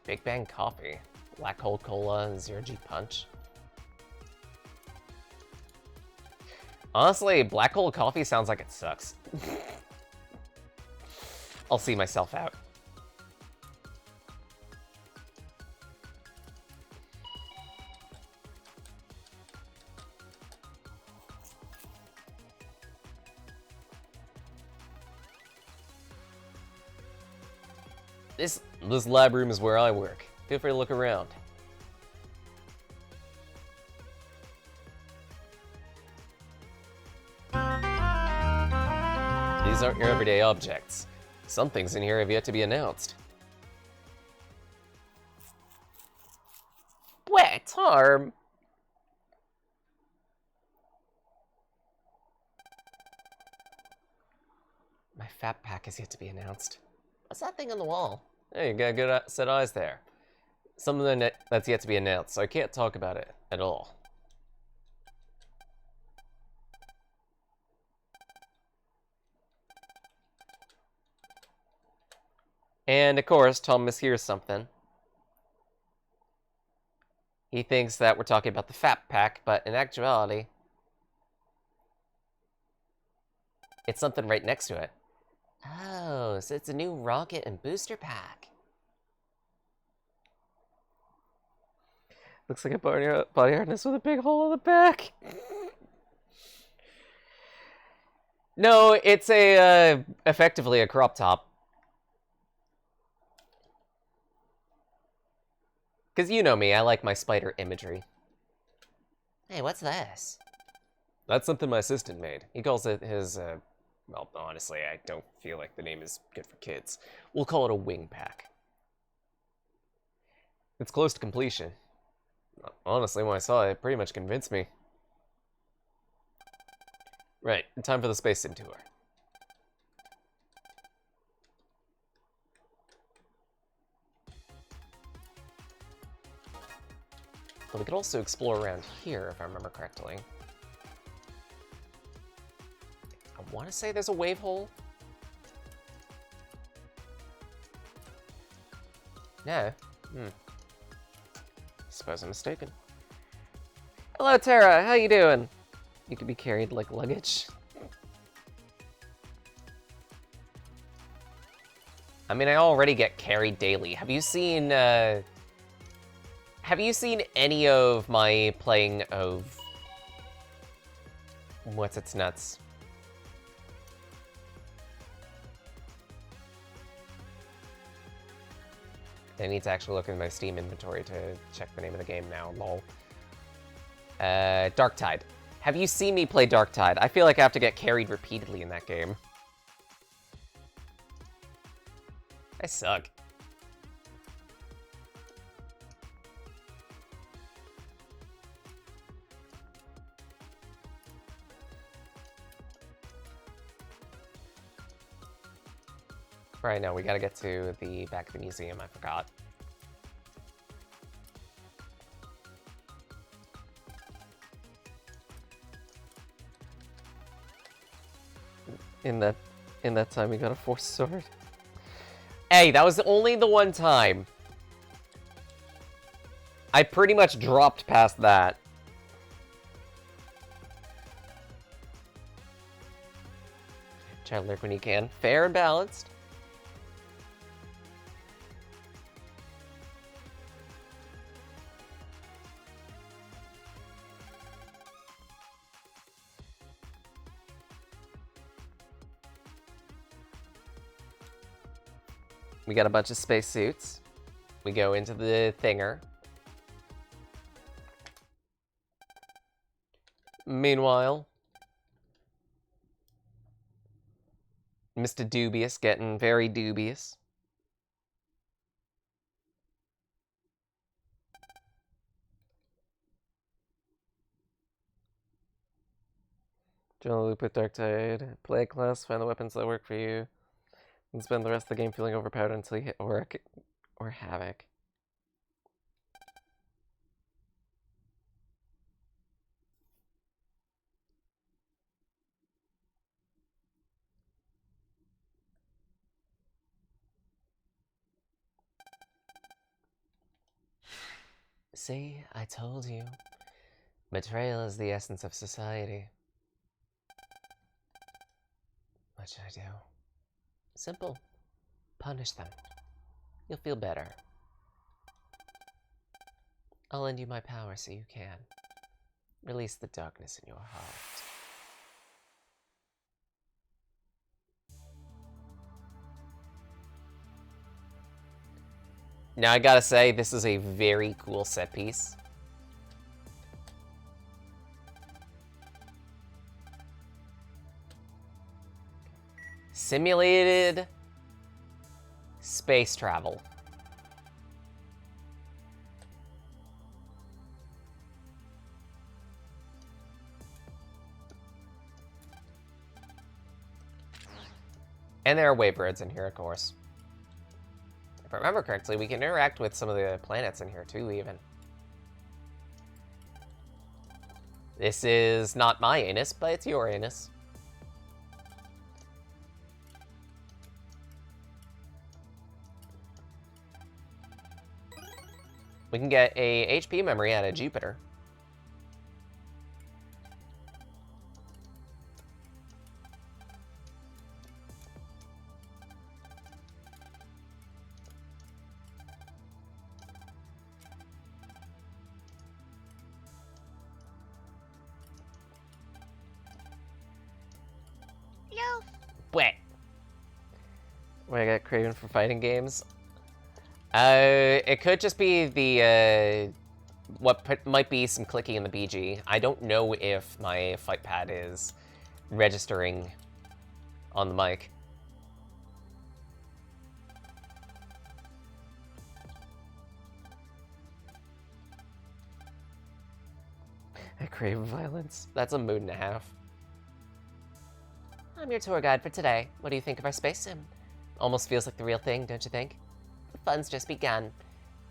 Big Bang Coffee, Black Hole Cola, and Zero G Punch. Honestly, Black Hole Coffee sounds like it sucks. I'll see myself out. This lab room is where I work. Feel free to look around. These aren't your everyday objects. Some things in here have yet to be announced. Wet arm. My fat pack is yet to be announced. What's that thing on the wall? Hey, you got a good set of eyes there. Something that's yet to be announced, so I can't talk about it at all. And of course, Tom mishears something. He thinks that we're talking about the Fat Pack, but in actuality, it's something right next to it. Oh, so it's a new rocket and booster pack. Looks like a body harness with a big hole in the back. No, it's a effectively a crop top. Because you know me, I like my spider imagery. Hey, what's this? That's something my assistant made. He calls it his, well, honestly, I don't feel like the name is good for kids. We'll call it a wing pack. It's close to completion. Honestly, when I saw it, it pretty much convinced me. Right, time for the Space Sim tour. But we could also explore around here, if I remember correctly. I want to say there's a wave hole. No. Suppose I'm mistaken. Hello, Tara. How you doing? You could be carried like luggage. I mean, I already get carried daily. Have you seen any of my playing of what's its nuts? I need to actually look in my Steam inventory to check the name of the game now, lol. Darktide. Have you seen me play Darktide? I feel like I have to get carried repeatedly in that game. I suck. Right now, we gotta get to the back of the museum. I forgot. In that time, we got a force sword. Hey, that was only the one time. I pretty much dropped past that. Try to lurk when you can. Fair and balanced. We got a bunch of spacesuits. We go into the thinger. Meanwhile, Mr. Dubious getting very dubious. Join the loop with Darktide. Play a class, find the weapons that work for you, and spend the rest of the game feeling overpowered until you hit Auric or Havoc. See, I told you. Betrayal is the essence of society. What should I do? Simple. Punish them. You'll feel better. I'll lend you my power so you can. Release the darkness in your heart. Now I gotta say, this is a very cool set piece. Simulated space travel. And there are wavebirds in here, of course. If I remember correctly, we can interact with some of the planets in here too, even. This is not my anus, but it's your anus. We can get a HP memory out of Jupiter. No. Wait. Wait, I got Craven for fighting games. It could just be the, might be some clicking in the BG. I don't know if my fight pad is registering on the mic. I crave violence. That's a mood and a half. I'm your tour guide for today. What do you think of our space sim? Almost feels like the real thing, don't you think? The fun's just begun.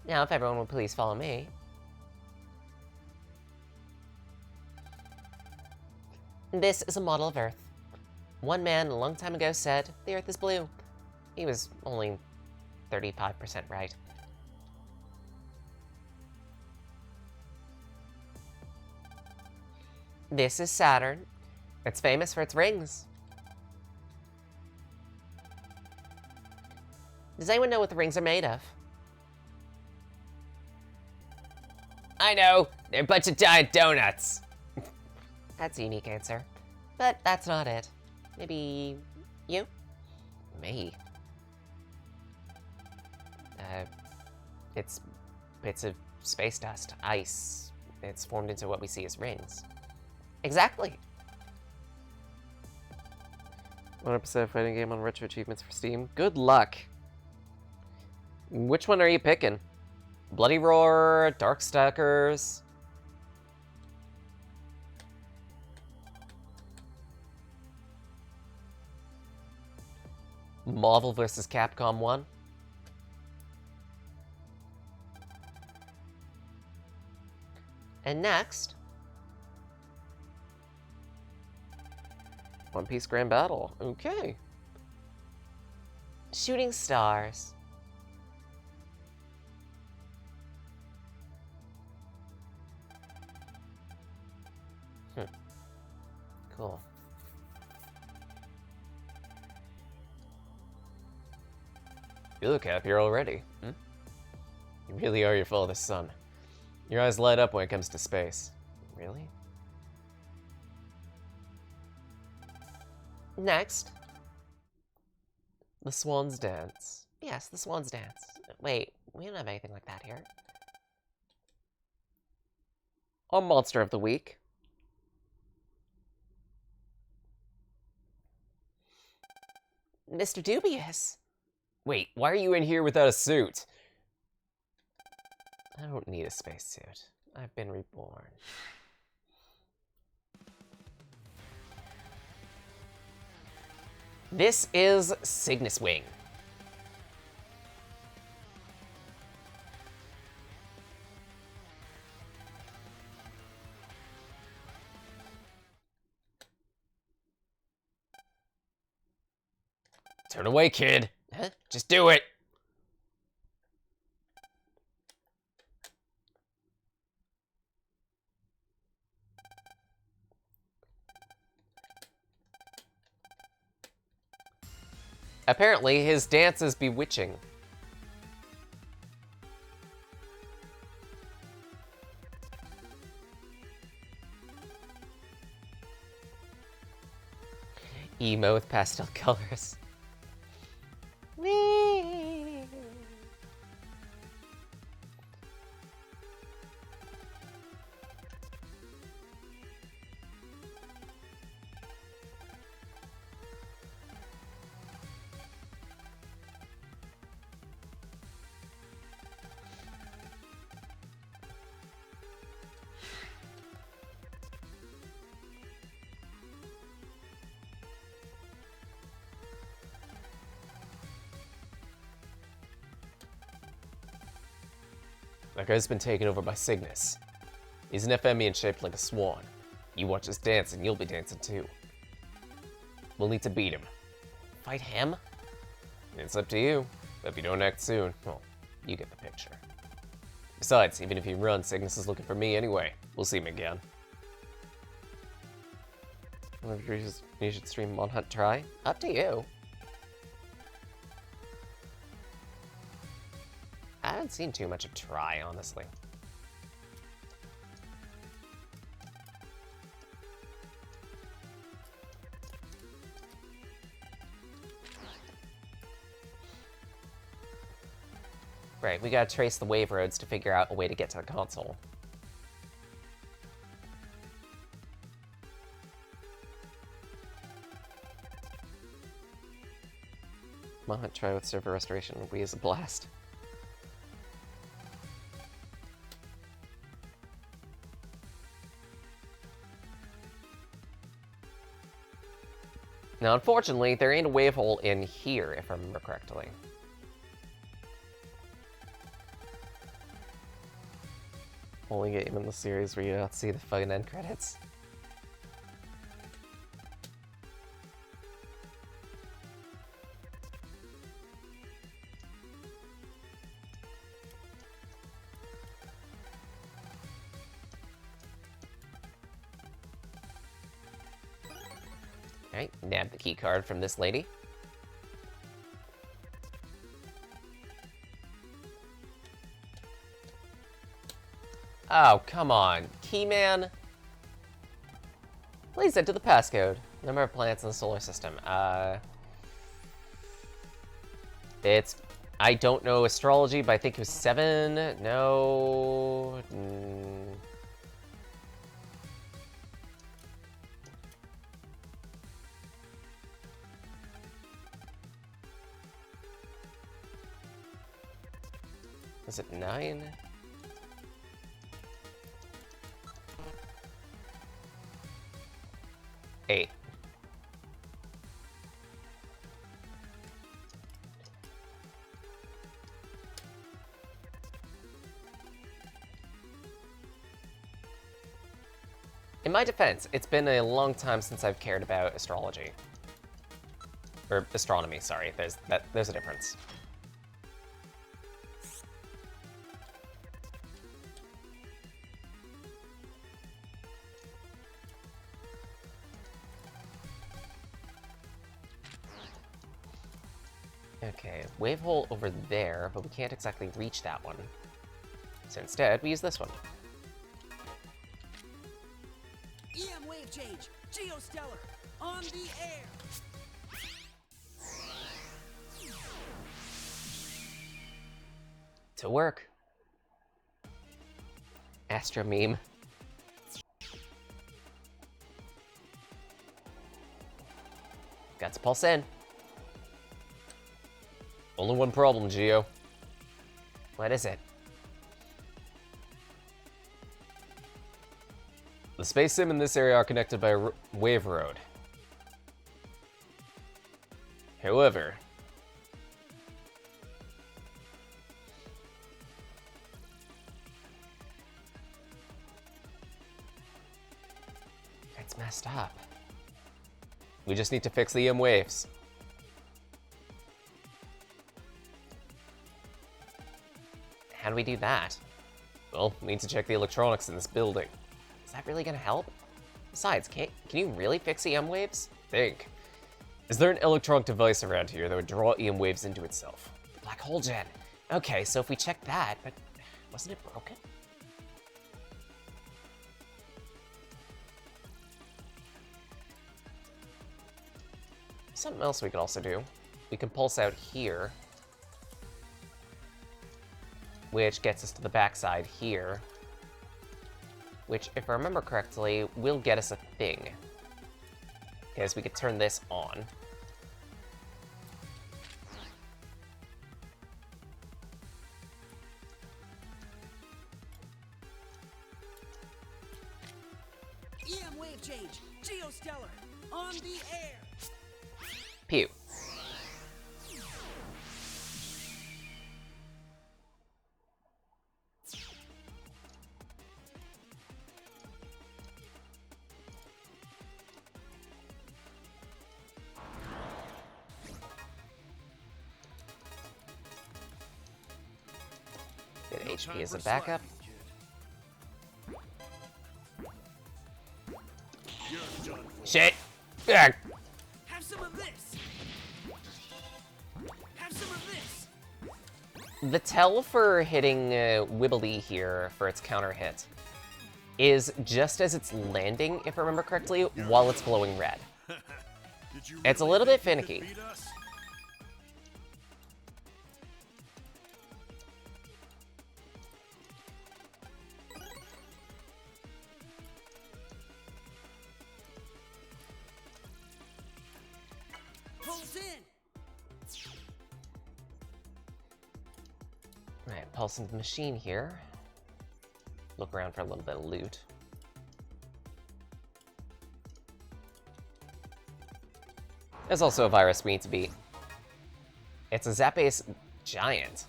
Now, if everyone would please follow me. This is a model of Earth. One man a long time ago said, the Earth is blue. He was only 35% right. This is Saturn. It's famous for its rings. Does anyone know what the rings are made of? I know! They're a bunch of giant donuts! That's a unique answer. But that's not it. Maybe you? Me? It's bits of space dust, ice, It's formed into what we see as rings. Exactly. 100% fighting game on retro achievements for Steam. Good luck. Which one are you picking? Bloody Roar, Darkstalkers. Marvel vs. Capcom 1. And next, One Piece Grand Battle. Okay. Shooting Stars. Cool. You look happier already. Hmm? You really are your father's son. Your eyes light up when it comes to space. Really? Next, The Swan's Dance. yes, the Swan's Dance. Wait, we don't have anything like that here. Our Monster of the Week. Mr. Dubious. Wait, why are you in here without a suit? I don't need a spacesuit. I've been reborn. This is Cygnus Wing. Turn away, kid. Huh? Just do it. Apparently, his dance is bewitching. Emo with pastel colors. That guy's been taken over by Cygnus. He's an Ephemian shaped like a swan. You watch us dance and you'll be dancing too. We'll need to beat him. Fight him? It's up to you. But if you don't act soon, well, you get the picture. Besides, even if you run, Cygnus is looking for me anyway. We'll see him again. You should stream Mon Hunt Try. Up to you. I haven't seen too much of Try, honestly. Right, we gotta trace the wave roads to figure out a way to get to the console. Mon Hunt Try with server restoration will be as a blast. Now, unfortunately, there ain't a wave hole in here, if I remember correctly. Only game in the series where you don't see the fucking end credits. Alright, nab the key card from this lady. Oh, come on. Keyman? Please enter the passcode. Number of planets in the solar system. It's... I don't know astrology, but I think it was 7. No... Is it 9? Eight. In my defense, it's been a long time since I've cared about astrology. Or astronomy, sorry. There's a difference. Okay, wave hole over there, but we can't exactly reach that one. So instead, we use this one. EM wave change. Geostellar. On the air. To work. Astra meme. Got to pulse in. Only one problem, Geo. What is it? The space sim in this area are connected by a wave road. However, it's messed up. We just need to fix the EM waves. How do we do that? Well, we need to check the electronics in this building. Is that really gonna help? Besides, can you really fix EM waves? Think. Is there an electronic device around here that would draw EM waves into itself? The black hole gen. Okay, so if we check that, but wasn't it broken? Something else we could also do. We can pulse out here, which gets us to the backside here, which, if I remember correctly, will get us a thing. Because we could turn this on. EM wave change. Geostellar. On the air. Pew. Get No HP time as a for backup. slacking, kid. You're done for. Shit! Ugh. Have some of this. Have some of this. The tell for hitting Wibbly here for its counter hit is just as it's landing, if I remember correctly, while it's glowing red. Did you It's a really little bit think you finicky. could beat us? Pulse in. Alright, pulse into the machine here. Look around for a little bit of loot. There's also a virus we need to beat. It's a Zappace giant.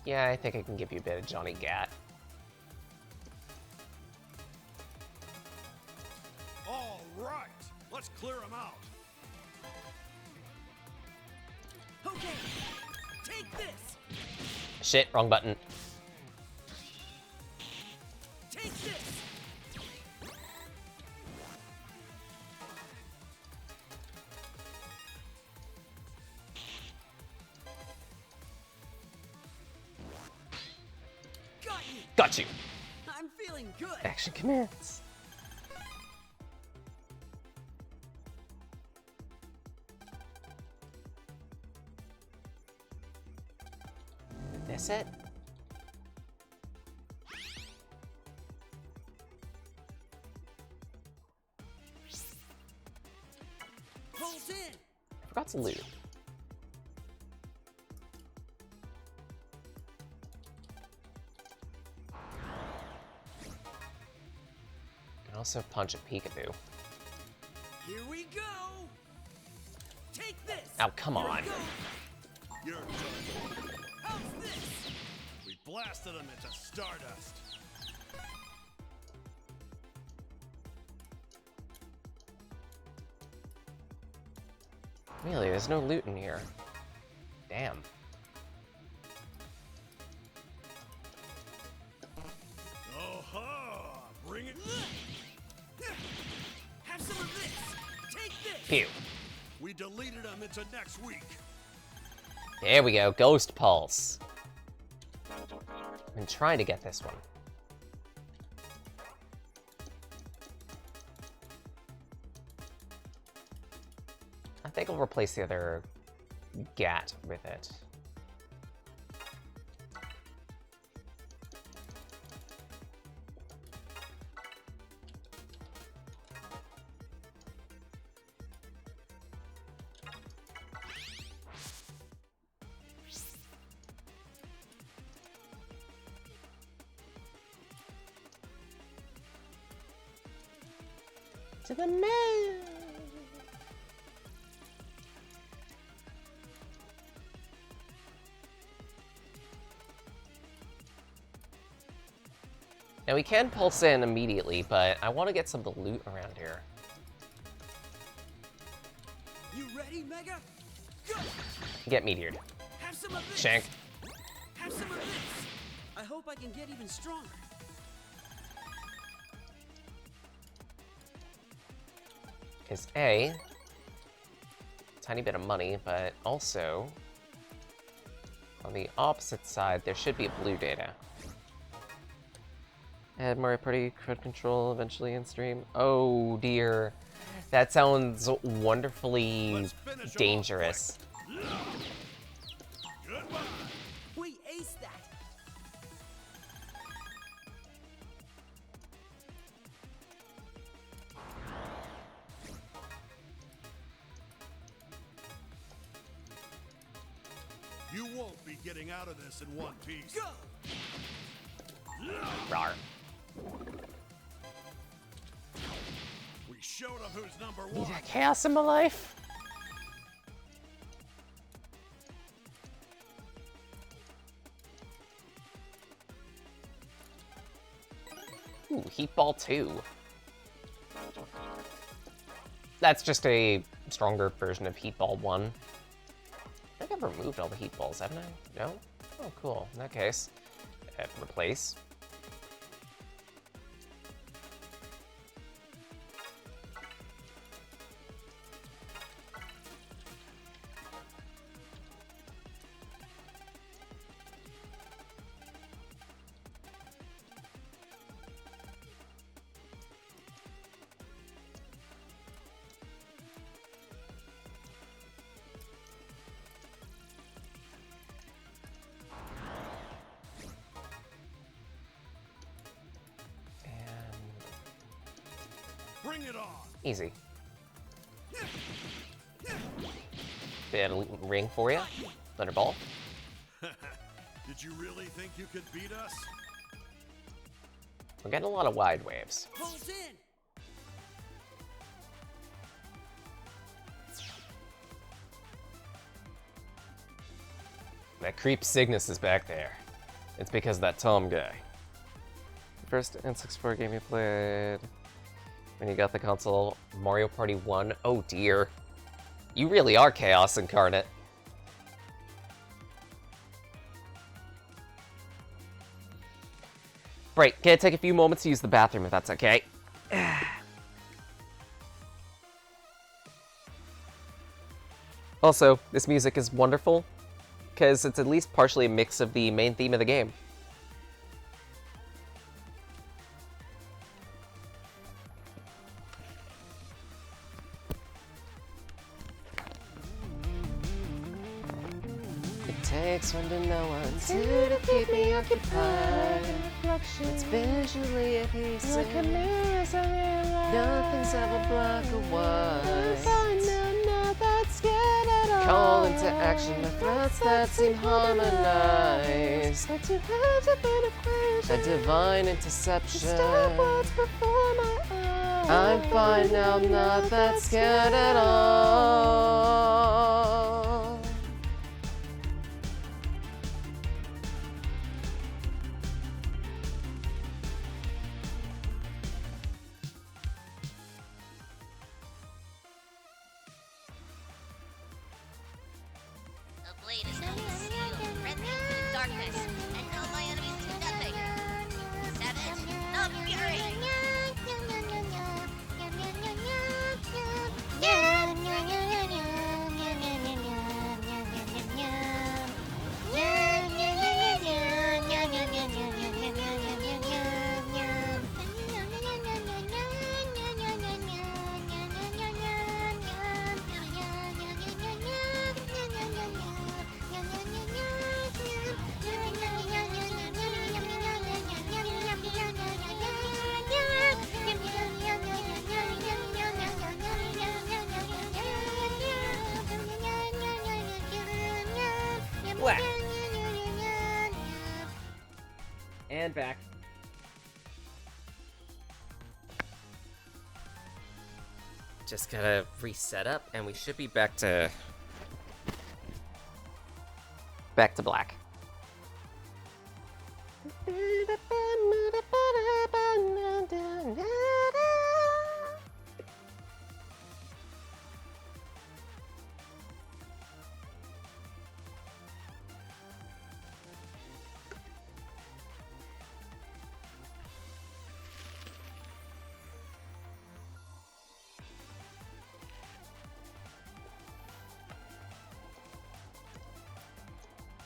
Yeah, I think I can give you a bit of Johnny Gat. All right, let's clear them out. Okay. Take this. Shit, wrong button. Take this. Got you. Got you. I'm feeling good. Action commands. This it? Pulse in. If lots of loot. You can also punch a peekaboo. Here we go. Take this. Oh, come Here we on. go. You're done. How's this? We blasted him into stardust. Really, there's no loot in here. Damn. Oh-ha! Bring it. Have some of this. Take this. Pew. We deleted him into next week. There we go, Ghost Pulse. I've been trying to get this one. I think I'll replace the other Gat with it. To the moon! Now we can pulse in immediately, but I want to get some of the loot around here. You ready, Mega? Go. Get meteored. Have some of this. Shank. Have some of this. I hope I can get even stronger. Is A, tiny bit of money, but also on the opposite side, there should be blue data. Add more pretty crit control eventually in stream. Oh dear, that sounds wonderfully Let's finish 'em off dangerous. Goodbye. We aced that. You won't be getting out of this in one piece. Go. Rawr. We showed him who's number Need one. a chaos in my life? Ooh, Heat Ball 2. That's just a stronger version of Heat Ball 1. I think I've removed all the Heat Balls, haven't I? No? Oh, cool. In that case, replace. Bring it on. Easy. Bit of ring for you. Thunderball. Did you really think you could beat us? We're getting a lot of wide waves. Pulls in. That creep Cygnus is back there. It's because of that Tom guy. First N64 game you played when you got the console, Mario Party 1. Oh dear. You really are Chaos incarnate. Right, can I take a few moments to use the bathroom if that's okay? Also, this music is wonderful, because it's at least partially a mix of the main theme of the game. It takes one to know one, two to keep me occupied. It's visually adhesive. Nothing's ever black or white. Call into action the threats that seem harmonized. A divine interception. I'm fine now, I'm not that scared at all. The blade is held with steel, red me into the darkness, and held my enemies to nothing. Savage, no fury! Whack. And back. Just gotta reset up, and we should be back to black.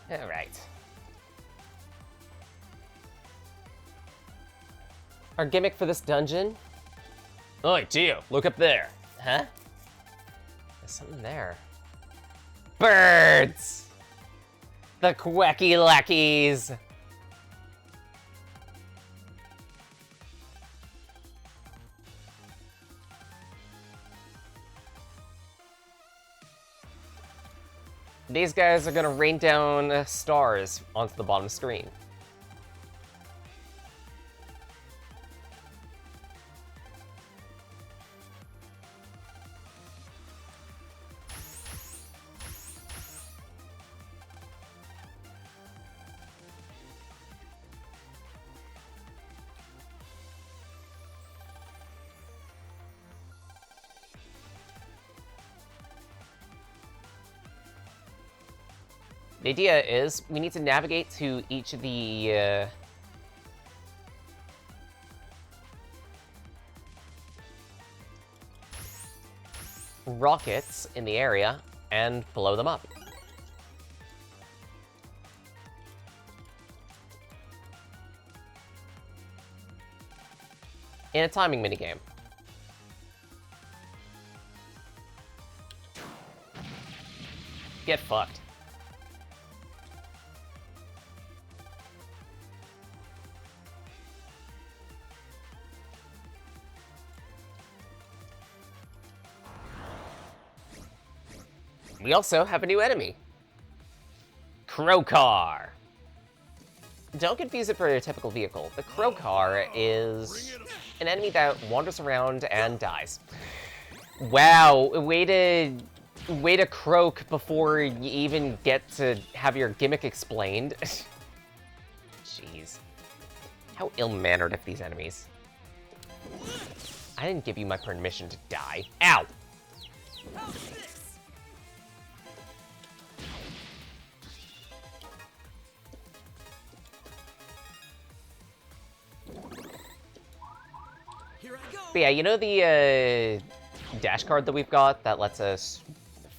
All right. Our gimmick for this dungeon? Oi, Gio, look up there. Huh? There's something there. Birds! The quacky lackeys! These guys are gonna rain down stars onto the bottom screen. The idea is we need to navigate to each of the rockets in the area and blow them up. In a timing minigame. Get fucked. We also have a new enemy. Crowcar. Don't confuse it for your typical vehicle. The Crowcar is an enemy that wanders around and dies. Wow, way to croak before you even get to have your gimmick explained. Jeez. How ill-mannered of these enemies. I didn't give you my permission to die. Ow! How's this? Here I go. But yeah, you know the dash card that we've got that lets us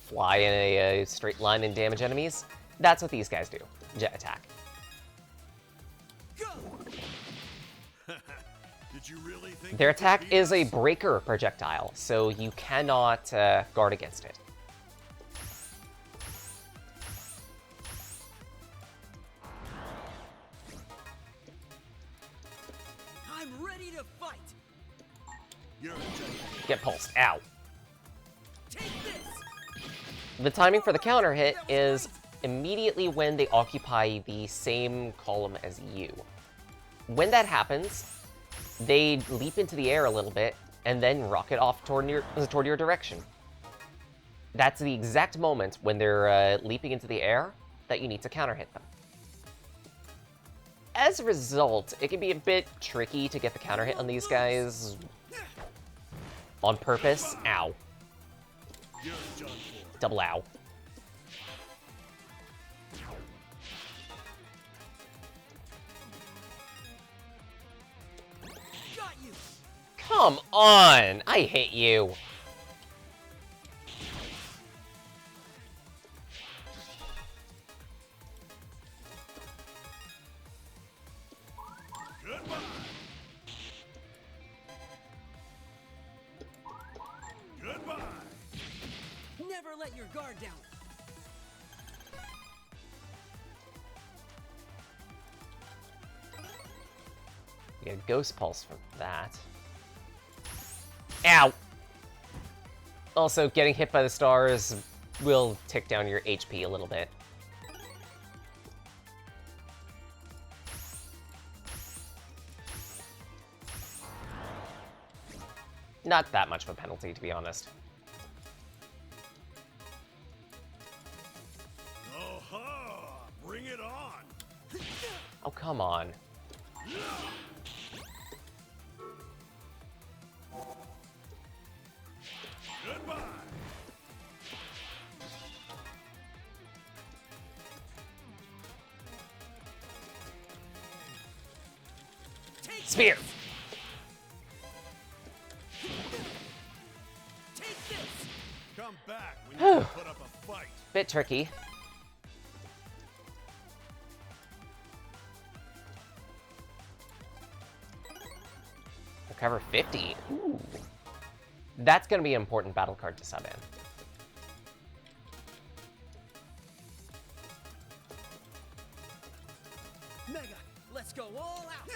fly in a straight line and damage enemies? That's what these guys do. Jet attack. Go. Did you really think Their you could attack beat is a us? breaker projectile, so you cannot guard against it. I'm ready to fight. You're done. Get pulsed. Ow. Take this. The timing for the counter hit is immediately when they occupy the same column as you. When that happens, they leap into the air a little bit and then rocket off toward your direction. That's the exact moment when they're leaping into the air that you need to counter hit them. As a result, it can be a bit tricky to get the counter hit on these guys on purpose. Ow. You're done for. Double ow. Got you. Come on! I hit you. Goodbye. Goodbye. Never let your guard down. You get a Ghost Pulse from that. Ow! Also, getting hit by the stars will tick down your HP a little bit. Not that much of a penalty, to be honest. Oh-ha! Bring it on! Oh, come on. Goodbye! Take Spear! Take this. Come back when you Whew. can put up a fight. Bit tricky. Recover 50. Ooh. That's going to be an important battle card to sub in. Mega, let's go all out.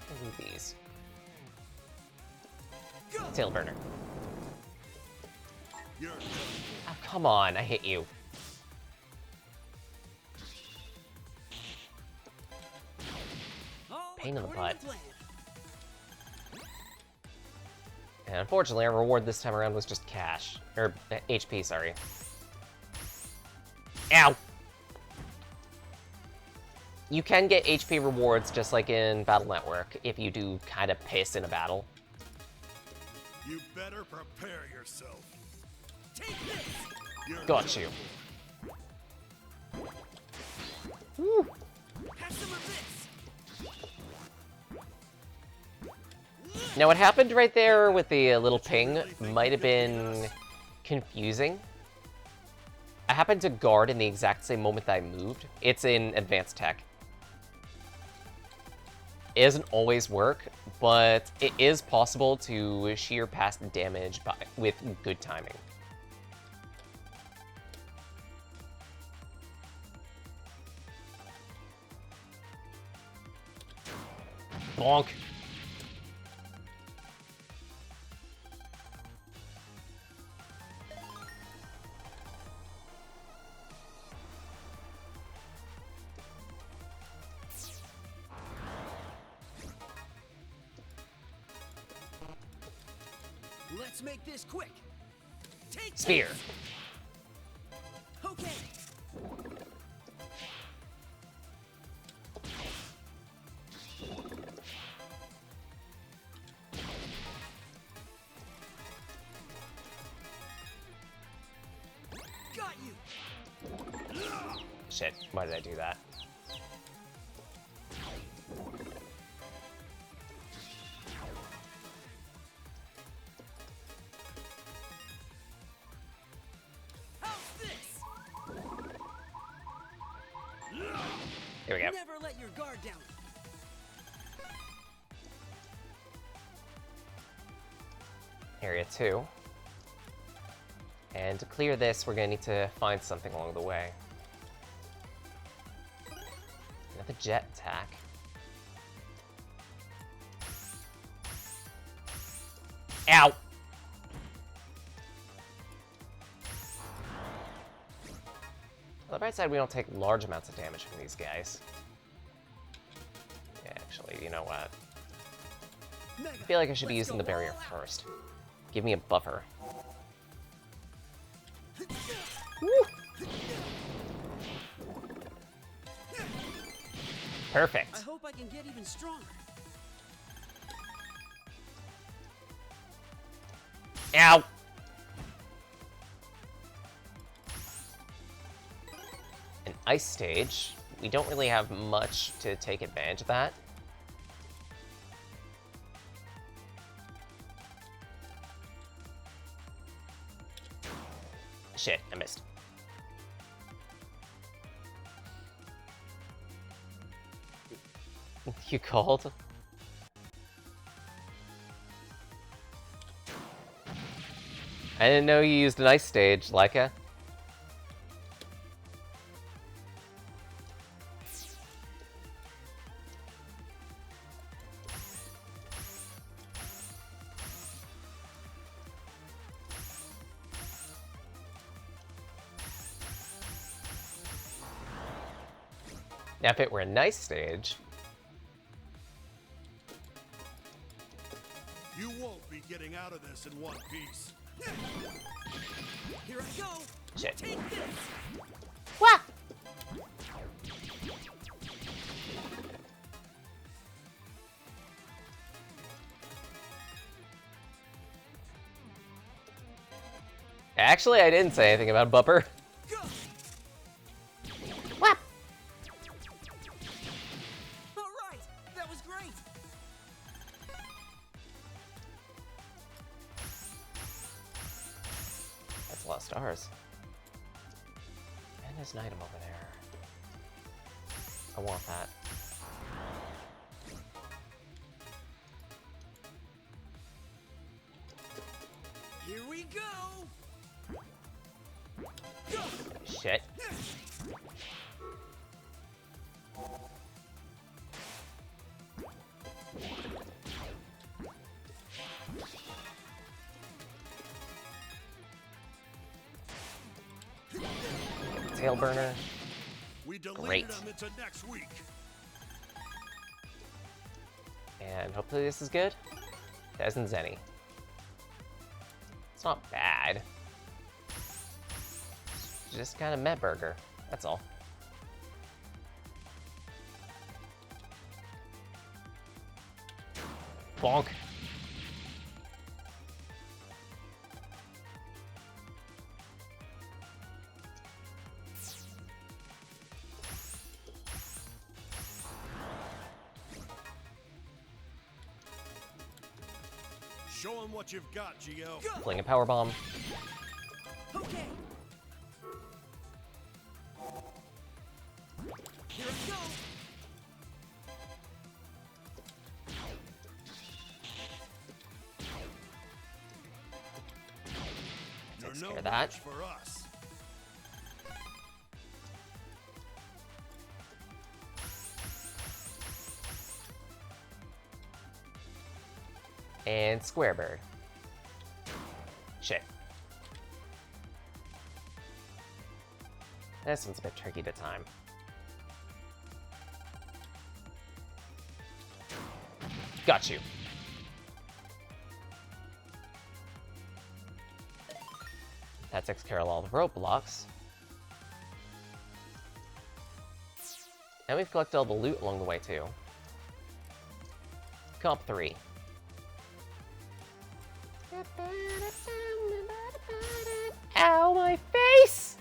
What are these? Go. Tail burner. You're done for. Oh, come on, I hit you. All Pain in the according butt. to plan. And unfortunately, our reward this time around was just cash. Or HP, sorry. Ow! You can get HP rewards just like in Battle Network if you do kind of piss in a battle. You better prepare yourself. Take this. You're Got done you. for. Woo. Have some of this. Now, what happened right there with the little ping might have been confusing. I happened to guard in the exact same moment that I moved. It's in advanced tech. It doesn't always work, but it is possible to shear past damage with good timing. Bonk. Let's make this quick. Take Spear. this. Okay. Got you. Shit, why did I do that? How's this? Here we go. Never let your guard down. Area 2. And to clear this, we're going to need to find something along the way. Another jet attack. Ow! On the bright side, we don't take large amounts of damage from these guys. Yeah, actually, you know what? I feel like I should be using the barrier first. Give me a buffer. Woo! Perfect. I hope I can get even stronger. Ow! An ice stage. We don't really have much to take advantage of that. Shit, I missed. You called? I didn't know you used an ice stage, Leica. Now, if it were a nice stage, You won't be getting out of this in one piece. Here I go. shit. Take this. Wah! Actually, I didn't say anything about buffer. Go. Wah! All right. That was great. That's a lot of stars. And there's an item over there. I want that. Here we go. Shit. Tail burner. We deleted Great. them into next week. And hopefully this is good. That isn't Zenny. It's not bad. It's just kind of meh burger. That's all. Bonk. Show them what you've got, Gio. Go. Fling a power bomb. Okay. Here I go. You're Takes no care of that. match for us. And Square Bird. Shit. This one's a bit tricky to time. Got you. That takes care of all the roadblocks. And we've collected all the loot along the way, too. Comp 3. Ow, my face!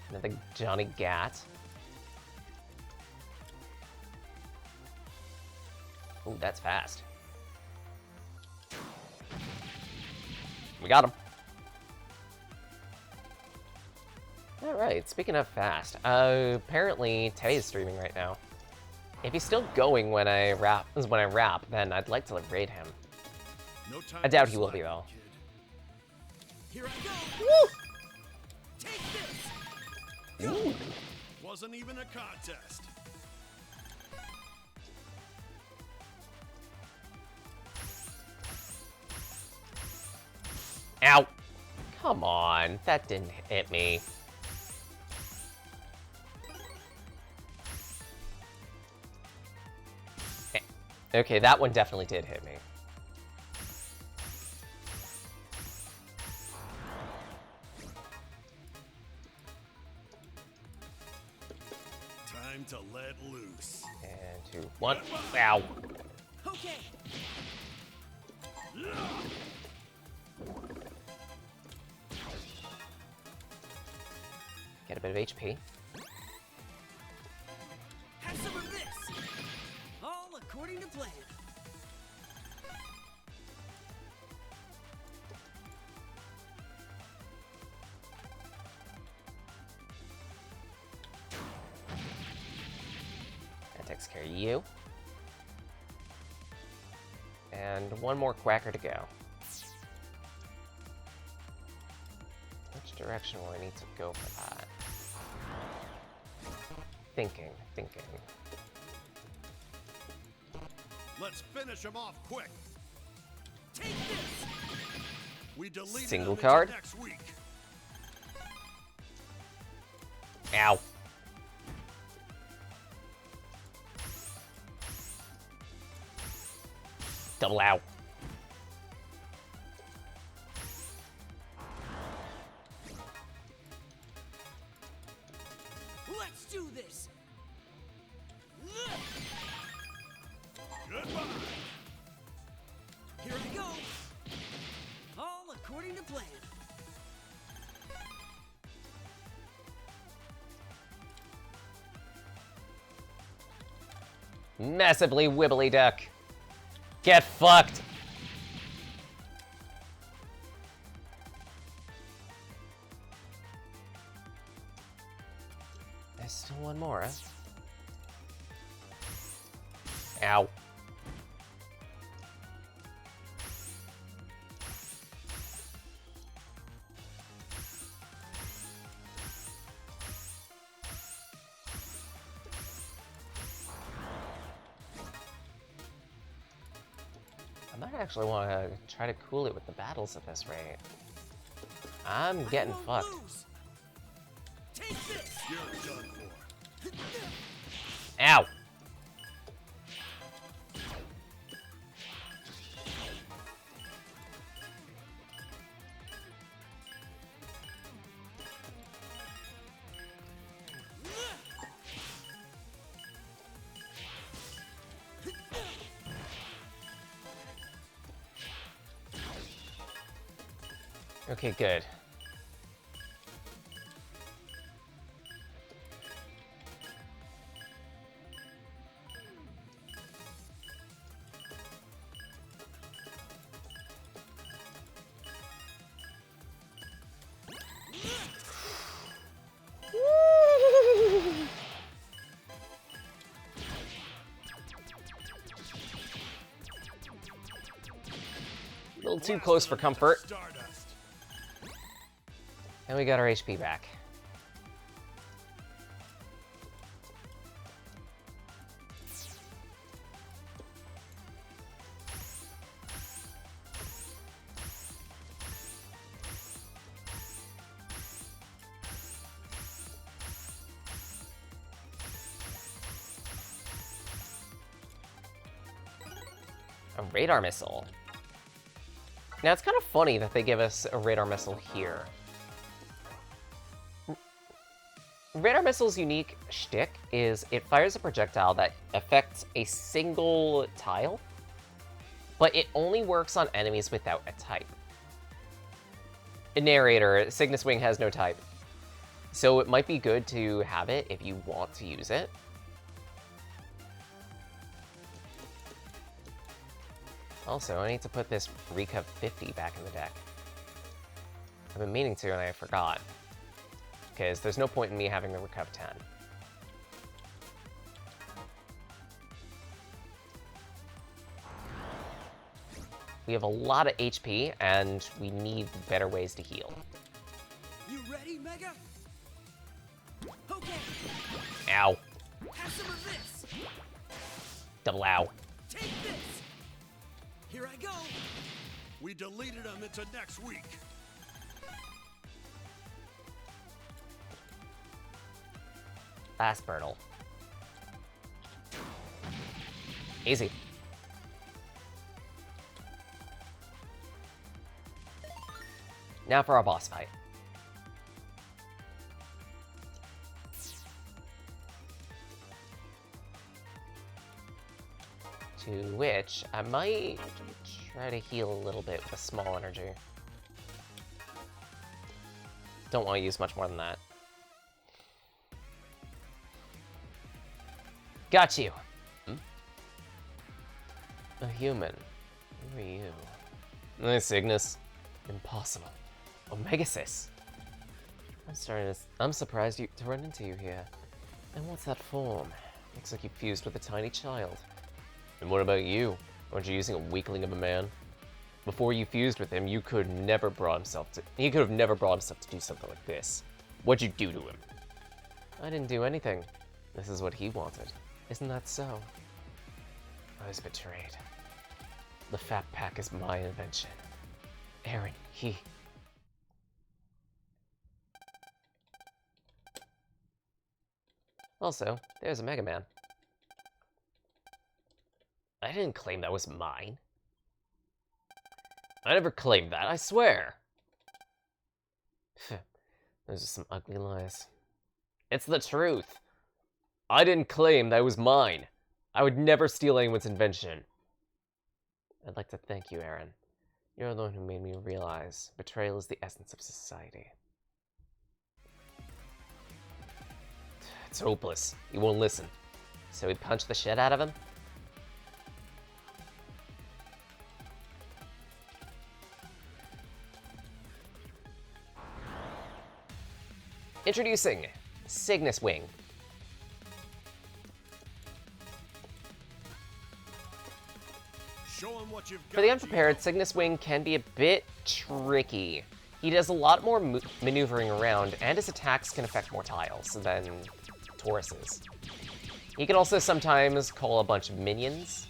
Another Johnny Gat. Ooh, that's fast. We got him. Alright, speaking of fast, apparently Tay is streaming right now. If he's still going when I rap, then I'd like to raid him. No time I doubt for he will be, slacking, though. kid. Here I go. Woo! Take this. Ooh. Wasn't even a contest. Ow. Come on, that didn't hit me. Okay, that one definitely did hit me. Time to let loose. And 2, 1. Ow. Okay. Get a bit of HP. Have some of this. All according to plan. That takes care of you. And one more Quacker to go. Which direction will I need to go for that? Thinking. Let's finish him off quick. Take this. We deleted Single him card? until next week. Ow. Double ow. Let's do this. Goodbye. Here I go. All according to plan. Massively wibbly duck. Get fucked. There's still one more, huh? Ow. I might actually want to try to cool it with the battles at this rate. I'm getting I won't fucked. lose. Take this. You're done for. Ow. Okay, good. A little too close for comfort. Stardust. And we got our HP back. A radar missile. Now, it's kind of funny that they give us a radar missile here. Radar missile's unique shtick is it fires a projectile that affects a single tile, but it only works on enemies without a type. A narrator, Cygnus Wing has no type, so it might be good to have it if you want to use it. Also, I need to put this Recov 50 back in the deck. I've been meaning to, and I forgot. Because there's no point in me having the Recov 10. We have a lot of HP, and we need better ways to heal. You ready, Mega? Okay. Ow. Have some of this. Double ow. Take this. Here I go. We deleted them into next week. Last Burnal. Easy. Now for our boss fight. To which I might try to heal a little bit with a small energy. Don't want to use much more than that. Got you. Hmm? A human. Who are you? Nice, Ignis. Impossible. Omega-Racc. I'm surprised to run into you here. And what's that form? Looks like you fused with a tiny child. And what about you? Aren't you using a weakling of a man? Before you fused with him, he could have never brought himself to do something like this. What'd you do to him? I didn't do anything. This is what he wanted. Isn't that so? I was betrayed. The Fat Pack is my invention. Aaron, he... Also, there's a Mega Man. I didn't claim that was mine. I never claimed that, I swear. Those are some ugly lies. It's the truth. I didn't claim that was mine. I would never steal anyone's invention. I'd like to thank you, Aaron. You're the one who made me realize betrayal is the essence of society. It's hopeless. He won't listen. So we punch the shit out of him? Introducing Cygnus Wing. Show him what you've got. For the unprepared, Cygnus Wing can be a bit tricky. He does a lot more maneuvering around, and his attacks can affect more tiles than Taurus's. He can also sometimes call a bunch of minions.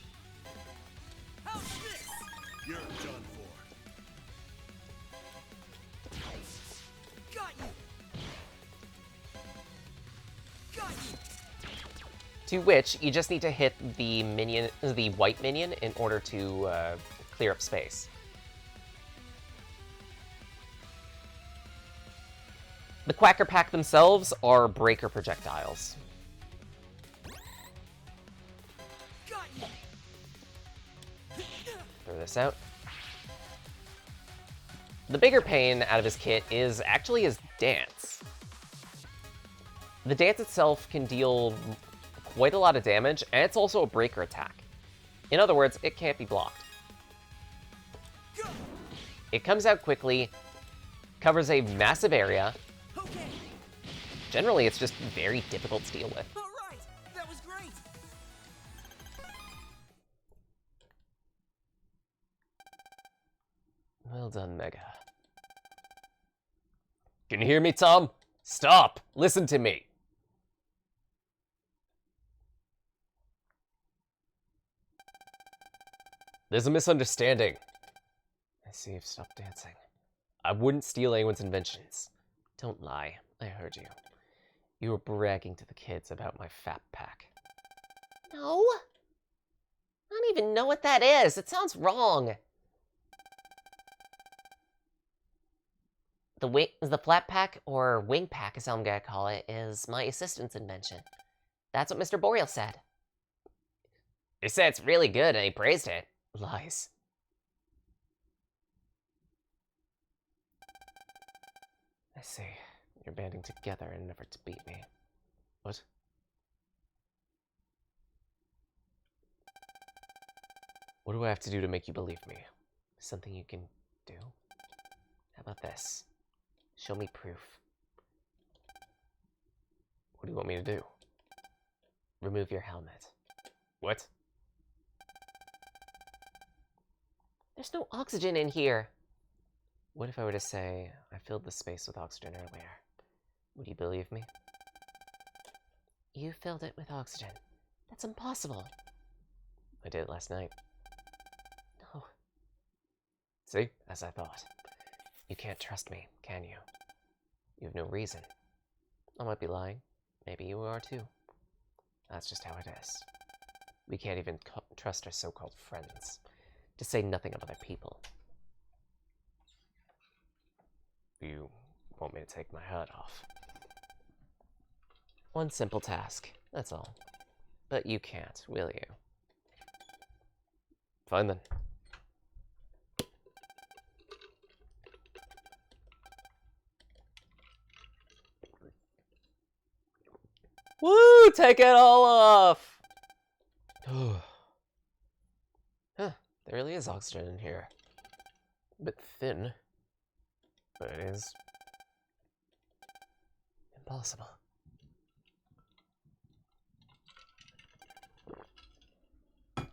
How's this? You're done for. Got you. Got you. To which, you just need to hit the minion, the white minion, in order to clear up space. The Quacker Pack themselves are breaker projectiles. Got you. Throw this out. The bigger pain out of his kit is actually his dance. The dance itself can deal quite a lot of damage, and it's also a breaker attack. In other words, it can't be blocked. Go. It comes out quickly, covers a massive area. Okay. Generally, it's just very difficult to deal with. All right. That was great. Well done, Mega. Can you hear me, Tom? Stop! Listen to me! There's a misunderstanding. I see you've stopped dancing. I wouldn't steal anyone's inventions. Don't lie. I heard you. You were bragging to the kids about my Fat Pack. No. I don't even know what that is. It sounds wrong. The flat pack, or wing pack as I'm gonna call it, is my assistant's invention. That's what Mr. Boreal said. He said it's really good and he praised it. Lies. I see. You're banding together in an effort to beat me. What? What do I have to do to make you believe me? Something you can do? How about this? Show me proof. What do you want me to do? Remove your helmet. What? There's no oxygen in here. What if I were to say I filled the space with oxygen earlier? Would you believe me? You filled it with oxygen. That's impossible. I did it last night. No. See? As I thought. You can't trust me, can you? You have no reason. I might be lying. Maybe you are too. That's just how it is. We can't even trust our so-called friends, to say nothing of other people. You want me to take my hat off? One simple task, that's all. But you can't, will you? Fine then. Woo! Take it all off! Huh, there really is oxygen in here. A bit thin, but it is impossible. What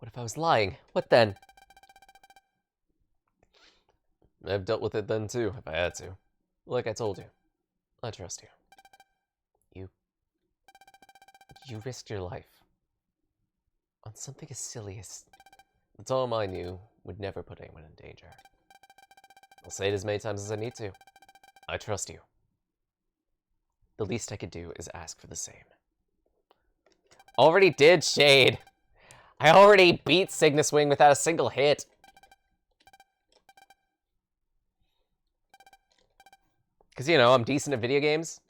if I was lying? What then? I've dealt with it then too, if I had to. Like I told you, I trust you. You risked your life on something as silly as... That's all I knew would never put anyone in danger. I'll say it as many times as I need to. I trust you. The least I could do is ask for the same. Already did, Shade! I already beat Cygnus Wing without a single hit. Because, you know, I'm decent at video games.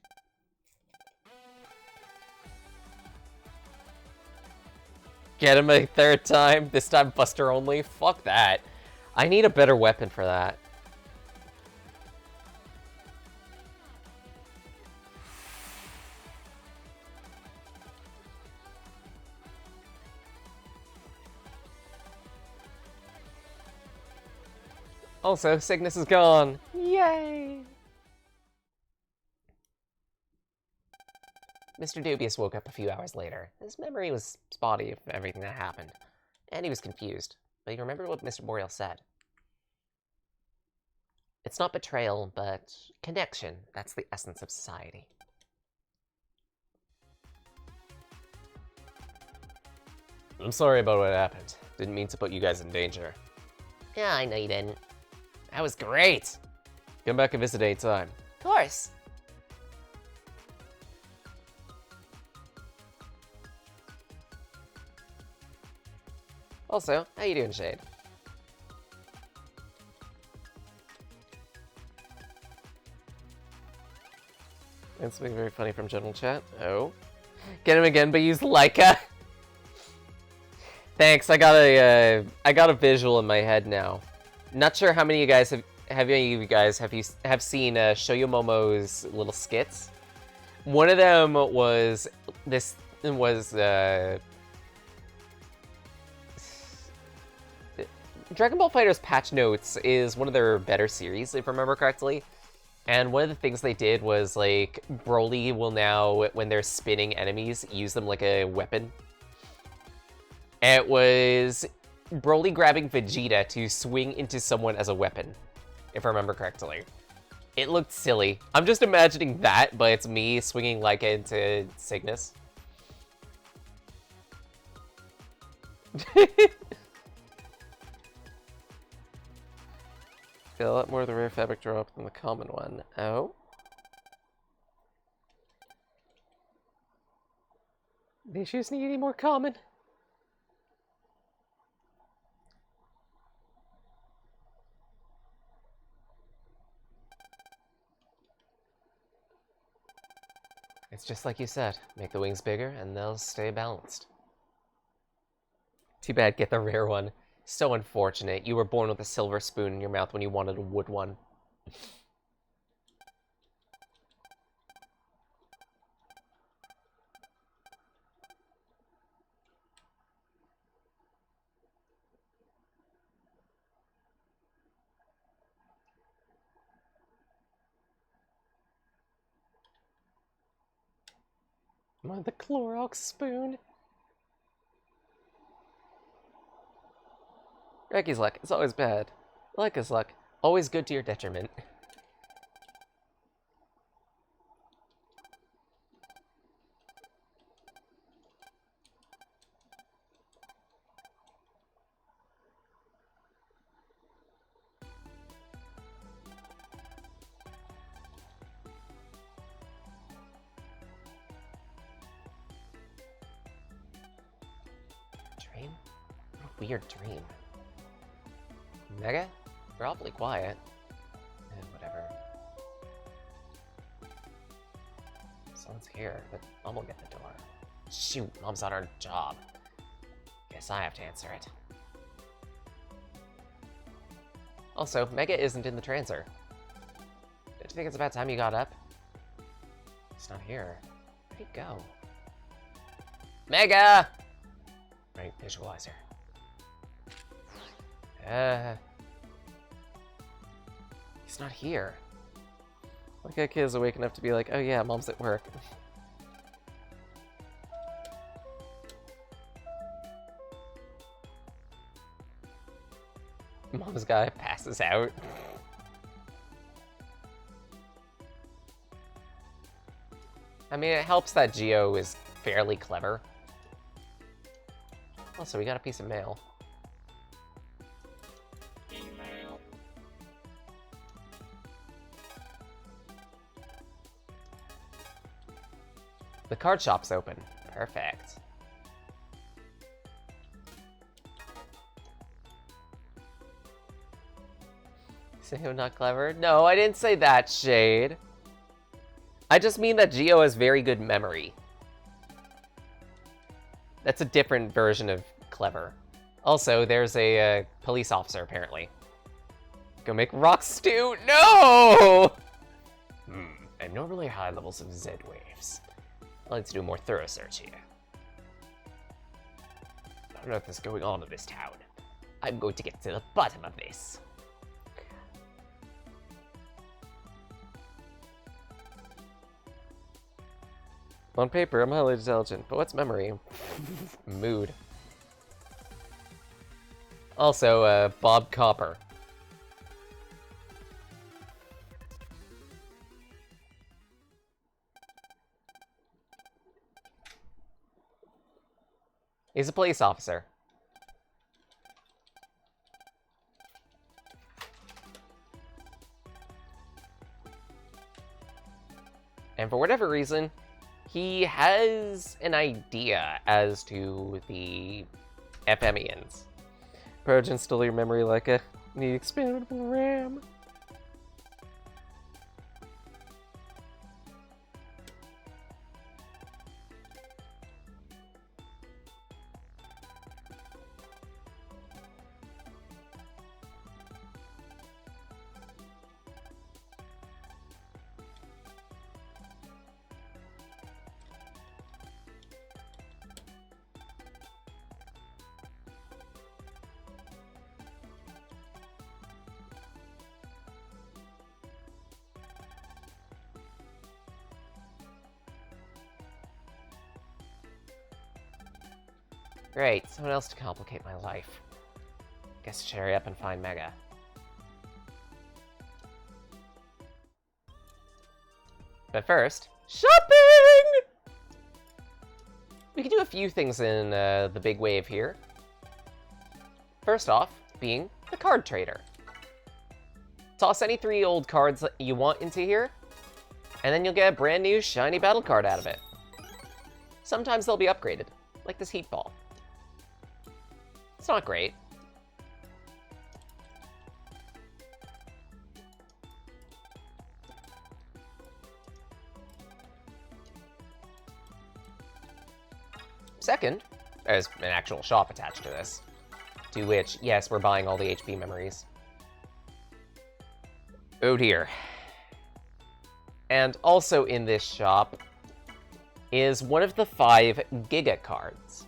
Get him a third time, this time Buster only. Fuck that. I need a better weapon for that. Also, Cygnus is gone. Yay! Mr. Dubious woke up a few hours later. His memory was spotty of everything that happened, and he was confused, but he remembered what Mr. Boreal said. It's not betrayal, but connection. That's the essence of society. I'm sorry about what happened. Didn't mean to put you guys in danger. Yeah, I know you didn't. That was great! Come back and visit anytime. Of course. Also, how you doing, Shade? And something very funny from general chat. Oh. Get him again, but use Leica. Thanks, I got a visual in my head now. Not sure how many of you guys have seen Shoyo Momo's little skits. One of them was Dragon Ball FighterZ Patch Notes is one of their better series, if I remember correctly. And one of the things they did was, like, Broly will now, when they're spinning enemies, use them like a weapon. It was Broly grabbing Vegeta to swing into someone as a weapon, if I remember correctly. It looked silly. I'm just imagining that, but it's me swinging Leica into Cygnus. Feel a lot more of the rare fabric drop than the common one. Oh? These shoes need any more common? It's just like you said. Make the wings bigger and they'll stay balanced. Too bad, get the rare one. So unfortunate. You were born with a silver spoon in your mouth when you wanted a wood one. I want the Clorox spoon. Racky's luck is always bad. Leica's luck, always good to your detriment. Dream? What a weird dream. Mega? You're awfully quiet. Whatever. Someone's here, but Mom will get the door. Shoot, Mom's on her job. Guess I have to answer it. Also, Mega isn't in the transer. Don't you think it's about time you got up? He's not here. Where'd he go? Mega! Right, visualizer. He's not here. Like a kid's awake enough to be like, oh yeah, Mom's at work. Mom's guy passes out. I mean, it helps that Geo is fairly clever. Also, we got a piece of mail. The card shop's open. Perfect. Say I'm not clever? No, I didn't say that, Shade. I just mean that Geo has very good memory. That's a different version of clever. Also, there's a police officer, apparently. Go make rock stew? No! And normally high levels of Z waves. I like to do a more thorough search here. I don't know if there's going on in this town. I'm going to get to the bottom of this. On paper, I'm highly intelligent, but what's memory? Mood. Also, Bob Copper. He's a police officer. And for whatever reason, he has an idea as to the FMENs. Purge and install your memory like a need expandable RAM. Great, someone else to complicate my life. Guess to hurry up and find Mega. But first, shopping! We can do a few things in the big wave here. First off, being the card trader. Toss any 3 old cards that you want into here, and then you'll get a brand new shiny battle card out of it. Sometimes they'll be upgraded, like this Heat Ball. It's not great. Second, there's an actual shop attached to this, to which, yes, we're buying all the HP memories. Oh dear. And also in this shop is one of the 5 Giga cards.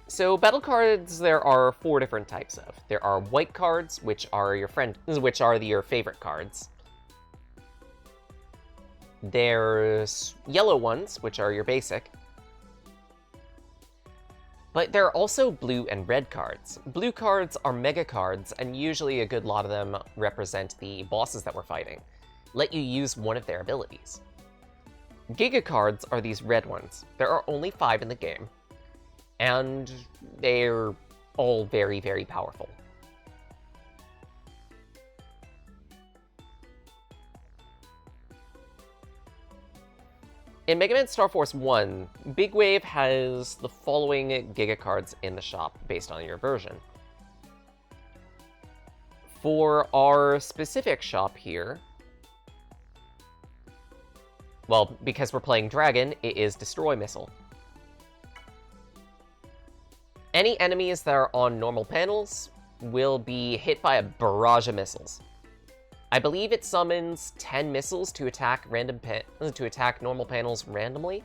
So battle cards, there are 4 different types of. There are white cards, which are your your favorite cards. There's yellow ones, which are your basic. But there are also blue and red cards. Blue cards are mega cards, and usually a good lot of them represent the bosses that we're fighting. Let you use one of their abilities. Giga cards are these red ones. There are only 5 in the game, and they're all very, very powerful. In Mega Man Star Force 1, Big Wave has the following Giga cards in the shop based on your version. For our specific shop here, well, because we're playing Dragon, it is Destroy Missile. Any enemies that are on normal panels will be hit by a barrage of missiles. I believe it summons 10 missiles to attack normal panels randomly.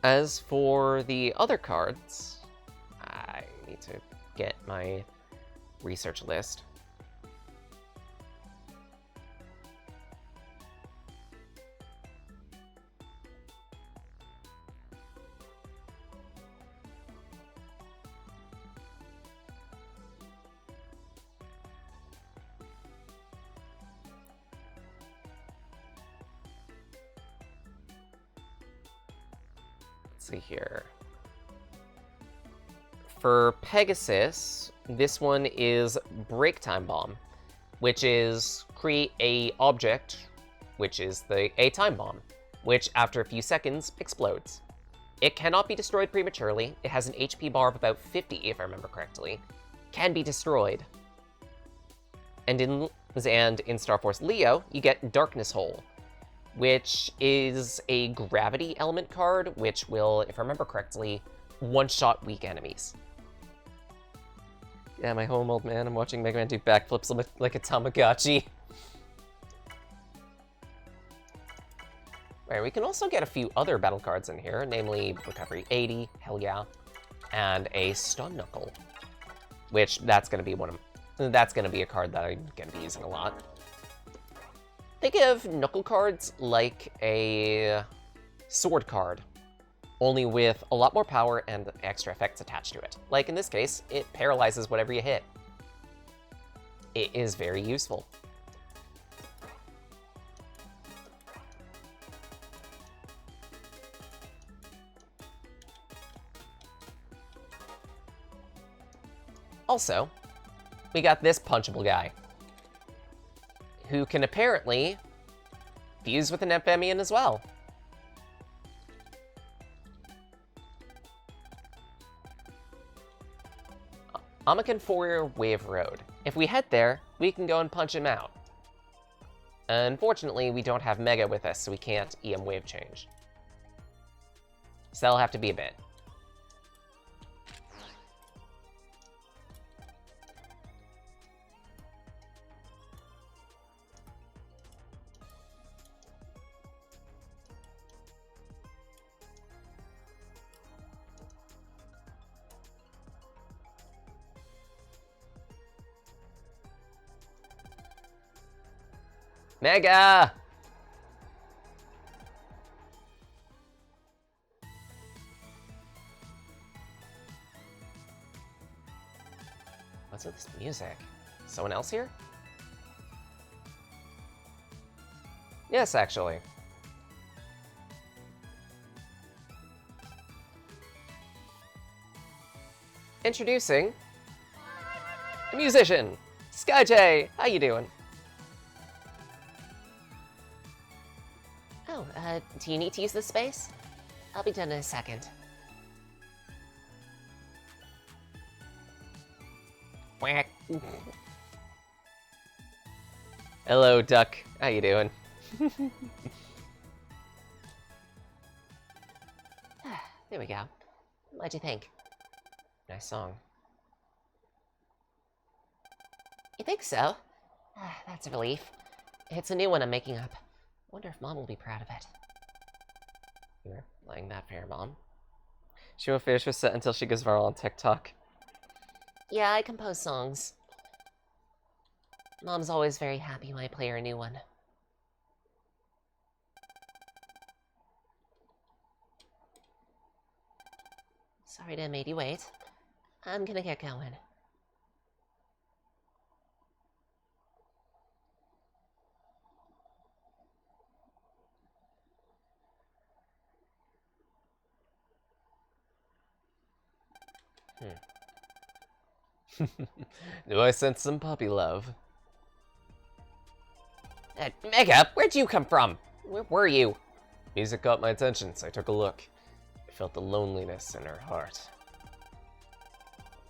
As for the other cards, I need to get my research list. See here. For Pegasus, this one is Break Time Bomb, which is create a object, which is a time bomb, which after a few seconds explodes. It cannot be destroyed prematurely. It has an HP bar of about 50, if I remember correctly. Can be destroyed. And in Star Force Leo, you get Darkness Hole, which is a gravity element card, which will, if I remember correctly, one-shot weak enemies. Yeah, my home, old man. I'm watching Mega Man do backflips like a Tamagotchi. Right, we can also get a few other battle cards in here, namely Recovery 80, Hell Yeah, and a Stun Knuckle, which that's going to be a card that I'm going to be using a lot. Think of Knuckle cards like a sword card, only with a lot more power and extra effects attached to it. Like in this case, it paralyzes whatever you hit. It is very useful. Also, we got this punchable guy, who can apparently fuse with an amphibian as well. Amakan 4 Wave Road. If we head there, we can go and punch him out. Unfortunately, we don't have Mega with us, so we can't EM Wave Change. So that'll have to be a bit. Mega! What's with this music? Someone else here? Yes, actually. Introducing a musician, Sky J. How you doing? Oh, do you need to use this space? I'll be done in a second. Quack. Hello, Duck. How you doing? There we go. What'd you think? Nice song. You think so? That's a relief. It's a new one I'm making up. Wonder if Mom will be proud of it. You're playing that fair, Mom. She won't finish her set until she goes viral on TikTok. Yeah, I compose songs. Mom's always very happy when I play her a new one. Sorry to have made you wait. I'm gonna get going. Do I sense some puppy love? Mega, where'd you come from? Where were you? Music caught my attention, so I took a look. I felt the loneliness in her heart.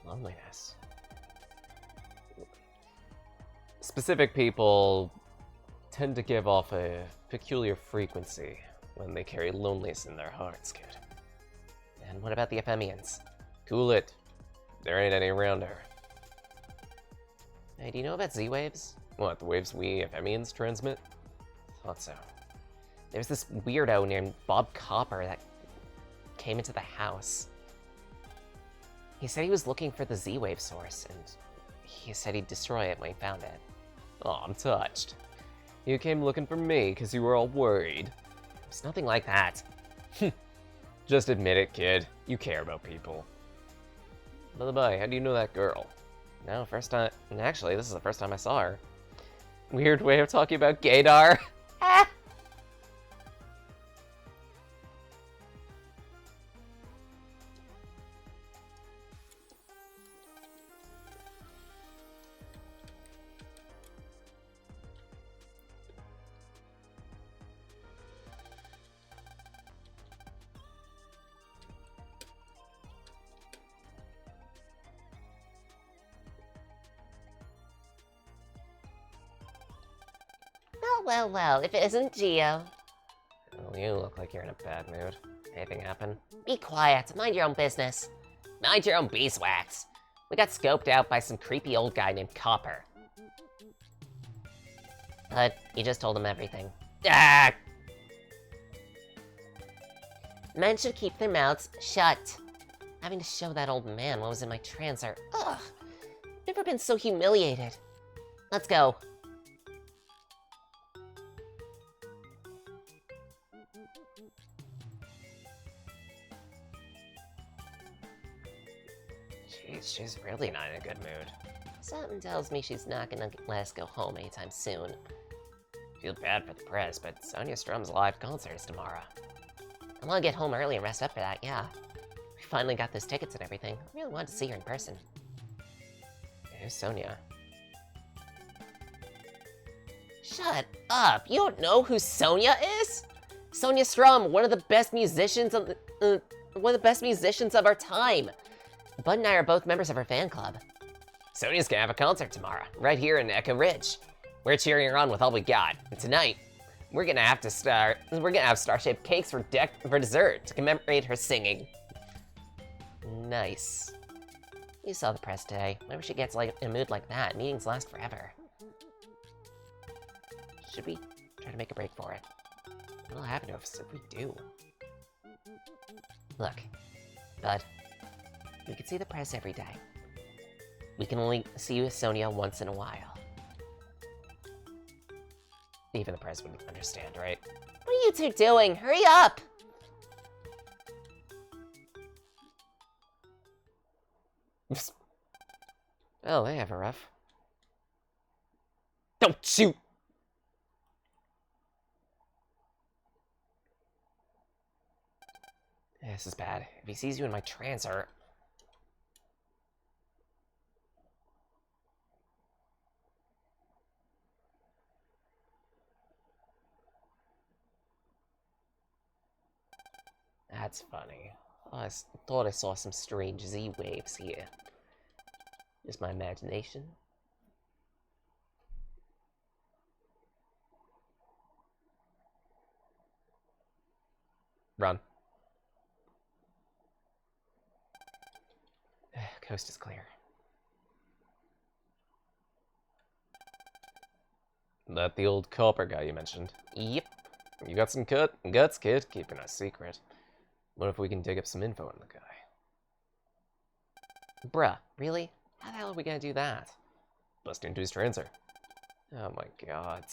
Loneliness. Specific people tend to give off a peculiar frequency when they carry loneliness in their hearts, kid. And what about the Ephemians? Cool it. There ain't any around her. Hey, do you know about Z-Waves? What, the waves we Ephemians transmit? Thought so. There's this weirdo named Bob Copper that came into the house. He said he was looking for the Z-Wave source, and he said he'd destroy it when he found it. Oh, I'm touched. You came looking for me because you were all worried. It's nothing like that. Just admit it, kid. You care about people. By the by, how do you know that girl? No, first time. Actually, this is the first time I saw her. Weird way of talking about gaydar. Ah! Well, if it isn't Geo. Well, you look like you're in a bad mood. Anything happen? Be quiet, mind your own business. Mind your own beeswax. We got scoped out by some creepy old guy named Copper. But you just told him everything. Ah! Men should keep their mouths shut. Having to show that old man what was in my trancer. Ugh! Never been so humiliated. Let's go. Jeez, she's really not in a good mood. Something tells me she's not gonna let us go home anytime soon. Feel bad for the press, but Sonia Strum's live concert is tomorrow. I wanna get home early and rest up for that, yeah. We finally got those tickets and everything. I really wanted to see her in person. Who's Sonia? Shut up! You don't know who Sonia is? Sonia Strum, one of the best musicians of our time. Bud and I are both members of her fan club. Sonia's gonna have a concert tomorrow, right here in Echo Ridge. We're cheering her on with all we got. And tonight, we're gonna have star-shaped cakes for dessert to commemorate her singing. Nice. You saw the press today. Whenever she gets in a mood like that, meetings last forever. Should we try to make a break for it? What'll happen to us if we do? Look, Bud, we can see the press every day. We can only see you with Sonia once in a while. Even the press wouldn't understand, right? What are you two doing? Hurry up! Well, they have a rough. Don't shoot! This is bad. If he sees you in my trancer... That's funny. I thought I saw some strange Z-waves here. Just my imagination. Run. Coast is clear. That the old Copper guy you mentioned? Yep. You got some guts, kid, keeping a secret. What if we can dig up some info on the guy? Bruh, really? How the hell are we gonna do that? Bust into his trancer. Oh my god.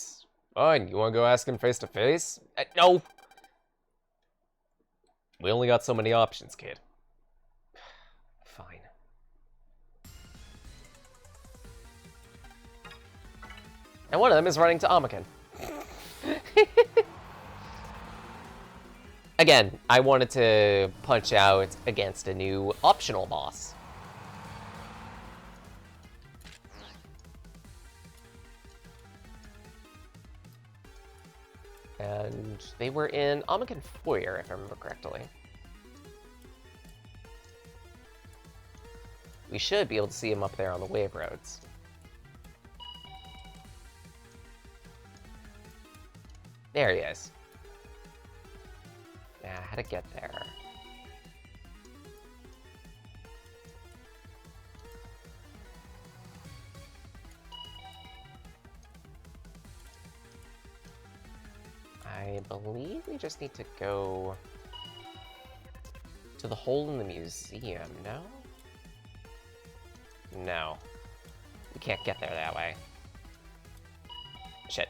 Fine, you wanna go ask him face to face? No! We only got so many options, kid. Fine. And one of them is running to Amaken. Again, I wanted to punch out against a new optional boss. And they were in Amaken Foyer, if I remember correctly. We should be able to see him up there on the wave roads. There he is. Yeah, how to get there. I believe we just need to go to the hole in the museum, no? No. We can't get there that way. Shit.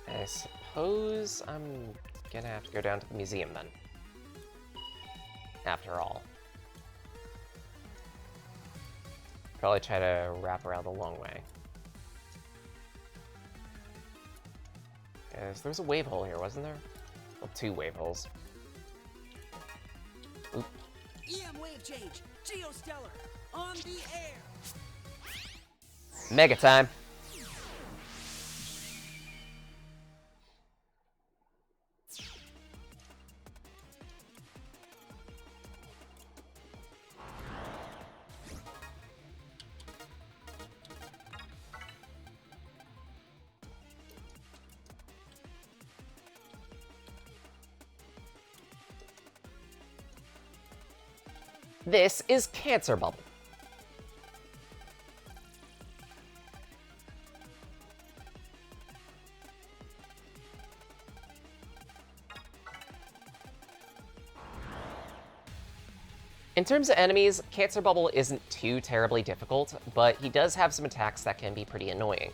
I suppose I'm gonna have to go down to the museum then. After all. Probably try to wrap around the long way. There was a wave hole here, wasn't there? Well, 2 wave holes. Oop. EM wave change. Geostellar. On the air. Mega time. This is Cancer Bubble. In terms of enemies, Cancer Bubble isn't too terribly difficult, but he does have some attacks that can be pretty annoying.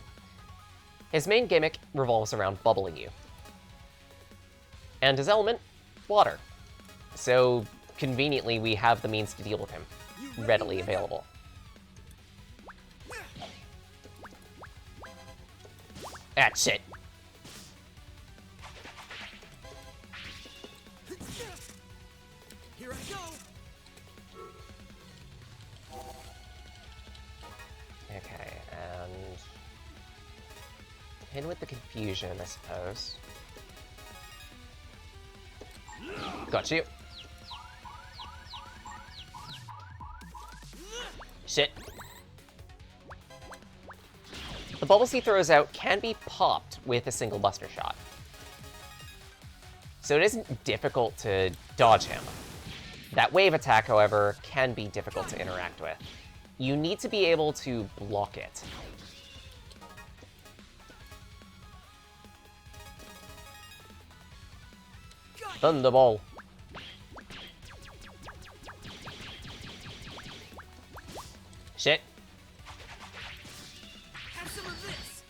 His main gimmick revolves around bubbling you. And his element, water. So, conveniently, we have the means to deal with him, readily available. Ah, shit. Here I go. Okay, and hit with the confusion, I suppose. Got you. Shit. The bubbles he throws out can be popped with a single Buster Shot. So it isn't difficult to dodge him. That wave attack, however, can be difficult to interact with. You need to be able to block it. Thunderball. Shit. Have some of this.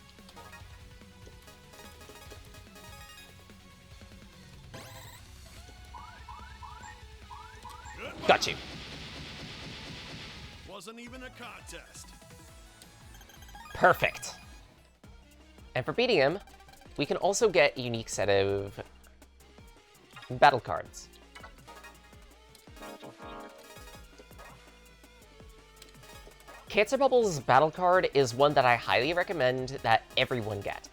Got you. Wasn't even a contest. Perfect. And for beating him, we can also get a unique set of battle cards. Cancer Bubble's battle card is one that I highly recommend that everyone get.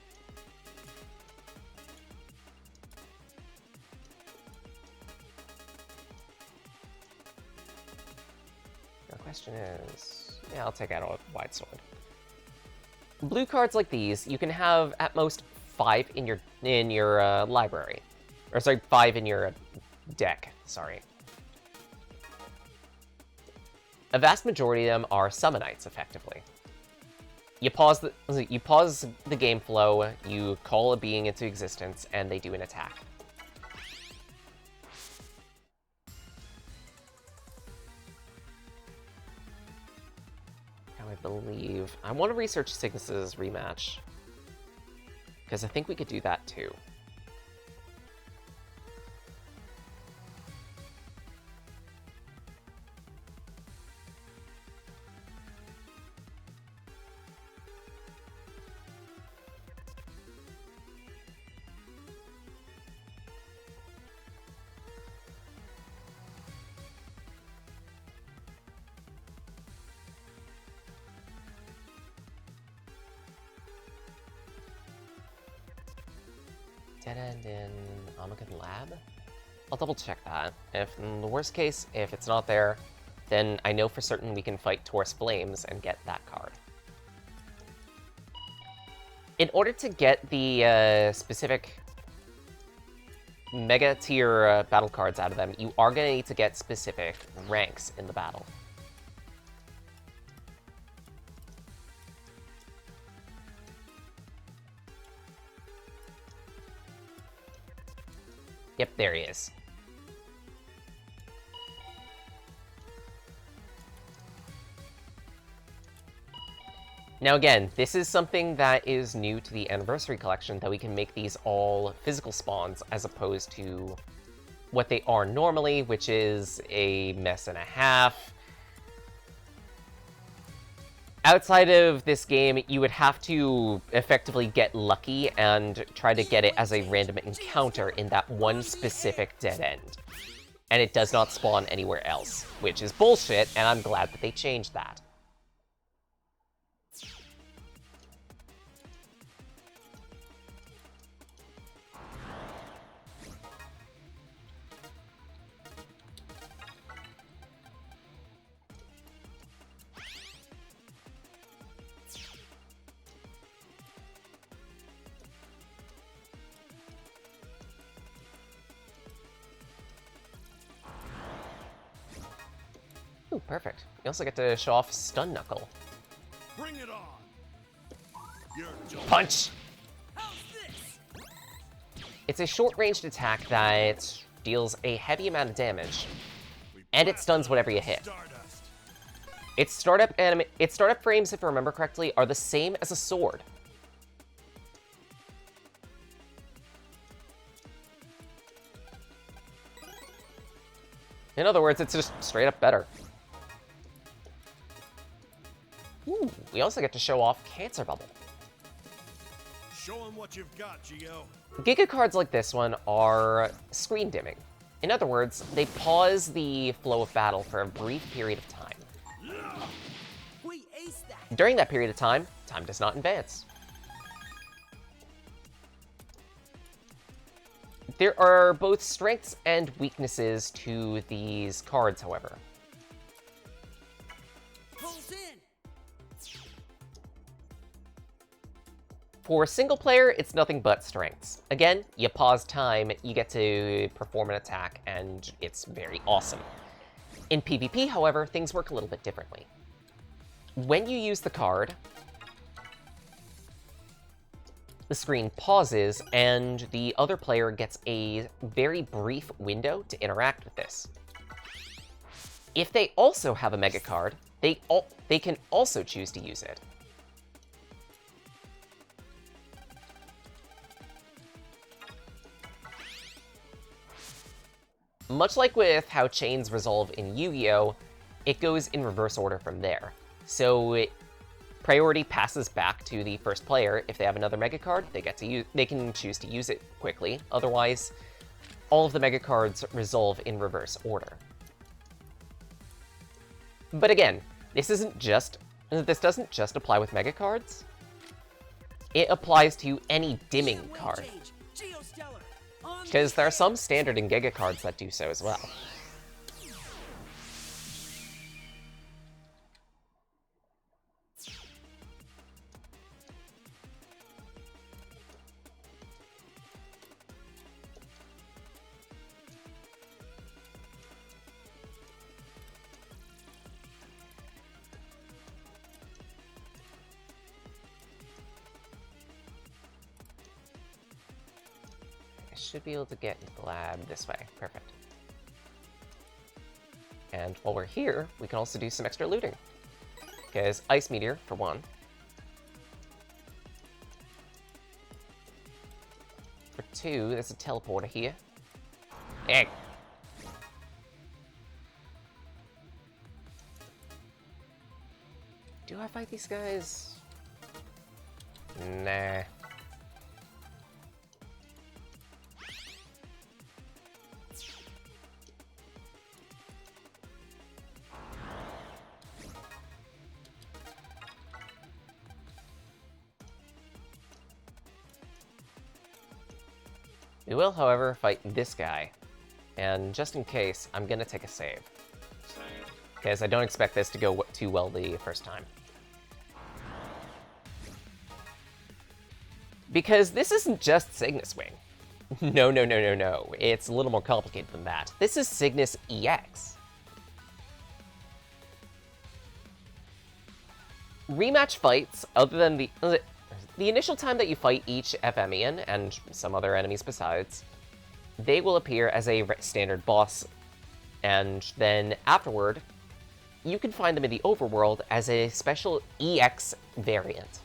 The question is, yeah, I'll take out a wide sword. Blue cards like these, you can have at most 5 in your library, or sorry, 5 in your deck. Sorry, A vast majority of them are summonites, effectively. You pause the game flow, you call a being into existence, and they do an attack. Now I believe... I want to research Cygnus's rematch, because I think we could do that too. Dead end in Amakan Lab? I'll double check that. If in the worst case, if it's not there, then I know for certain we can fight Taurus Flames and get that card. In order to get the specific Mega tier battle cards out of them, you are going to need to get specific ranks in the battle. Yep, there he is. Now again, this is something that is new to the Anniversary Collection, that we can make these all physical spawns as opposed to what they are normally, which is a mess and a half. Outside of this game, you would have to effectively get lucky and try to get it as a random encounter in that one specific dead end. And it does not spawn anywhere else, which is bullshit, and I'm glad that they changed that. Ooh, perfect. You also get to show off Stun Knuckle. Bring it on. You're done. Punch! How's this? It's a short-ranged attack that deals a heavy amount of damage, We and it blast stuns off whatever you the hit. Stardust. Its startup frames, if I remember correctly, are the same as a sword. In other words, it's just straight up better. Ooh, we also get to show off Cancer Bubble. Show 'em what you've got, Geo. Giga cards like this one are screen dimming. In other words, they pause the flow of battle for a brief period of time. We aced that. During that period of time, time does not advance. There are both strengths and weaknesses to these cards, however. Pulls in. For single player, it's nothing but strengths. Again, you pause time, you get to perform an attack, and it's very awesome. In PvP, however, things work a little bit differently. When you use the card, the screen pauses, and the other player gets a very brief window to interact with this. If they also have a Mega card, they can also choose to use it. Much like with how chains resolve in Yu-Gi-Oh!, it goes in reverse order from there. So priority passes back to the first player. If they have another Mega card, they can choose to use it quickly. Otherwise, all of the Mega cards resolve in reverse order. But again, this doesn't just apply with Mega cards. It applies to any dimming Wave card, change. Geostellar. On because the there are way. some standard and Giga cards that do so as well. should be able to get Glab this way. Perfect. And while we're here, we can also do some extra looting. Because Ice Meteor, for one. For two, there's a teleporter here. Egg. Do I fight these guys? Nah. We will, however, fight this guy. And just in case, I'm gonna take a save. Because I don't expect this to go too well the first time. Because this isn't just Cygnus Wing. No. It's a little more complicated than that. This is Cygnus EX. Rematch fights, other than the initial time that you fight each FMian and some other enemies besides, they will appear as a standard boss, and then afterward, you can find them in the overworld as a special EX variant.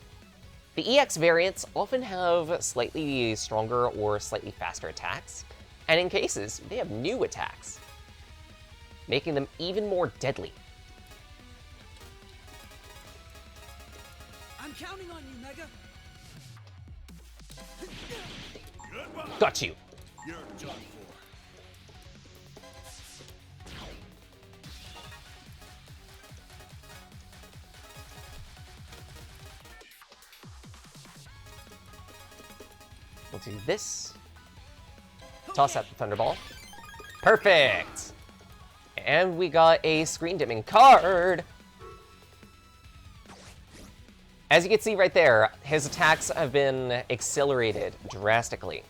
The EX variants often have slightly stronger or slightly faster attacks, and in cases, they have new attacks, making them even more deadly. I'm counting on you, Mega. Goodbye. Got you! You're done for. We'll do this. Toss out the Thunderball. Perfect! And we got a screen dimming card! As you can see right there, his attacks have been accelerated drastically.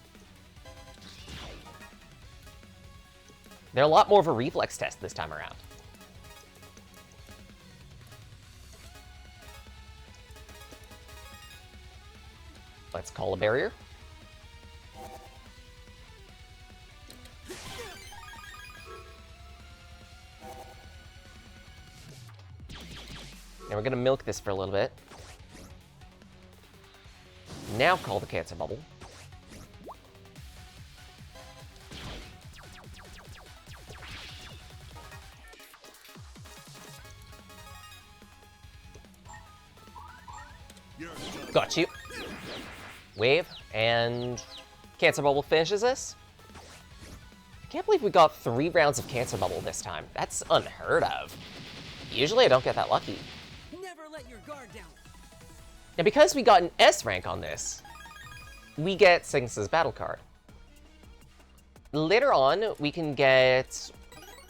They're a lot more of a reflex test this time around. Let's call a barrier. And we're gonna milk this for a little bit. Now call the Cancer Bubble. Got you. Wave, and Cancer Bubble finishes this. I can't believe we got 3 rounds of Cancer Bubble this time. That's unheard of. Usually I don't get that lucky. Never let your guard down. And because we got an S rank on this, we get Cygnus's battle card. Later on, we can get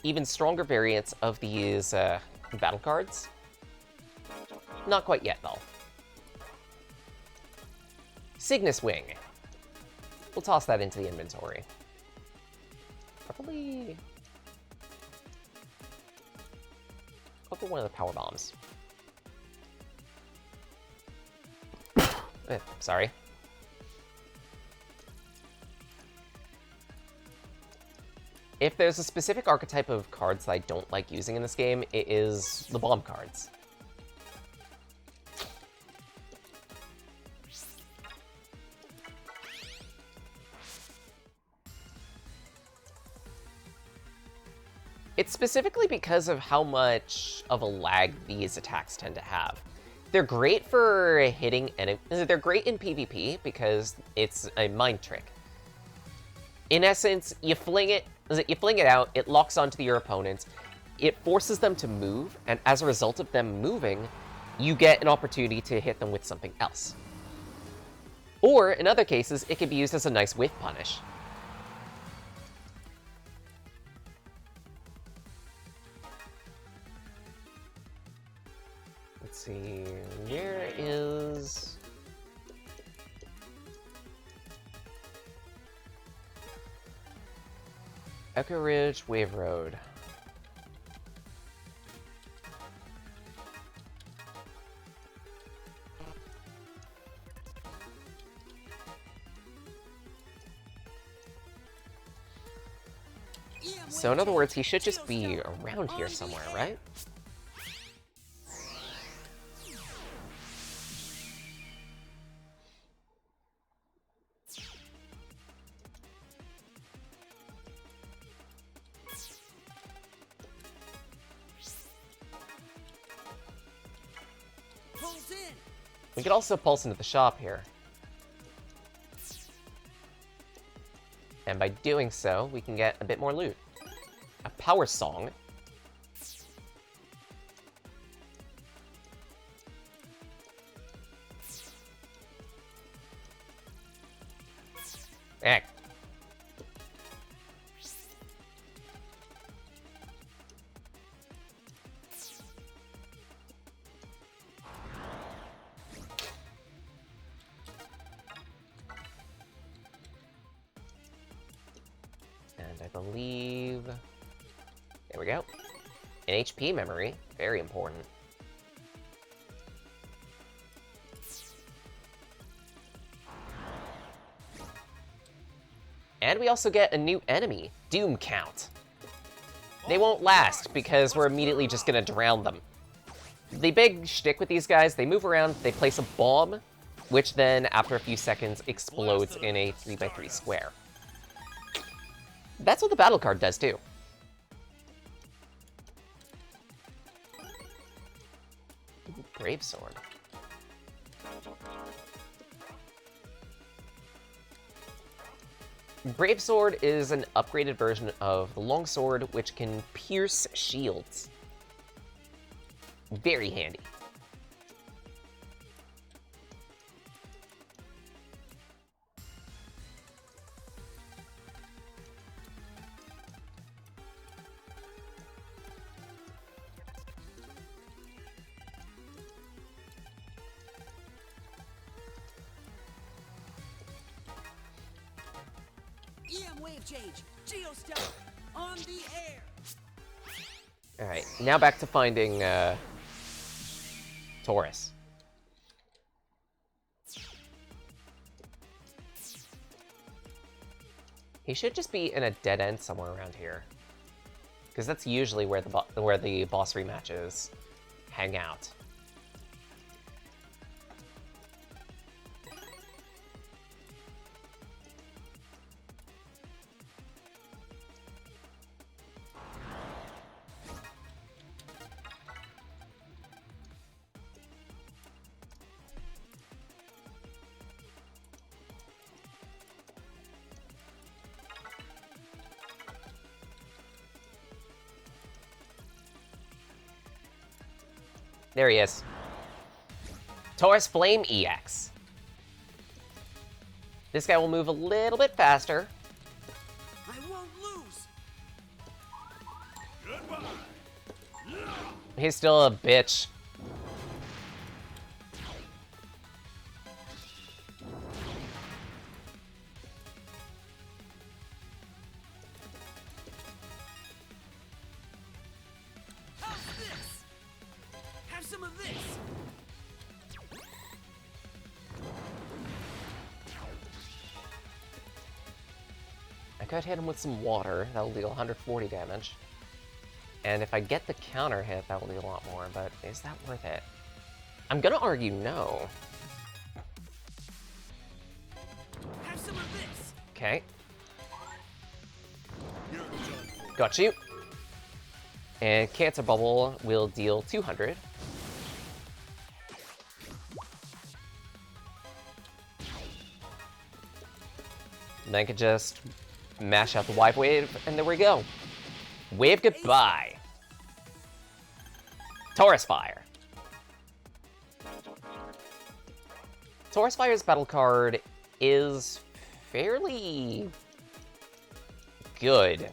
even stronger variants of these battle cards. Not quite yet, though. Cygnus Wing. We'll toss that into the inventory. Probably one of the power bombs. Sorry. If there's a specific archetype of cards that I don't like using in this game, it is the bomb cards. It's specifically because of how much of a lag these attacks tend to have. They're great for hitting enemies. They're great in PvP because it's a mind trick. In essence, you fling it out, it locks onto your opponent, it forces them to move, and as a result of them moving, you get an opportunity to hit them with something else. Or, in other cases, it can be used as a nice whiff punish. Let's see, where is... Echo Ridge, Wave Road. So in other words, he should just be around here somewhere, right? Pulls in. We could also pulse into the shop here. And by doing so, we can get a bit more loot. A power song. Heck. And I believe... There we go. An HP memory. Very important. And we also get a new enemy, Doom Count. They won't last, because we're immediately just gonna drown them. The big shtick with these guys, they move around, they place a bomb, which then, after a few seconds, explodes in a 3x3 square. That's what the battle card does, too. Ooh, Brave Sword. Brave Sword is an upgraded version of the Longsword, which can pierce shields. Very handy. EM wave change. Geostar. On the air. Alright, now back to finding, Taurus. He should just be in a dead end somewhere around here. Because that's usually where the boss rematches hang out. There he is. Taurus Flame EX. This guy will move a little bit faster. I won't lose. Goodbye. He's still a bitch. How's this? Have some of this. I could hit him with some water. That'll deal 140 damage. And if I get the counter hit, that will do a lot more, but is that worth it? I'm gonna argue no. Have some of this. Okay, You're done for. got you. And Cancer Bubble will deal 200. And then I could just mash out the Wave Wave, and there we go. Wave goodbye. Taurus Fire. Taurus Fire's battle card is fairly good.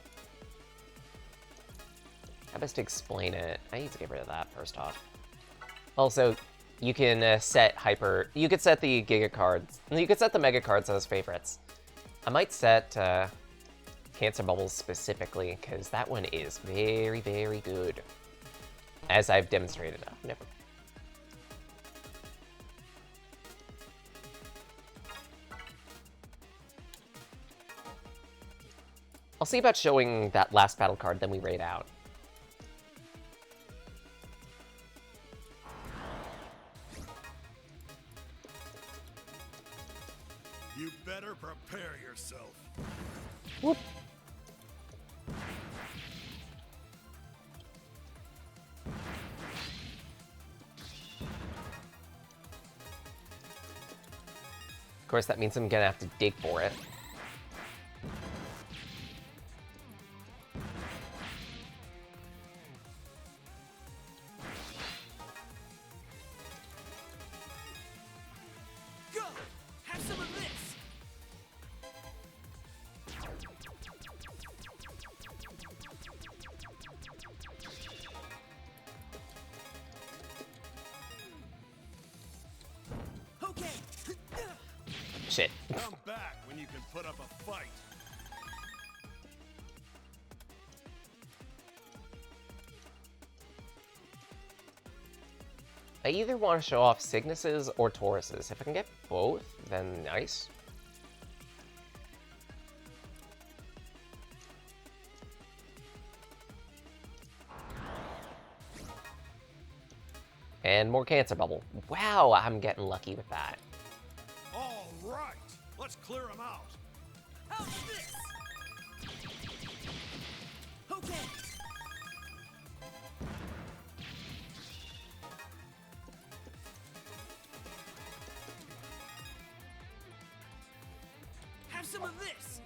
How best to explain it? I need to get rid of that first off. Also, you can you could set the Giga cards, you could set the Mega cards as favorites. I might set Cancer Bubbles specifically, because that one is very, very good. As I've demonstrated. Oh, never. I'll see about showing that last battle card, then we raid out. You better prepare yourself. Whoop. Of course, that means I'm gonna have to dig for it. Go! Have some of this! Okay! Shit. Come back when you can put up a fight. I either want to show off Cygnuses or Tauruses. If I can get both, then nice. And more Cancer Bubble. Wow, I'm getting lucky with that. All right, let's clear them out. How's this? Okay! Have some of this!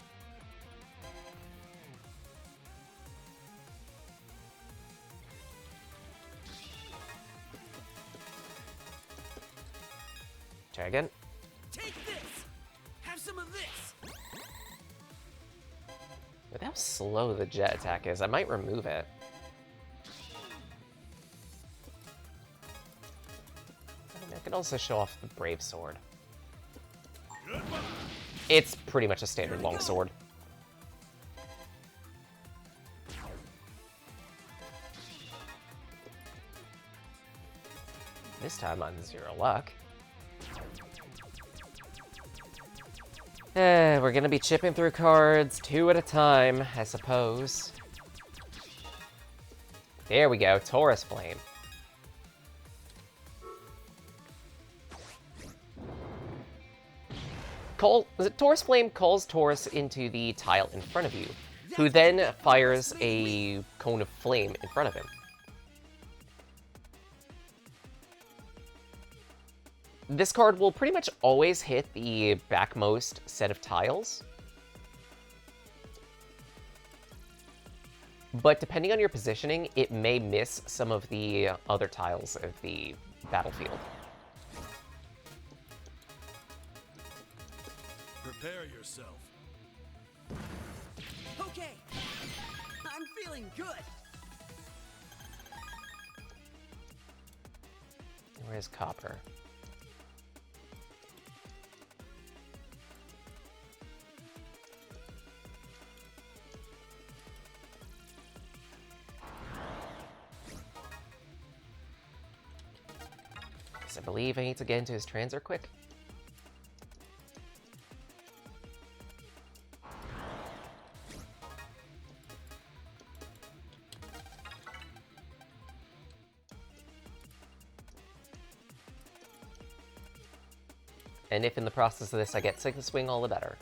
Try again. Take this! Have some of this! With how slow the jet attack is, I might remove it. And I could also show off the Brave Sword. Goodbye. It's pretty much a standard longsword. This time I'm 0 luck. We're gonna be chipping through cards 2 at a time, I suppose. There we go, Taurus Flame. Taurus Flame calls Taurus into the tile in front of you, who then fires a cone of flame in front of him. This card will pretty much always hit the backmost set of tiles. But depending on your positioning, it may miss some of the other tiles of the battlefield. Prepare yourself. Okay! I'm feeling good! Where's Copper? I believe I need to get into his Transer quick. And if in the process of this I get Cygnus Swing, all the better.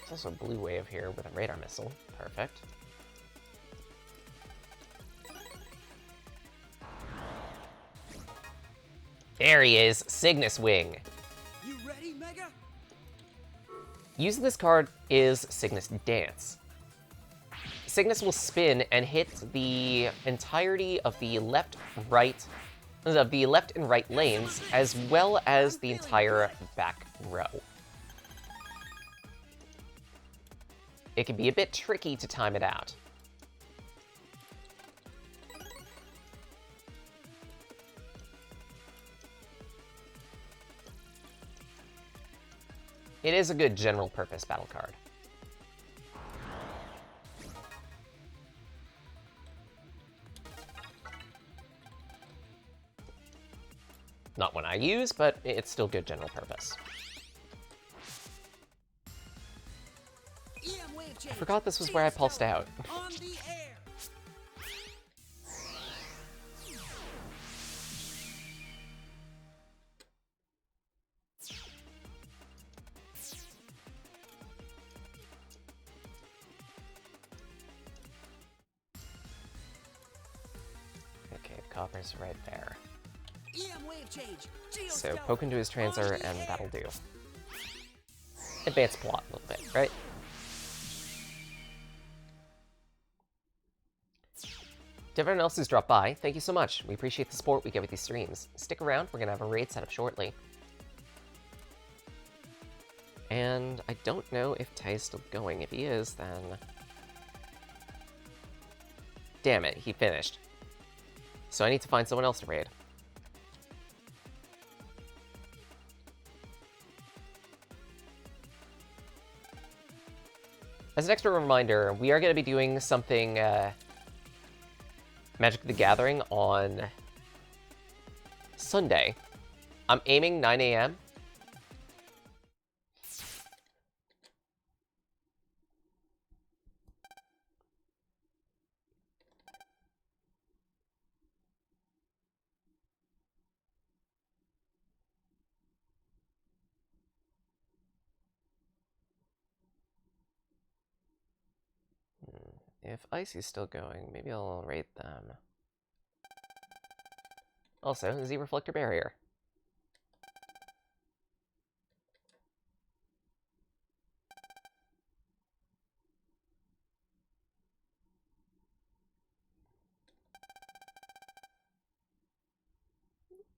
There's also a blue wave here with a radar missile. Perfect. There he is, Cygnus Wing. You ready, Mega? Using this card is Cygnus Dance. Cygnus will spin and hit the entirety of the left and right lanes, as well as the entire back row. It can be a bit tricky to time it out. It is a good general purpose battle card. Not one I use, but it's still good general purpose. EM wave change. I forgot this was where I pulsed out. On the air. Okay, Copper's right there. EM wave change. So poke into his Trancer, and that'll do. Advance plot a little bit, right? To everyone else who's dropped by, thank you so much. We appreciate the support we get with these streams. Stick around, we're gonna have a raid set up shortly. And I don't know if Ty's still going. If he is, then... Damn it, he finished. So I need to find someone else to raid. As an extra reminder, we are going to be doing something Magic the Gathering on Sunday. I'm aiming 9 a.m. If Icy's still going, maybe I'll rate them. Also, Z Reflector Barrier.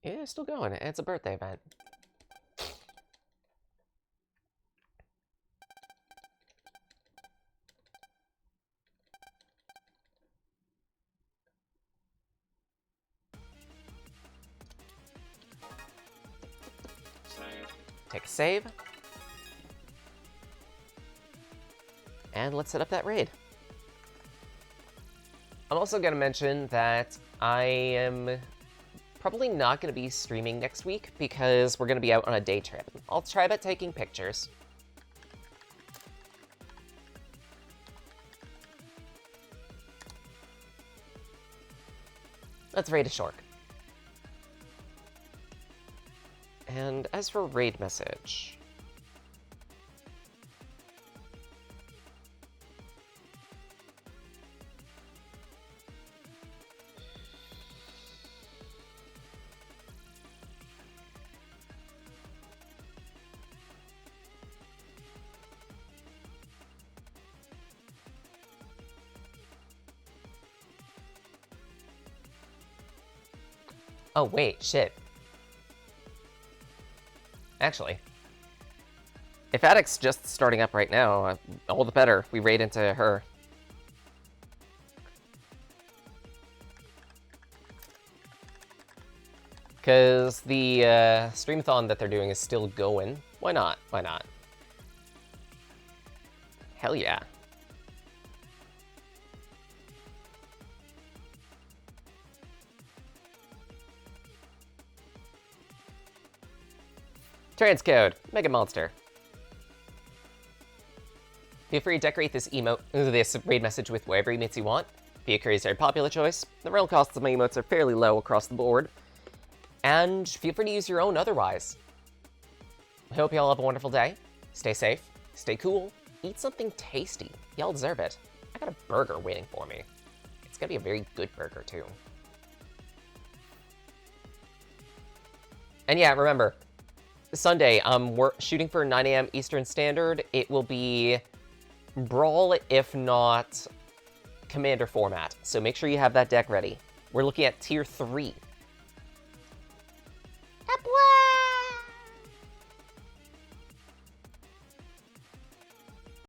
Yeah, it's still going. It's a birthday event. Take a save. And let's set up that raid. I'm also going to mention that I am probably not going to be streaming next week because we're going to be out on a day trip. I'll try about taking pictures. Let's raid a Shork. And as for raid message... Oh, wait, shit. Actually, if Attic's just starting up right now, all the better. We raid into her. Because the streamathon that they're doing is still going. Why not? Why not? Hell yeah. Transcode, Mega Monster. Feel free to decorate this raid message with whatever emotes you want. Fiacre is a very popular choice. The real costs of my emotes are fairly low across the board. And feel free to use your own otherwise. I hope y'all have a wonderful day. Stay safe, stay cool, eat something tasty. Y'all deserve it. I got a burger waiting for me. It's gonna be a very good burger, too. And yeah, remember, Sunday, we're shooting for 9 a.m. Eastern Standard. It will be Brawl, if not Commander format. So make sure you have that deck ready. We're looking at Tier 3.